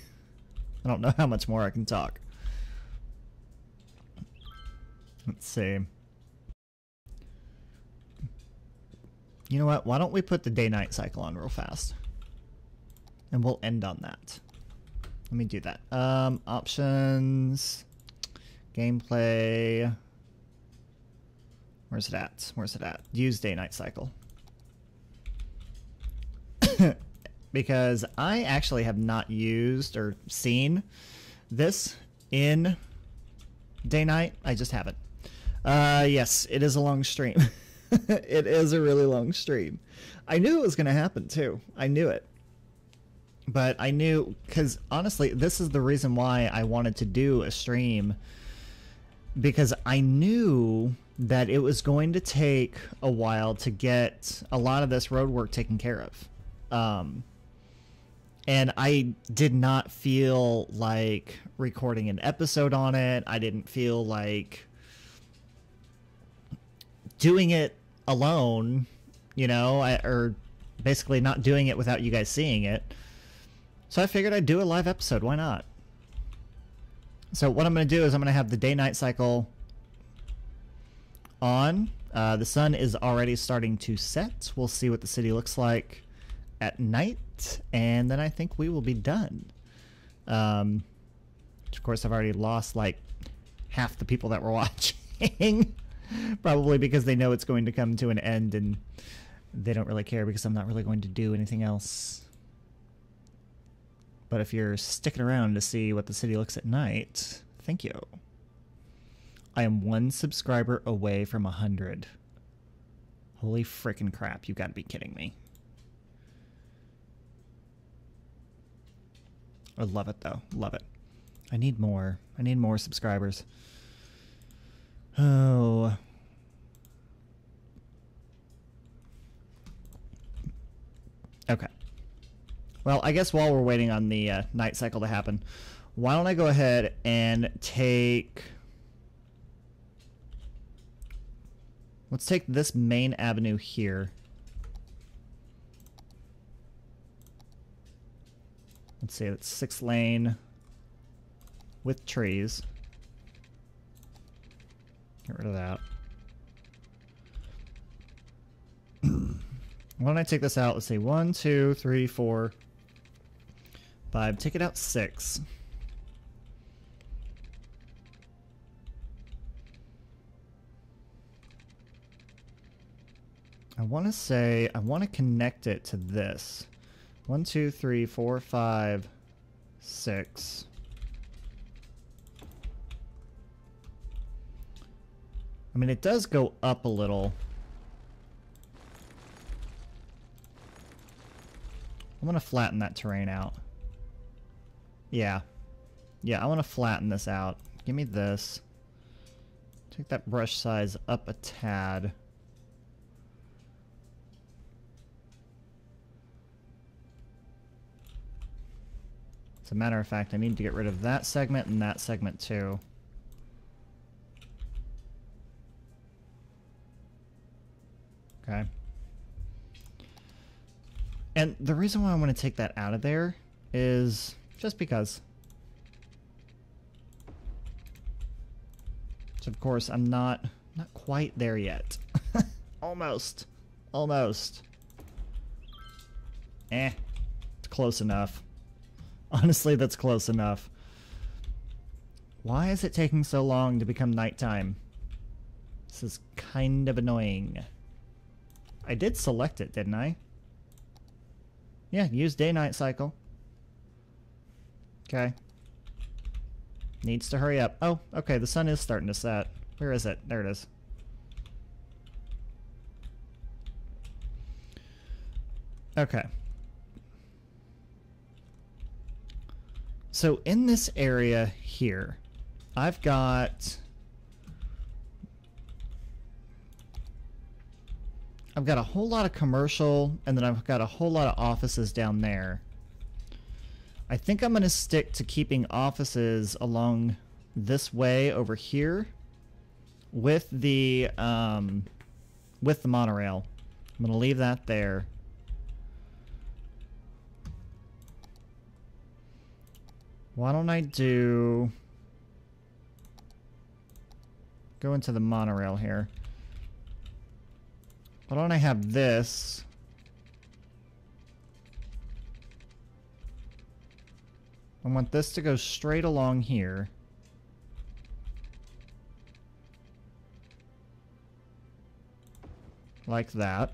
I don't know how much more I can talk. Let's see. You know what? Why don't we put the day-night cycle on real fast? And we'll end on that. Let me do that. Options. Gameplay. Where's it at? Where's it at? Use day-night cycle. Because I actually have not used or seen this in day-night. I just haven't. Yes, it is a long stream. It is a really long stream. I knew it was going to happen too. I knew it. But I knew, because honestly, this is the reason why I wanted to do a stream, because I knew that it was going to take a while to get a lot of this road work taken care of. And I did not feel like recording an episode on it. I didn't feel like doing it alone, you know, or basically not doing it without you guys seeing it. So I figured I'd do a live episode. Why not? So what I'm going to do is I'm going to have the day-night cycle on. The sun is already starting to set. We'll see what the city looks like at night, and then I think we will be done. Of course, I've already lost like half the people that were watching. Probably because they know it's going to come to an end and they don't really care because I'm not really going to do anything else. But if you're sticking around to see what the city looks at night, thank you. I am 1 subscriber away from 100. Holy frickin' crap, you gotta be kidding me. I love it though, love it. I need more subscribers. Oh. Okay. Well, I guess while we're waiting on the night cycle to happen, why don't I go ahead and take... Let's take this main avenue here. Let's see, it's 6 lane with trees. Get rid of that. Why don't I take this out? Let's see, 1, 2, 3, 4, 5. Take it out 6. I want to say, I want to connect it to this. 1, 2, 3, 4, 5, 6. I mean, it does go up a little. I want to flatten that terrain out. Yeah. Yeah, I want to flatten this out. Give me this. Take that brush size up a tad. As a matter of fact, I need to get rid of that segment and that segment too. Okay. And the reason why I want to take that out of there is just because. So of course I'm not quite there yet. Almost. Almost. It's close enough. Honestly, that's close enough. Why is it taking so long to become nighttime? This is kind of annoying. I did select it, didn't I? Yeah, use day-night cycle. Okay. Needs to hurry up. Oh, okay, the sun is starting to set. Where is it? There it is. Okay. So in this area here, I've got a whole lot of commercial, and then I've got a whole lot of offices down there. I think I'm going to stick to keeping offices along this way over here with the monorail. I'm going to leave that there. Why don't I go into the monorail here. Why don't I have this? I want this to go straight along here. Like that.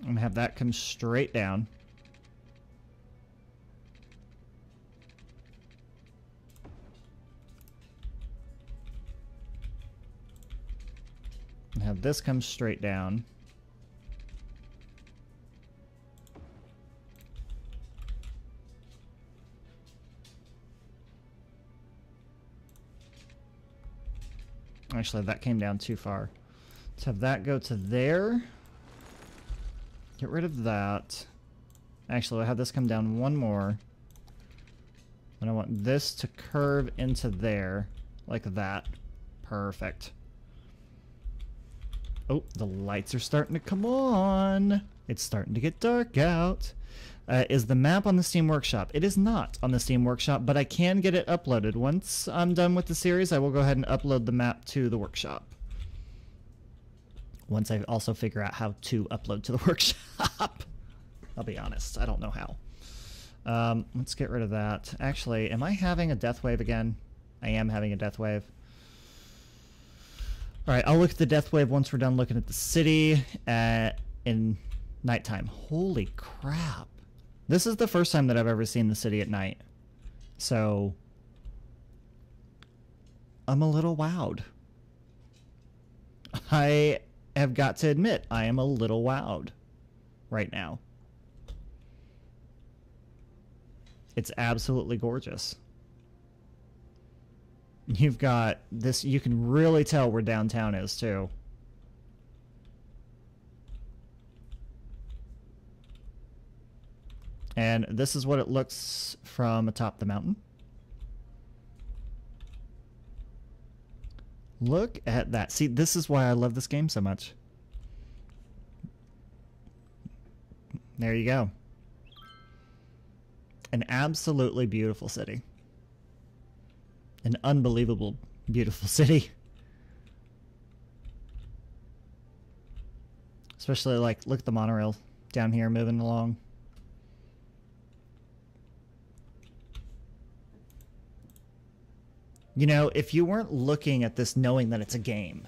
I'm gonna have that come straight down. And have this come straight down. Actually, that came down too far. Let's have that go to there. Get rid of that. Actually, I'll have this come down one more. And I want this to curve into there, like that. Perfect. Oh, the lights are starting to come on. It's starting to get dark out. Is the map on the Steam Workshop? It is not on the Steam Workshop, but I can get it uploaded. Once I'm done with the series, I will go ahead and upload the map to the workshop. Once I also figure out how to upload to the workshop. I'll be honest, I don't know how. Let's get rid of that. Actually, am I having a death wave again? I am having a death wave. Alright, I'll look at the death wave once we're done looking at the city in nighttime. Holy crap. This is the first time that I've ever seen the city at night. So, I'm a little wowed. I have got to admit, I am a little wowed right now. It's absolutely gorgeous. You've got this, you can really tell where downtown is too. And this is what it looks from atop the mountain. Look at that. See, this is why I love this game so much. There you go. An absolutely beautiful city. An unbelievable beautiful city. Especially, like, look at the monorail down here moving along. You know, if you weren't looking at this knowing that it's a game,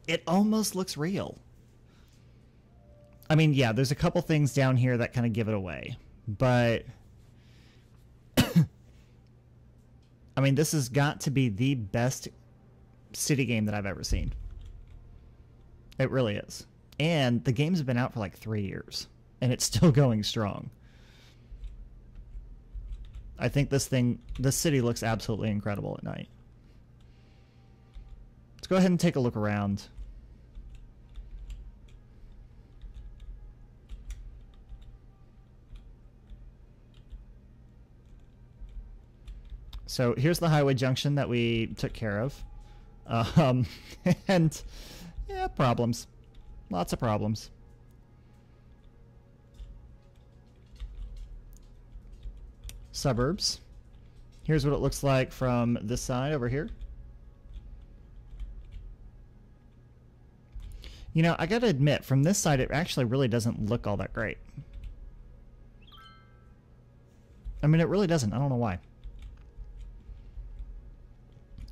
it almost looks real. I mean, yeah, there's a couple things down here that kind of give it away. But, I mean, this has got to be the best city game that I've ever seen. It really is. And the game's been out for like 3 years, and it's still going strong. I think this city looks absolutely incredible at night. Let's go ahead and take a look around. So here's the highway junction that we took care of. And yeah, problems. Lots of problems. Suburbs. Here's what it looks like from this side over here. You know, I gotta admit, from this side it actually really doesn't look all that great. I mean, it really doesn't. I don't know why.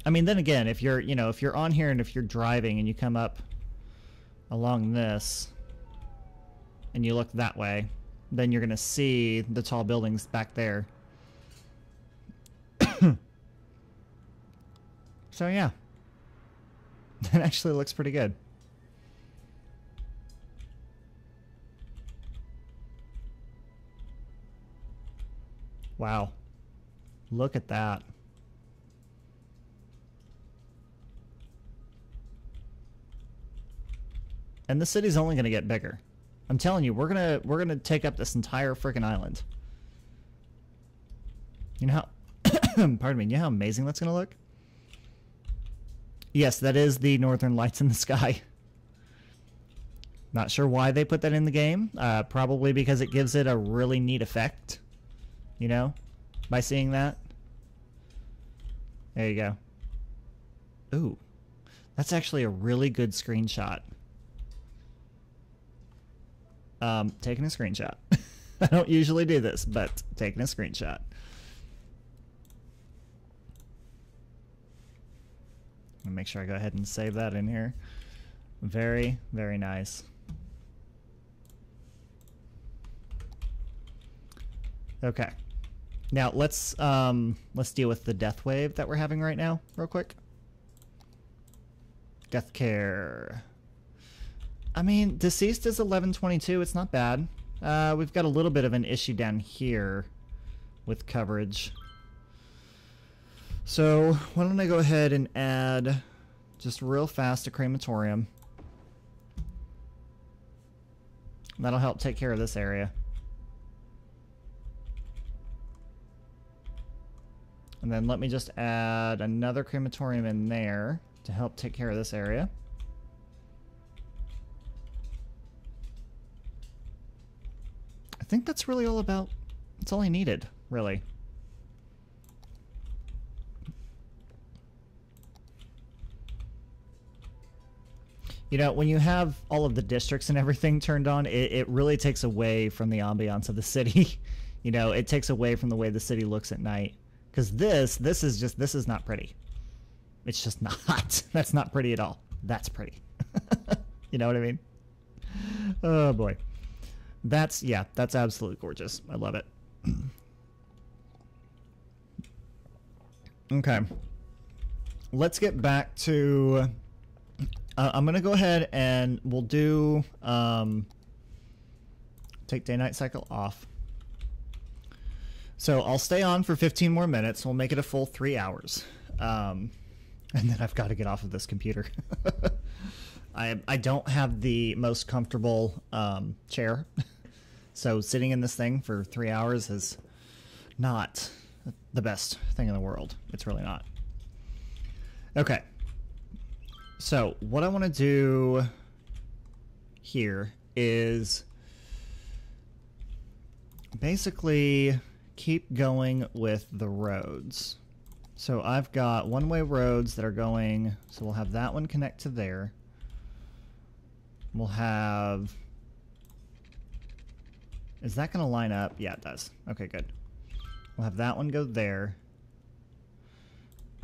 I mean, then again, if you're, you know, if you're on here and if you're driving and you come up along this and you look that way, then you're gonna see the tall buildings back there. So yeah, that actually looks pretty good. Wow, look at that. And the city's only going to get bigger. I'm telling you, we're gonna take up this entire freaking island. You know how pardon me, you know how amazing that's going to look? Yes, that is the northern lights in the sky. Not sure why they put that in the game. Probably because it gives it a really neat effect. You know? By seeing that. There you go. Ooh. That's actually a really good screenshot. Taking a screenshot. I don't usually do this, but taking a screenshot. Let me make sure I go ahead and save that in here. Very, very nice. Okay. Now let's deal with the death wave that we're having right now, real quick. Death care. I mean, deceased is 1122. It's not bad. We've got a little bit of an issue down here with coverage. So why don't I go ahead and add just real fast a crematorium. That'll help take care of this area. And then let me just add another crematorium in there to help take care of this area. I think that's really all about, that's all I needed, really. You know, when you have all of the districts and everything turned on, it really takes away from the ambiance of the city. You know, it takes away from the way the city looks at night. Because this is not pretty. It's just not. That's not pretty at all. That's pretty. You know what I mean? Oh boy. That's absolutely gorgeous. I love it. Okay. let's get back to... I'm going to go ahead and we'll do... take day-night cycle off. So I'll stay on for 15 more minutes. We'll make it a full 3 hours. And then I've got to get off of this computer. I don't have the most comfortable chair. So sitting in this thing for 3 hours is not the best thing in the world. It's really not. Okay. So what I want to do here is basically keep going with the roads. So I've got one-way roads that are going, so we'll have that one connect to there. We'll have, is that going to line up? Yeah, it does. Okay, good. We'll have that one go there.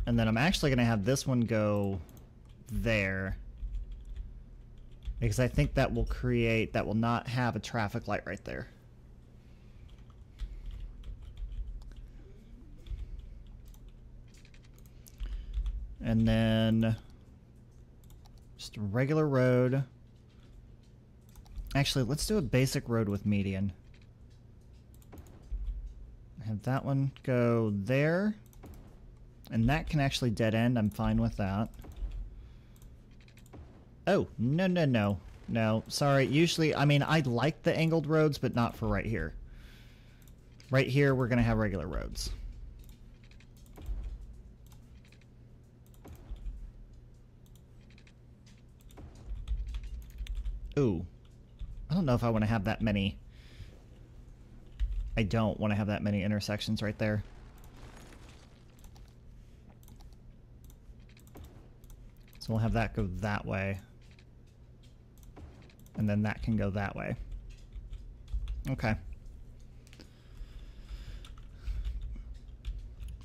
And then I'm actually going to have this one go there. Because I think that will create, that will not have a traffic light right there. And then just a regular road. Actually, let's do a basic road with median. Have that one go there. And that can actually dead end. I'm fine with that. Oh, no, no, no. No, sorry. Usually, I mean, I like the angled roads, but not for right here. Right here, we're going to have regular roads. Ooh. I don't know if I want to have that many. I don't want to have that many intersections right there. So we'll have that go that way. And then that can go that way. Okay.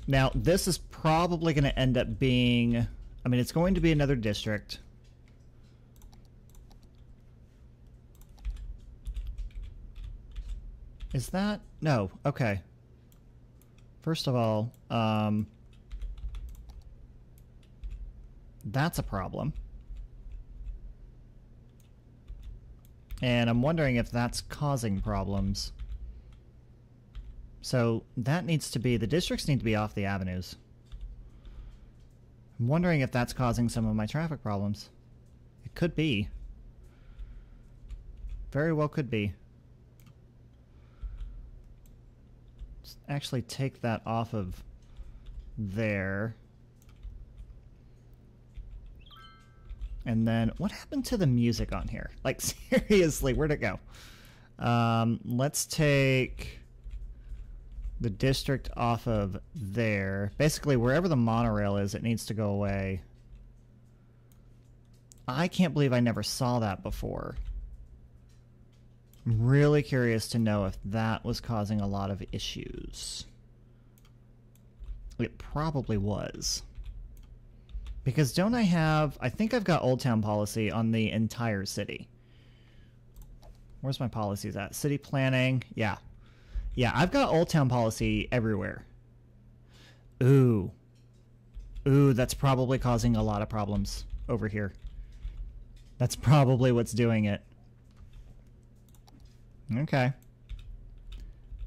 Now, this is probably going to end up being... I mean, it's going to be another district. Is that... No. Okay. First of all, that's a problem. And I'm wondering if that's causing problems. So that needs to be... The districts need to be off the avenues. I'm wondering if that's causing some of my traffic problems. It could be. Very well could be. Let's actually take that off of there. And then, what happened to the music on here? Like, seriously, where'd it go? Let's take the district off of there. Basically, wherever the monorail is, it needs to go away. I can't believe I never saw that before. I'm really curious to know if that was causing a lot of issues. It probably was. Because don't I have... I think I've got Old Town policy on the entire city. Where's my policies at? City planning. Yeah. Yeah, I've got Old Town policy everywhere. Ooh. Ooh, that's probably causing a lot of problems over here. That's probably what's doing it. Okay.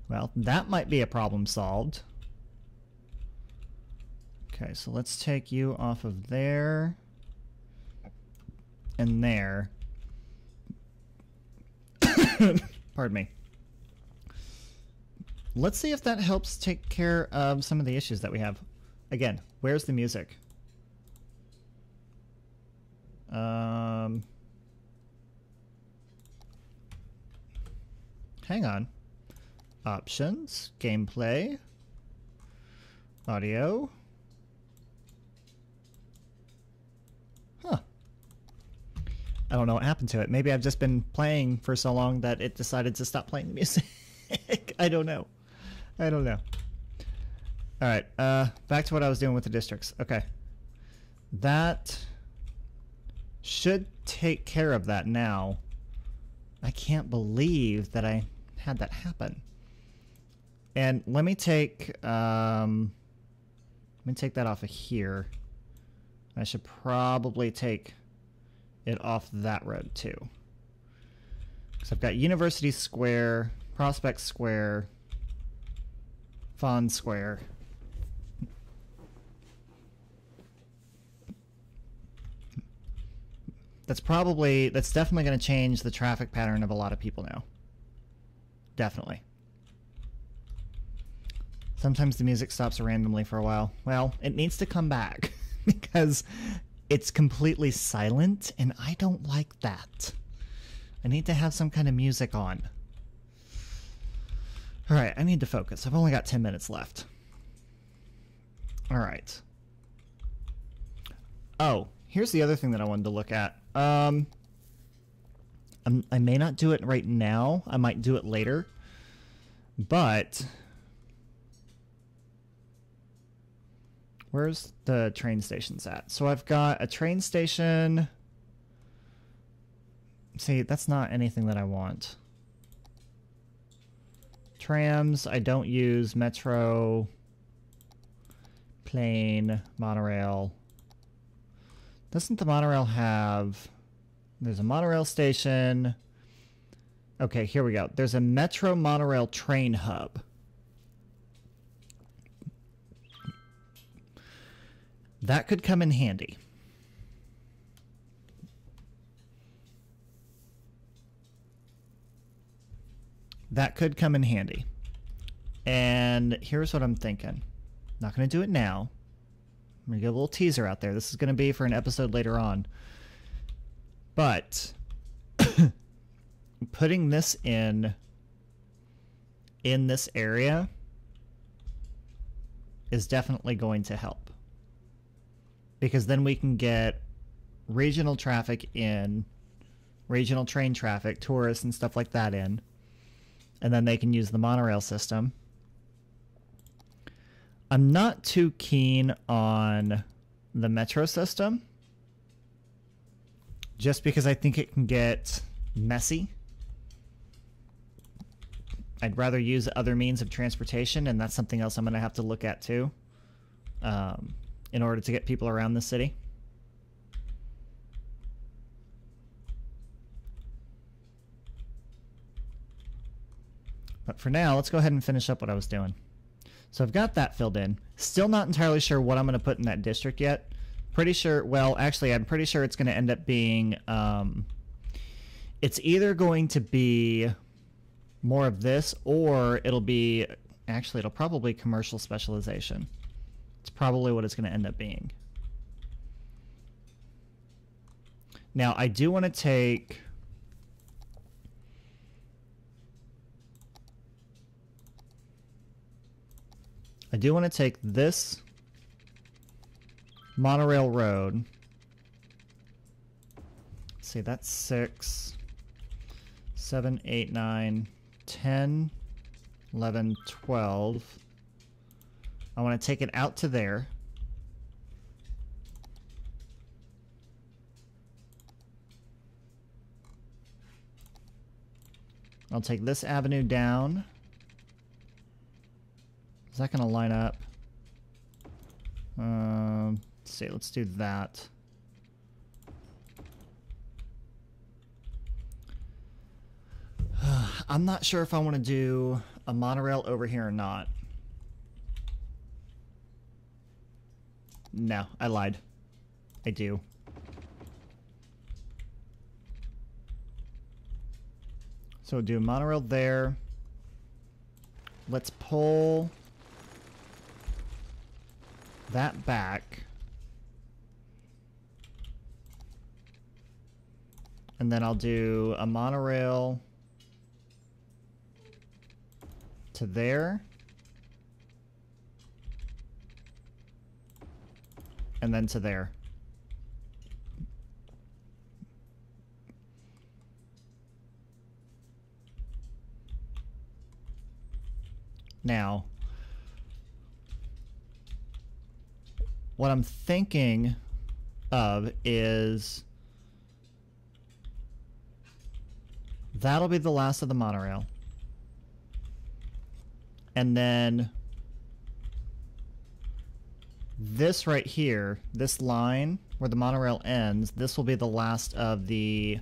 Well, that might be a problem solved. Okay, so let's take you off of there and there. Pardon me. Let's see if that helps take care of some of the issues that we have. Again, where's the music? Hang on. Options, gameplay, audio. Huh. I don't know what happened to it. Maybe I've just been playing for so long that it decided to stop playing the music. I don't know. I don't know. Alright, back to what I was doing with the districts. Okay. That should take care of that now. I can't believe that I had that happen. And let me take that off of here. I should probably take it off that road too. So I've got University Square, Prospect Square, Fawn Square. That's definitely going to change the traffic pattern of a lot of people now. Definitely. Sometimes the music stops randomly for a while. Well, it needs to come back because it's completely silent and I don't like that. I need to have some kind of music on. Alright, I need to focus. I've only got 10 minutes left. Alright. Oh, here's the other thing that I wanted to look at. I may not do it right now. I might do it later. But where's the train stations at? So I've got a train station. See, that's not anything that I want. Trams, I don't use. Metro, plane, monorail. Doesn't the monorail have... There's a monorail station. Okay, here we go. There's a Metro monorail train hub. That could come in handy. That could come in handy. And here's what I'm thinking. Not going to do it now. I'm going to get a little teaser out there. This is going to be for an episode later on. But putting this in this area is definitely going to help. Because then we can get regional traffic in, regional train traffic, tourists and stuff like that in. And then they can use the monorail system. I'm not too keen on the metro system, just because I think it can get messy. I'd rather use other means of transportation, and that's something else I'm going to have to look at too, in order to get people around the city. But for now, let's go ahead and finish up what I was doing. So I've got that filled in. Still not entirely sure what I'm going to put in that district yet. Pretty sure, well, actually, I'm pretty sure it's going to end up being, it's either going to be more of this, or it'll be, actually, it'll probably commercial specialization. It's probably what it's going to end up being. Now, I do want to take... I do want to take this monorail road. Let's see, that's 6, 7, 8, 9, 10, 11, 12. I want to take it out to there. I'll take this avenue down. Is that going to line up? Let's see, let's do that. I'm not sure if I want to do a monorail over here or not. No, I lied. I do. So we'll do a monorail there. Let's pull that back. And then I'll do a monorail to there. And then to there. Now, what I'm thinking of is that'll be the last of the monorail. And then this right here, this line where the monorail ends, this will be the last of the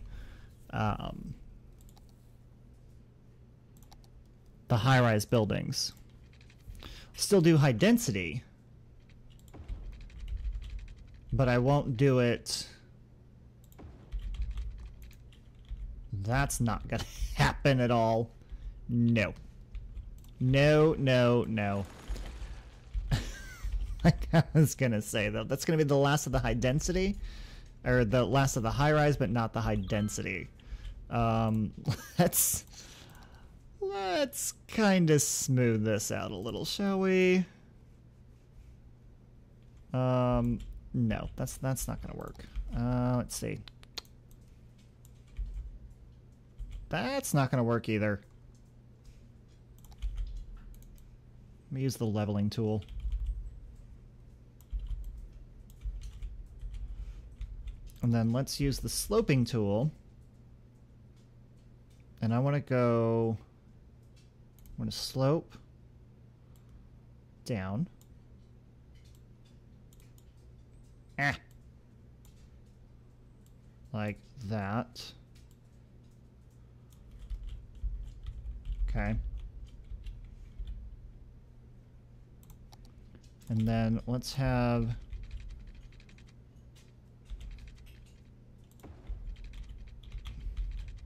high-rise buildings. Still do high density, but I won't do it. That's not gonna happen at all. No. No, no, no. Like I was gonna say, though, that's gonna be the last of the high density, or the last of the high rise, but not the high density. Let's kind of smooth this out a little, shall we? No, that's not gonna work. Let's see. That's not gonna work either. Let me use the leveling tool. And then let's use the sloping tool. And I want to go... I want to slope down. Like that. Okay. And then let's have...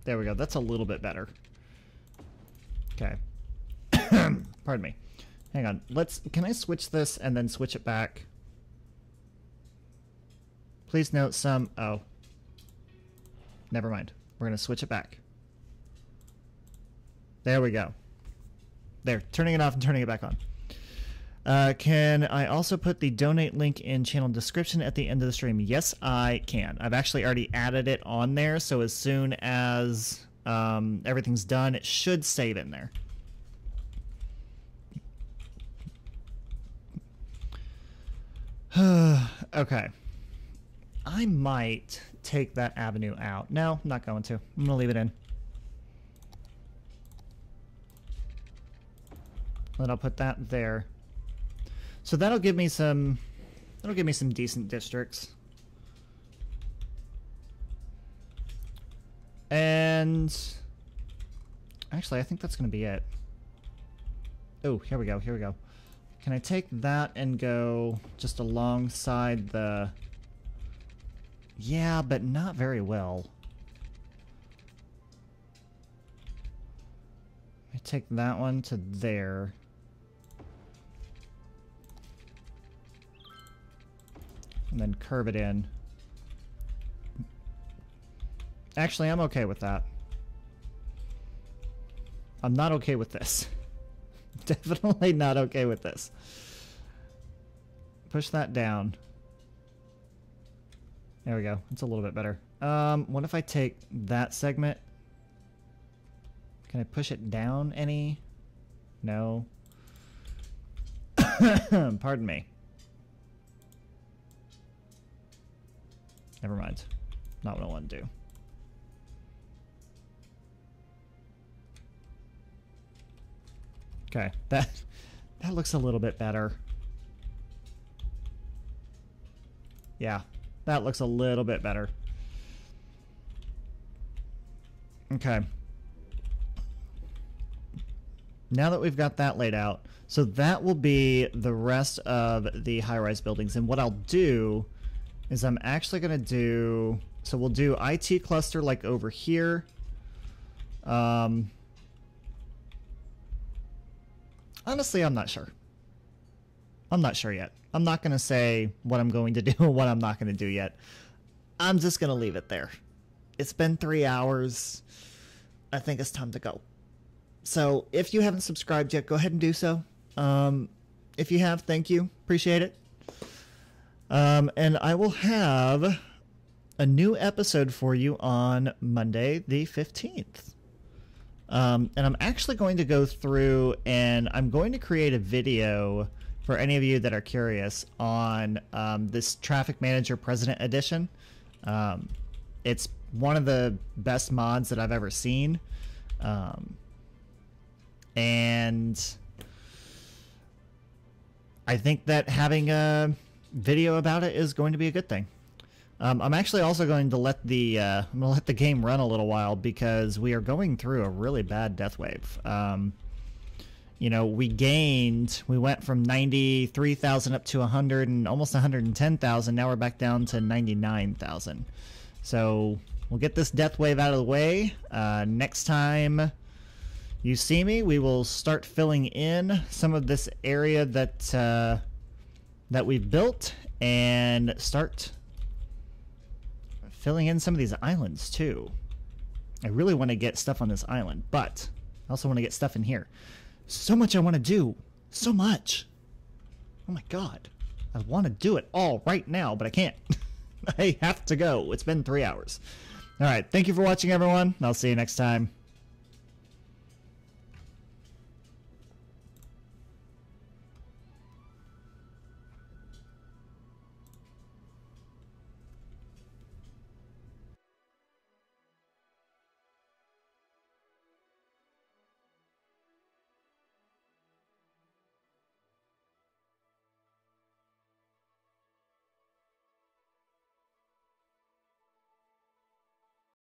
There we go. That's a little bit better. Okay. Pardon me. Hang on. Can I switch this and then switch it back? Please note some... Oh. Never mind. We're going to switch it back. There we go. There. Turning it off and turning it back on. Can I also put the donate link in channel description at the end of the stream? Yes, I can. I've actually already added it on there, so as soon as everything's done, it should save in there. Okay. I might take that avenue out. No, I'm not going to. I'm going to leave it in. Then I'll put that there. So that'll give me some decent districts. And actually, I think that's going to be it. Oh, here we go. Here we go. Can I take that and go just alongside the... Yeah, but not very well. I take that one to there. And then curve it in. Actually, I'm okay with that. I'm not okay with this. Definitely not okay with this. Push that down. There we go. It's a little bit better. What if I take that segment? Can I push it down any? No. Pardon me. Never mind. Not what I want to do. Okay, that looks a little bit better. Yeah, that looks a little bit better. Okay. Now that we've got that laid out, so that will be the rest of the high-rise buildings. And what I'll do is I'm actually going to do... So we'll do IT cluster like over here. Honestly, I'm not sure. I'm not sure yet. I'm not going to say what I'm going to do and what I'm not going to do yet. I'm just going to leave it there. It's been 3 hours. I think it's time to go. So if you haven't subscribed yet, go ahead and do so. If you have, thank you. Appreciate it. And I will have a new episode for you on Monday the 15th. And I'm actually going to go through and I'm going to create a video for any of you that are curious on this Traffic Manager President Edition. It's one of the best mods that I've ever seen. And I think that having a video about it is going to be a good thing. I'm actually also going to let the game run a little while because we are going through a really bad death wave. You know, we went from 93,000 up to 100 and almost 110,000. Now we're back down to 99,000. So we'll get this death wave out of the way. Next time you see me, we will start filling in some of this area that we've built and start filling in some of these islands too. I really want to get stuff on this island, but I also want to get stuff in here. So much I want to do. So much. Oh my god. I want to do it all right now, but I can't. I have to go. It's been 3 hours. Alright, thank you for watching, everyone. I'll see you next time.